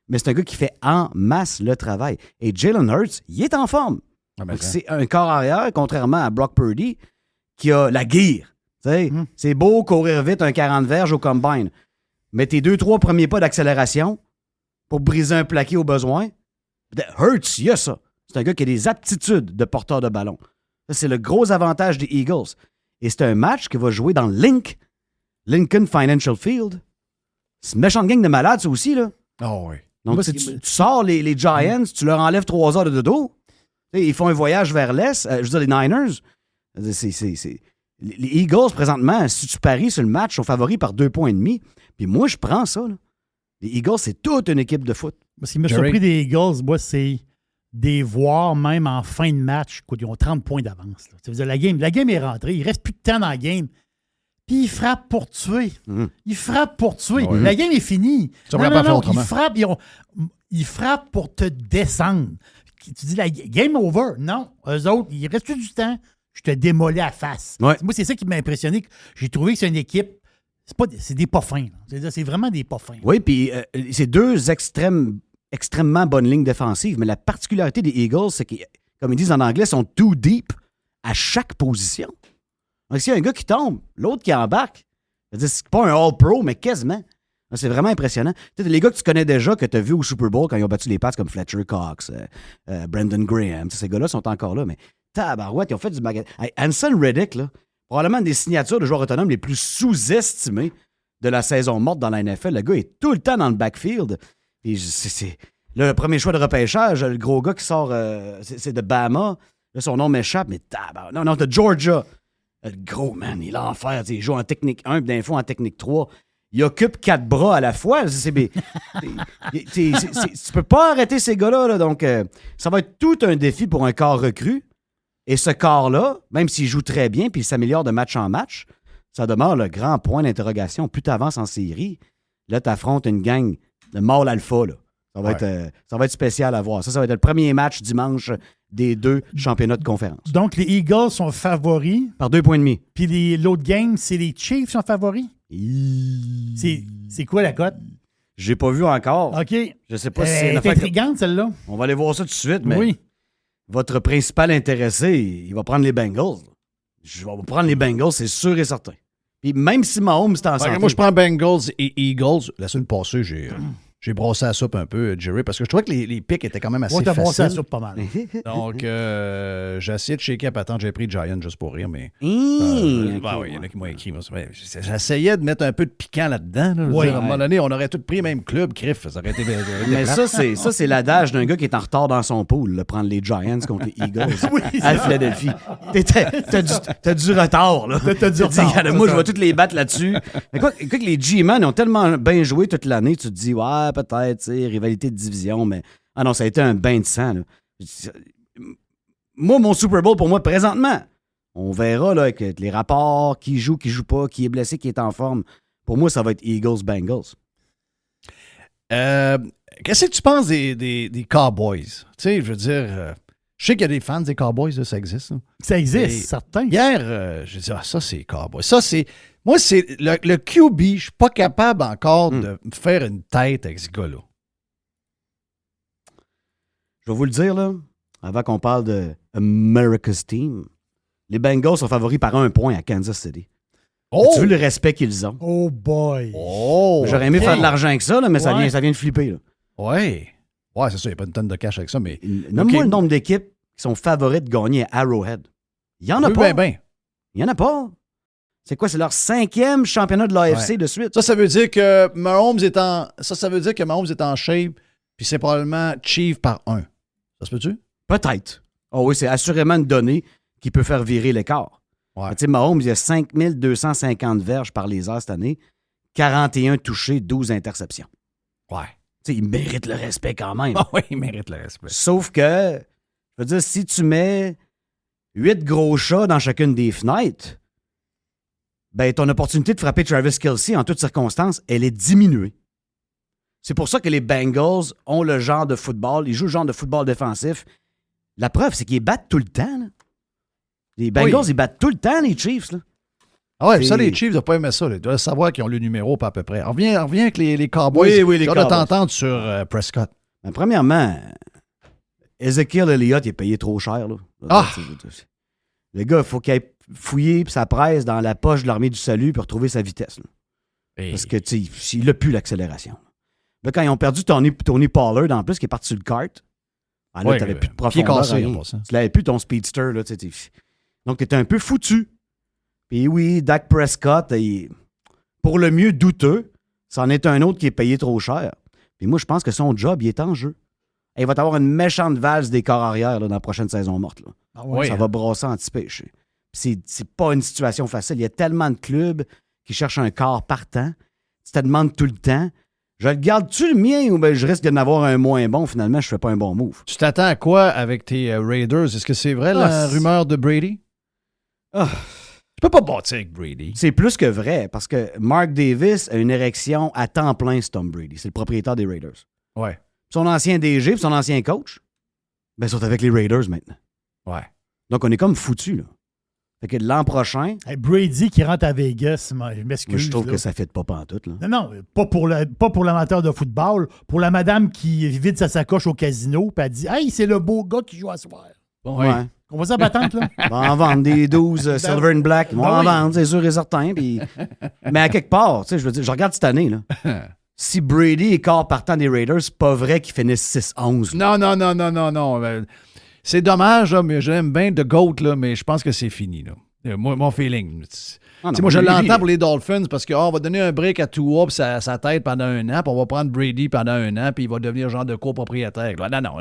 mais c'est un gars qui fait en masse le travail. Et Jalen Hurts, il est en forme. Donc, c'est un corps arrière, contrairement à Brock Purdy, qui a la gear. C'est beau courir vite un 40 verges au combine. Mais tes 2-3 premiers pas d'accélération pour briser un plaqué au besoin, Hurts, il y a ça. C'est un gars qui a des aptitudes de porteur de ballon. Ça, c'est le gros avantage des Eagles. Et c'est un match qui va jouer dans Lincoln Financial Field. C'est une méchante gang de malades, ça aussi, là. Oh oui. Donc, si tu sors les Giants, tu leur enlèves 3 heures de dodo. Ils font un voyage vers l'Est. Je veux dire, les Niners, les Eagles, présentement, si tu paries sur le match, sont favoris par 2,5 points. Puis moi, je prends ça. Là. Les Eagles, c'est toute une équipe de foot. Ce qui m'a surpris des Eagles, moi, c'est des voir même en fin de match. Écoute, ils ont 30 points d'avance. Ça veut dire, la game est rentrée. Il ne reste plus de temps dans la game. Puis ils frappent pour tuer. Ils frappent pour tuer. Ouais. La game est finie. Non, Ils frappent pour te descendre. Tu dis, la game over. Non. Eux autres, il reste du temps. Je te démolis à face. Ouais. Moi, c'est ça qui m'a impressionné. J'ai trouvé que c'est une équipe. C'est des pas fins. C'est vraiment des pas fins. Oui, puis c'est deux extrêmement bonnes lignes défensives. Mais la particularité des Eagles, c'est que, comme ils disent en anglais, ils sont too deep à chaque position. Donc, s'il y a un gars qui tombe, l'autre qui embarque, c'est pas un All-Pro, mais quasiment. C'est vraiment impressionnant. Les gars que tu connais déjà, que tu as vus au Super Bowl quand ils ont battu les Pats comme Fletcher Cox, Brandon Graham, ces gars-là sont encore là, mais tabarouette, ils ont fait du magasin. Hey, Hanson Reddick, là, probablement une des signatures de joueurs autonomes les plus sous-estimés de la saison morte dans la NFL. Le gars est tout le temps dans le backfield. Et c'est le premier choix de repêchage, le gros gars qui sort, c'est de Bama. Là, son nom m'échappe, mais non, de Georgia. Le gros, man, il est l'enfer. Il joue en technique 1, puis d'un fois en technique 3. Il occupe 4 bras à la fois. Tu peux pas arrêter ces gars-là. Là, donc, ça va être tout un défi pour un corps recru. Et ce corps-là, même s'il joue très bien puis il s'améliore de match en match, ça demeure le grand point d'interrogation. Plus tu avances en série, là, tu affrontes une gang de mâles alpha. Là. Ça va être spécial à voir. Ça va être le premier match dimanche des 2 championnats de conférence. Donc, les Eagles sont favoris. Par 2,5 points. Puis l'autre game, c'est les Chiefs sont favoris. C'est quoi la cote? J'ai pas vu encore. OK. Je sais pas si c'est c'est intrigante, celle-là. On va aller voir ça tout de suite, mais oui. Votre principal intéressé, il va prendre les Bengals. Je vais prendre les Bengals, c'est sûr et certain. Puis même si Mahomes est en santé... Moi, je prends Bengals et Eagles. La semaine passée, j'ai j'ai brossé la soupe un peu, Jerry, parce que je trouvais que les pics étaient quand même assez Ouais, t'as brossé la faciles. soupe pas mal. Donc, j'ai essayé de shaker à patente. J'ai pris Giant juste pour rire, mais... Ok, oui, il y ouais. en a qui m'ont écrit. Moi, j'essayais de mettre un peu de piquant là-dedans. Là. Je veux Oui. dire, à un moment donné, on aurait tous pris le même club, Griff. Ça aurait été... Mais ça, c'est l'adage d'un gars qui est en retard dans son pool, là, prendre les Giants contre les Eagles à Philadelphie. T'as du retard, là. T'as du retard, Regarde, moi, je vais toutes les battre là-dessus. Mais quoi que les G-Men ont tellement bien joué toute l'année, tu te dis, ouais, peut-être, tu sais, rivalité de division, mais... Ah non, ça a été un bain de sang, là. Moi, mon Super Bowl, pour moi, présentement, on verra, là, avec les rapports, qui joue pas, qui est blessé, qui est en forme. Pour moi, ça va être Eagles-Bengals. Qu'est-ce que tu penses des Cowboys? Tu sais, je veux dire... je sais qu'il y a des fans des Cowboys, là, ça existe. Là. Ça existe, Et certain. Hier, j'ai dit, ça, c'est Cowboys. Ça, c'est... Moi, c'est le QB, je suis pas capable encore de me faire une tête avec ce gars-là. Je vais vous le dire, là, avant qu'on parle de America's Team. Les Bengals sont favoris par 1 point à Kansas City. Oh! Tu veux le respect qu'ils ont? Oh boy. Oh! J'aurais aimé faire de l'argent avec ça, là, mais Ouais. ça vient de flipper. Là. Ouais. Ouais, c'est ça, il n'y a pas une tonne de cash avec ça, mais... Nomme-moi Ok. le nombre d'équipes qui sont favorites de gagner à Arrowhead. Il n'y en a pas. Ben. Il n'y en a pas. C'est quoi? C'est leur 5e championnat de l'AFC de suite. Ça veut dire que Mahomes est en... Ça veut dire que Mahomes est en shape, puis c'est probablement Chief par 1. Ça se peut-tu? Peut-être. Oh oui, c'est assurément une donnée qui peut faire virer l'écart. Ouais. Tu sais, Mahomes, il y a 5250 verges par les airs cette année, 41 touchés, 12 interceptions. Ouais. Tu sais, il mérite le respect quand même. Ah oui, il mérite le respect. Sauf que, je veux dire, si tu mets 8 gros chats dans chacune des fenêtres, ben ton opportunité de frapper Travis Kelce en toutes circonstances, elle est diminuée. C'est pour ça que les Bengals ont le genre de football, ils jouent le genre de football défensif. La preuve, c'est qu'ils battent tout le temps. Là. Les Bengals, ils battent tout le temps, les Chiefs. Là. Ah ouais, C'est- ça, les Chiefs n'ont pas aimé ça. Là. Ils doivent savoir qu'ils ont le numéro, pas à peu près. On revient avec les Cowboys. Oui, les J'ai hâte de Cowboys. t'entendre sur Prescott. Ben, premièrement, Ezekiel Elliott, il est payé trop cher. Là. Ah! Le gars, il faut qu'il aille fouiller puis ça presse dans la poche de l'armée du salut pour retrouver sa vitesse. Là. Parce que, tu sais, il n'a plus l'accélération. Là, quand ils ont perdu Tony Pollard, en plus, qui est parti sur le kart, là, Ouais, tu n'avais plus de pied profondeur. cassé, rien. en passant. Tu l'avais plus, ton speedster. Là, tu sais, donc, tu étais un peu foutu. Puis oui, Dak Prescott, pour le mieux douteux, c'en est un autre qui est payé trop cher. Puis moi, je pense que son job, il est en jeu. Et il va avoir une méchante valse des corps arrière là, dans la prochaine saison morte. Là. Ah ouais. Ça va brasser anti-péché. C'est pas une situation facile. Il y a tellement de clubs qui cherchent un corps partant. Tu te demandes tout le temps, je le garde-tu le mien ou bien je risque d'en avoir un moins bon? Finalement, je fais pas un bon move. Tu t'attends à quoi avec tes Raiders? Est-ce que c'est vrai, la rumeur de Brady? Ah. Tu peux pas bâtir avec Brady. C'est plus que vrai parce que Mark Davis a une érection à temps plein, c'est Tom Brady. C'est le propriétaire des Raiders. Ouais. Son ancien DG et son ancien coach, ben, sont avec les Raiders maintenant. Ouais. Donc, on est comme foutus, là. Fait que l'an prochain, Hey, Brady qui rentre à Vegas, je m'excuse. moi, je trouve là. que ça ne fait pas pantoute, là. Non, pas pour l'amateur de football, pour la madame qui vide sa sacoche au casino, puis elle dit « Hey, c'est le beau gars qui joue à soir. Oui. Ouais. » On va ça patente, là? Ils vont en vendre des 12 Silver and Black. Ils vont Ben en oui. vendre, c'est sûr et certain. Puis... Mais à quelque part, tu sais, je veux dire, je regarde cette année, là. Si Brady est corps partant des Raiders, c'est pas vrai qu'ils finissent 6-11. là. Non. C'est dommage, là, mais j'aime bien The GOAT, là, mais je pense que c'est fini. Là. Mon feeling. Ah non, Tu sais, moi, je lui, l'entends pour les Dolphins parce qu'on va donner un break à Tua puis sa tête pendant 1 an, puis on va prendre Brady pendant 1 an, puis il va devenir genre de copropriétaire. Là. Non.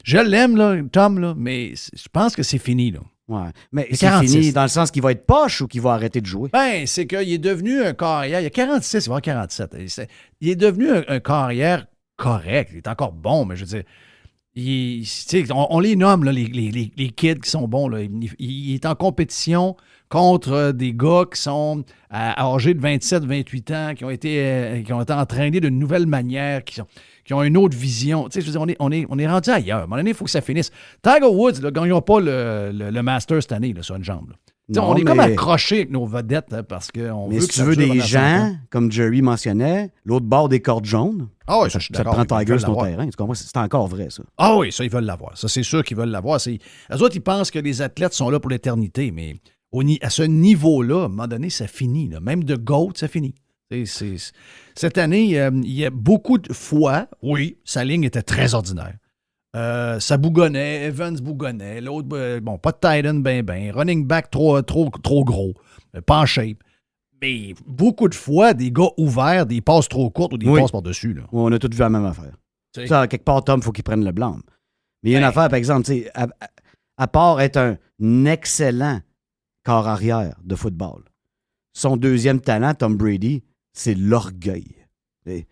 Je l'aime, là, Tom, là, mais je pense que c'est fini. Là. Ouais. Mais Il est c'est 46. fini dans le sens qu'il va être poche ou qu'il va arrêter de jouer. Ben, c'est qu'il est devenu un carrière. Il y a 46, il va avoir 47. Il est devenu un carrière correct. Il est encore bon, mais je veux dire, tu sais, on les nomme, là, les kids qui sont bons. Là. Il est en compétition contre des gars qui sont âgés de 27, 28 ans, qui ont été entraînés d'une nouvelle manière, qui ont une autre vision. Tu sais, je veux dire, on est rendu ailleurs. À un moment donné, il faut que ça finisse. Tiger Woods ne gagnons pas le Master cette année là, sur une jambe. Là. Tu sais, Non, on est comme mais- accroché avec nos vedettes hein, parce qu'on Mais veut si que tu ça veux dure des pendant 5 gens, ans. comme Jerry mentionnait, l'autre bord des cordes jaunes, Ah oui, ça, je suis ça te d'accord. prend Ils Tiger veulent sur ton l'avoir. terrain. Tu comprends? C'est encore vrai, ça. Ah oui, ça, ils veulent l'avoir. Ça, c'est sûr qu'ils veulent l'avoir. Eux autres, ils pensent que les athlètes sont là pour l'éternité, mais à ce niveau-là, à un moment donné, ça finit. Là. Même de GOAT, ça finit. Cette année, il y a beaucoup de fois, oui, sa ligne était très ordinaire. Ça bougonnait, Evans bougonnait, l'autre, pas de Titan, ben, running back trop gros, pas en shape. Mais beaucoup de fois, des gars ouverts, des passes trop courtes ou des passes par-dessus. Là. On a tous vu la même affaire. Ça, quelque part, Tom, il faut qu'il prenne le blanc. Mais il y a une affaire, par exemple, à part être un excellent corps arrière de football, son deuxième talent, Tom Brady, c'est l'orgueil. Fait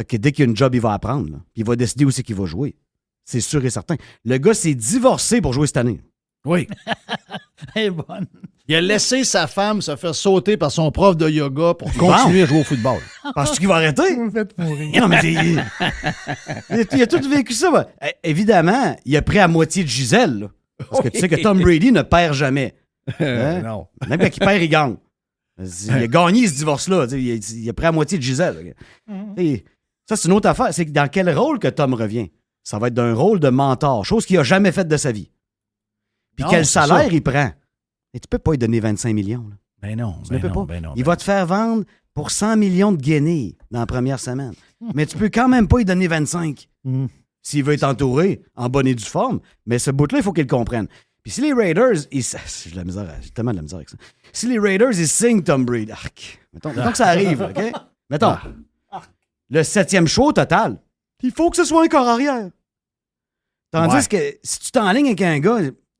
que dès qu'il y a une job, il va apprendre. Là. Il va décider où c'est qu'il va jouer. C'est sûr et certain. Le gars s'est divorcé pour jouer cette année. Oui. Elle est bonne. Il a laissé sa femme se faire sauter par son prof de yoga pour continuer à jouer au football. Penses-tu qu'il va arrêter? Vous me faites mourir. Non, mais il a tout vécu ça. Ben. Évidemment, il a pris à moitié de Gisèle. Là. Parce que tu sais que Tom Brady ne perd jamais. Hein? Non. Même quand il perd, il gagne. Il a gagné ce divorce-là. Il a pris à moitié de Gisèle. Ça, c'est une autre affaire. C'est dans quel rôle que Tom revient? Ça va être d'un rôle de mentor, chose qu'il n'a jamais faite de sa vie. Puis quel salaire il prend? Et tu peux pas lui donner 25 millions. Là. Ben non. Tu ne peux pas. Il va te faire vendre pour 100 millions de guinées dans la première semaine. Mais tu peux quand même pas lui donner 25. S'il veut être entouré, en bonne et due forme. Mais ce bout-là, il faut qu'il le comprenne. Puis si les Raiders, j'ai tellement de la misère avec ça. Si les Raiders, ils signent Tom Brady, mettons que ça arrive, OK? Mettons, le 7e choix au total, il faut que ce soit un corps arrière. Tandis que si tu t'enlignes avec un gars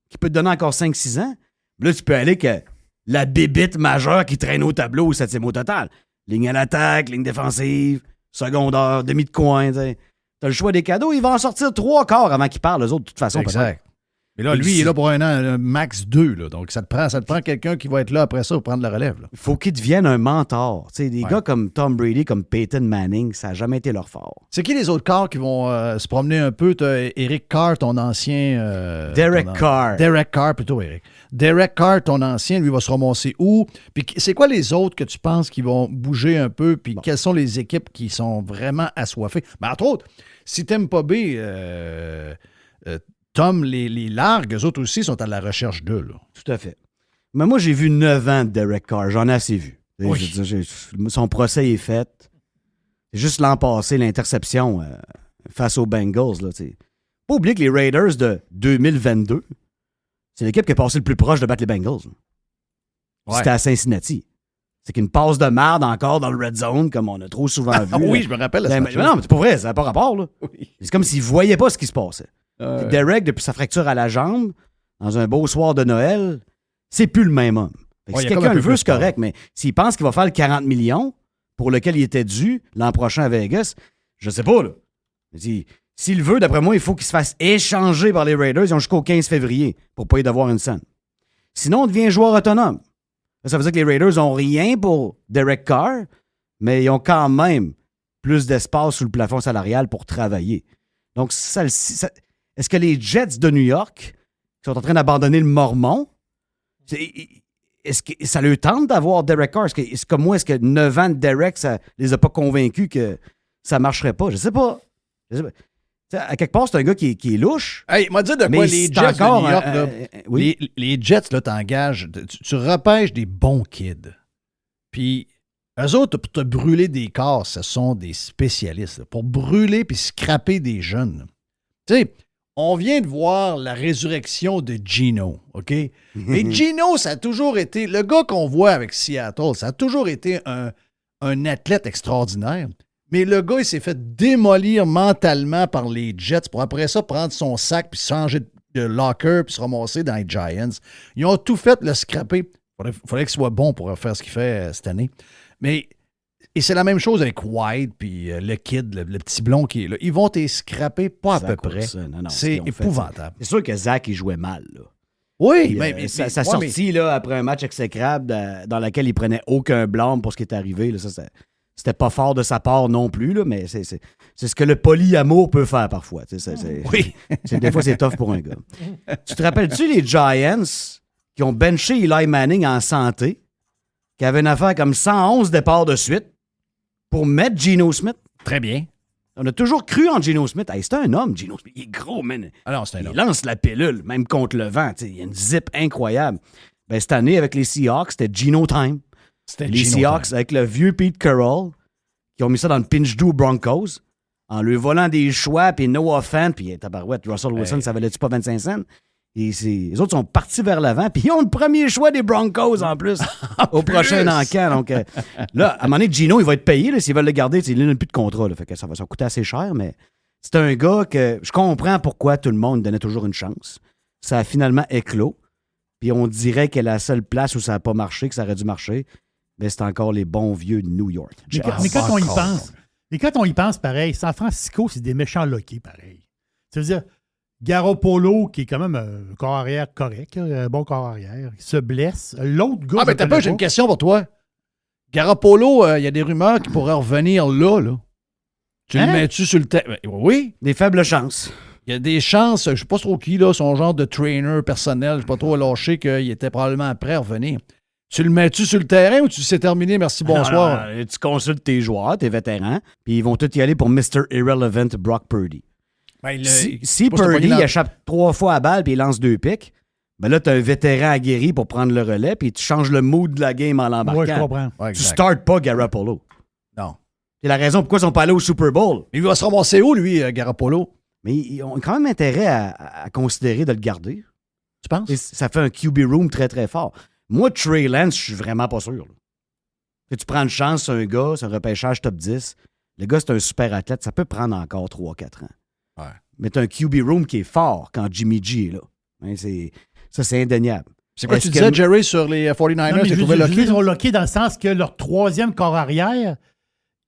qui peut te donner encore 5-6 ans, là, tu peux aller que la bébite majeure qui traîne au tableau au 7e au total. Ligne à l'attaque, ligne défensive, secondaire, demi de coin, t'sais. T'as le choix des cadeaux, il va en sortir 3 quarts avant qu'il parle, les autres, de toute façon. Exact. Mais là, lui, il est là pour un an, max 2. Là. Donc, ça te prend quelqu'un qui va être là après ça pour prendre la relève. Il faut qu'il devienne un mentor. T'sais, des gars comme Tom Brady, comme Peyton Manning, ça n'a jamais été leur fort. C'est qui les autres corps qui vont se promener un peu? T'as Eric Carr, ton ancien... Derek Carr. Derek Carr, plutôt, Eric. Derek Carr, ton ancien, lui, va se ramasser où? Puis c'est quoi les autres que tu penses qui vont bouger un peu? Puis quelles sont les équipes qui sont vraiment assoiffées? Ben, entre autres, si t'aimes pas B... Tom, les largues, eux autres aussi sont à la recherche d'eux. Là. Tout à fait. Mais moi, j'ai vu 9 ans de Derek Carr. J'en ai assez vu. Oui. Son procès est fait. C'est juste l'an passé, l'interception face aux Bengals. Là, pas oublier que les Raiders de 2022, c'est l'équipe qui est passée le plus proche de battre les Bengals. Ouais. C'était à Cincinnati. C'est qu'une passe de merde encore dans le red zone, comme on a trop souvent vu. Oui, je me rappelle. Mais non, mais c'est pas vrai, ça n'a pas rapport. Là. Oui. C'est comme s'ils ne voyaient pas ce qui se passait. Derek, depuis sa fracture à la jambe, dans un beau soir de Noël, c'est plus le même homme. Si quelqu'un le veut, c'est correct, mais s'il pense qu'il va faire le 40 millions pour lequel il était dû l'an prochain à Vegas, je sais pas, là. S'il veut, d'après moi, il faut qu'il se fasse échanger par les Raiders. Ils ont jusqu'au 15 février pour pas y devoir une scène. Sinon, on devient joueur autonome. Ça veut dire que les Raiders n'ont rien pour Derek Carr, mais ils ont quand même plus d'espace sous le plafond salarial pour travailler. Donc, est-ce que les Jets de New York, qui sont en train d'abandonner le Mormon, est-ce que ça leur tente d'avoir Derek Carr? Est-ce que moi, est-ce que 9 ans de Derek, ça les a pas convaincus que ça marcherait pas? Je sais pas. À quelque part, c'est un gars qui est louche. Hey, m'a dit de quoi les Jets de New York, là, oui. les Jets, là, t'engages, tu repêches des bons kids. Puis, eux autres, pour te brûler des corps, ce sont des spécialistes. Là, pour brûler puis scraper des jeunes. Tu sais, on vient de voir la résurrection de Geno, OK? Mais Geno, ça a toujours été... Le gars qu'on voit avec Seattle, ça a toujours été un athlète extraordinaire. Mais le gars, il s'est fait démolir mentalement par les Jets pour après ça prendre son sac puis changer de locker puis se ramasser dans les Giants. Ils ont tout fait le scraper. Il fallait qu'il soit bon pour faire ce qu'il fait cette année. Mais... Et c'est la même chose avec White puis le kid, le petit blond qui est là. Ils vont te scraper pas Zach à peu près. Non, c'est épouvantable. C'est sûr que Zach, il jouait mal. Là. Oui, mais sa sortie là, après un match exécrable dans lequel il prenait aucun blâme pour ce qui est arrivé, là, c'était pas fort de sa part non plus, là, mais c'est ce que le polyamour peut faire parfois. Oui. Des fois, c'est tough pour un gars. Tu te rappelles-tu les Giants qui ont benché Eli Manning en santé, qui avaient une affaire comme 111 départs de suite, pour mettre Geno Smith? Très bien. On a toujours cru en Geno Smith. Hey, c'est un homme, Geno Smith. Il est gros, man. Alors, c'est un homme. Il lance la pilule, même contre le vent. Il y a une zip incroyable. Ben, cette année, avec les Seahawks, c'était Geno time. C'était Les Gino Seahawks, Time. avec le vieux Pete Carroll, qui ont mis ça dans le pinch do Broncos, en lui volant des choix, puis no offense, puis tabarouette, Russell Wilson, ça valait-tu pas 25 cents? Et les autres sont partis vers l'avant, puis ils ont le premier choix des Broncos en plus, au prochain encamp. Donc là, à un moment donné, Gino, il va être payé, là, s'ils veulent le garder, il n'a plus de contrat, là, fait que ça va coûter assez cher, mais c'est un gars que je comprends pourquoi tout le monde donnait toujours une chance. Ça a finalement éclos, puis on dirait que la seule place où ça n'a pas marché, que ça aurait dû marcher, ben, c'est encore les bons vieux de New York. Mais quand on y pense, pareil, San Francisco, c'est des méchants loqués, pareil. Ça veut dire, Garoppolo, qui est quand même un corps arrière correct, un bon corps arrière, il se blesse. L'autre gars... Ah, mais t'as pas, j'ai une question pour toi. Garoppolo, il y a des rumeurs qu'il pourrait revenir là. Tu le mets-tu sur le terrain? Oui. Des faibles chances. Il y a des chances, je ne sais pas trop qui, là, son genre de trainer personnel, je ne sais pas trop lâché qu'il était probablement prêt à revenir. Tu le mets-tu sur le terrain ou tu sais terminé, merci, bonsoir? Non, tu consultes tes joueurs, tes vétérans, puis ils vont tous y aller pour Mr. Irrelevant Brock Purdy. Ben, Si Purdy il échappe 3 fois à balle puis il lance 2 pics, ben là, tu as un vétéran aguerri pour prendre le relais, puis tu changes le mood de la game en l'embarquant. Oui, je comprends. Ouais, tu startes pas Garoppolo. Non. C'est la raison pourquoi ils sont pas allés au Super Bowl. Mais il va se ramasser où, lui, Garoppolo? Mais ils ont quand même intérêt à considérer de le garder. Tu penses? Et ça fait un QB room très, très fort. Moi, Trey Lance, je suis vraiment pas sûr. Que tu prends une chance sur un gars, c'est un repêchage top 10. Le gars, c'est un super athlète. Ça peut prendre encore 3-4 ans. Ouais. Mais tu as un QB room qui est fort quand Jimmy G est là. Hein, ça, c'est indéniable. C'est quoi tu disais, Jerry, sur les 49ers? Ils sont loqués dans le sens que leur troisième corps arrière,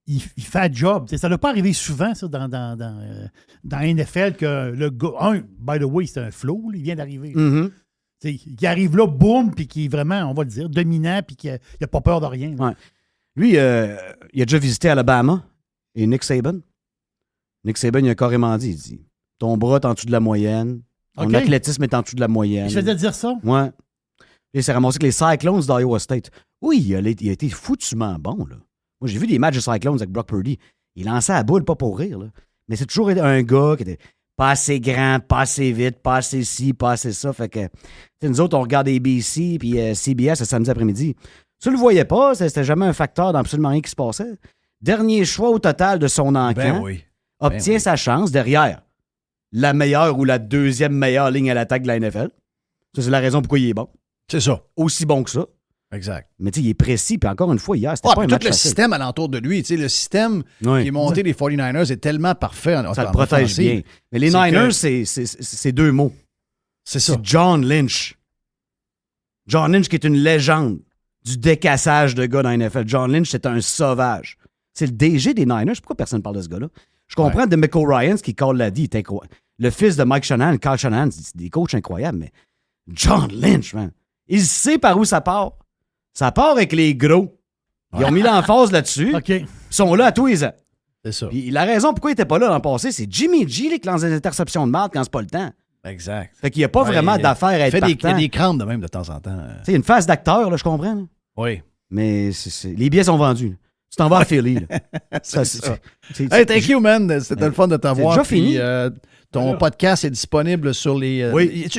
il fait le job. T'sais, ça ne doit pas arriver souvent, ça, dans NFL, que le gars... by the way, c'est un flow, il vient d'arriver. Mm-hmm. Qui arrive là, boum, puis qui est vraiment, on va le dire, dominant, puis qui n'a pas peur de rien. Ouais. Lui, il a déjà visité Alabama et Nick Saban. Nick Saban, il a carrément dit, ton bras est en dessous de la moyenne, ton athlétisme est en dessous de la moyenne. Je vais te dire ça? Ouais. Il s'est ramassé avec les Cyclones d'Iowa State. Oui, il a été foutument bon, là. Moi, j'ai vu des matchs de Cyclones avec Brock Purdy. Il lançait à boule, pas pour rire, là. Mais c'est toujours un gars qui était pas assez grand, pas assez vite, pas assez ci, pas assez ça. Fait que, nous autres, on regarde ABC puis CBS le samedi après-midi. Tu le voyais pas, c'était jamais un facteur dans absolument rien qui se passait. Dernier choix au total de son encamp. Obtient sa chance derrière la meilleure ou la deuxième meilleure ligne à l'attaque de la NFL. Ça, c'est la raison pourquoi il est bon. C'est ça. Aussi bon que ça. Exact. Mais tu sais, il est précis. Puis encore une fois, hier, c'était pas un match tout le facile. système alentour de lui, le système qui est monté des 49ers est tellement parfait. Ça le protège bien. Mais les Niners, c'est 2 mots. C'est ça. C'est John Lynch. John Lynch qui est une légende du décassage de gars dans la NFL. John Lynch, c'est un sauvage. C'est le DG des Niners. Pourquoi personne ne parle de ce gars-là? Je comprends de Michael Ryans qui call l'a dit. Le fils de Mike Shanahan, Kyle Shanahan, c'est des coachs incroyables, mais John Lynch, man, il sait par où ça part. Ça part avec les gros. Ils ont mis l'emphase là-dessus. Ils sont là à tous les ans. C'est ça. Puis la raison pourquoi il n'était pas là l'an passé, c'est Jimmy G qui lance des interceptions de marde quand c'est pas le temps. Exact. Fait qu'il n'y a pas vraiment d'affaire à être Il y a des crampes de même de temps en temps. Il y a une phase d'acteur, là, je comprends. Là. Oui. Mais les billets sont vendus. Tu t'en vas à Philly. Hey, thank you, man. C'était le fun de t'avoir. C'est déjà fini. Ton podcast est disponible sur les...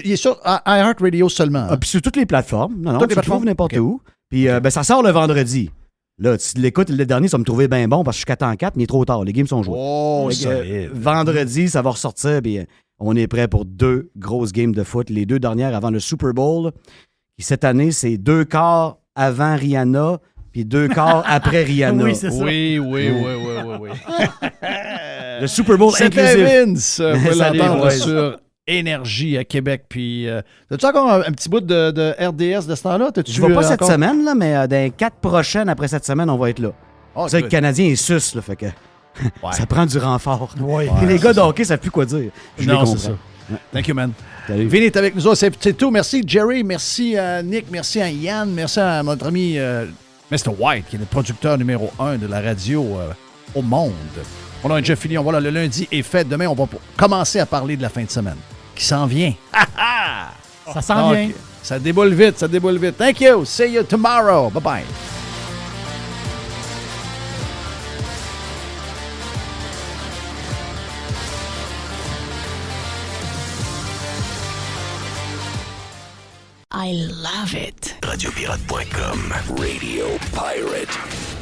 il est sur iHeartRadio seulement. Puis sur toutes les plateformes. Non, toutes tu le trouves n'importe où. Puis ça sort le vendredi. Là, tu l'écoutes le dernier, ça me trouvait bien bon parce que je suis 4-4, mais il est trop tard. Les games sont joués. Oh, solide. Vendredi, ça va ressortir. Puis on est prêt pour 2 grosses games de foot. Les 2 dernières avant le Super Bowl. Puis cette année, c'est 2 quarts avant Rihanna, puis 2 quarts après Rihanna. Oui, c'est ça. Oui. Le Super Bowl inclusif. C'était Vince. Vous l'entendre sur Énergie à Québec. Puis, as-tu encore un petit bout de RDS de ce temps-là? Je ne vais pas cette semaine, là, mais dans les 4 prochaines après cette semaine, on va être là. Oh, le Canadien est sus, là, fait que ça prend du renfort. Ouais. Les gars de hockey ne savent plus quoi dire. Je les comprends. C'est ça. Thank you, man. Salut. Vinny est avec nous autres. C'est tout. Merci, Jerry. Merci à Nick. Merci à Yann. Merci à notre ami Mr. White, qui est le producteur numéro 1 de la radio au monde. On a déjà fini. Voilà, le lundi est fait. Demain, on va commencer à parler de la fin de semaine qui s'en vient. Ça s'en vient. Ça déboule vite. Thank you. See you tomorrow. Bye-bye. I love it. radiopirate.com. Radio Pirate.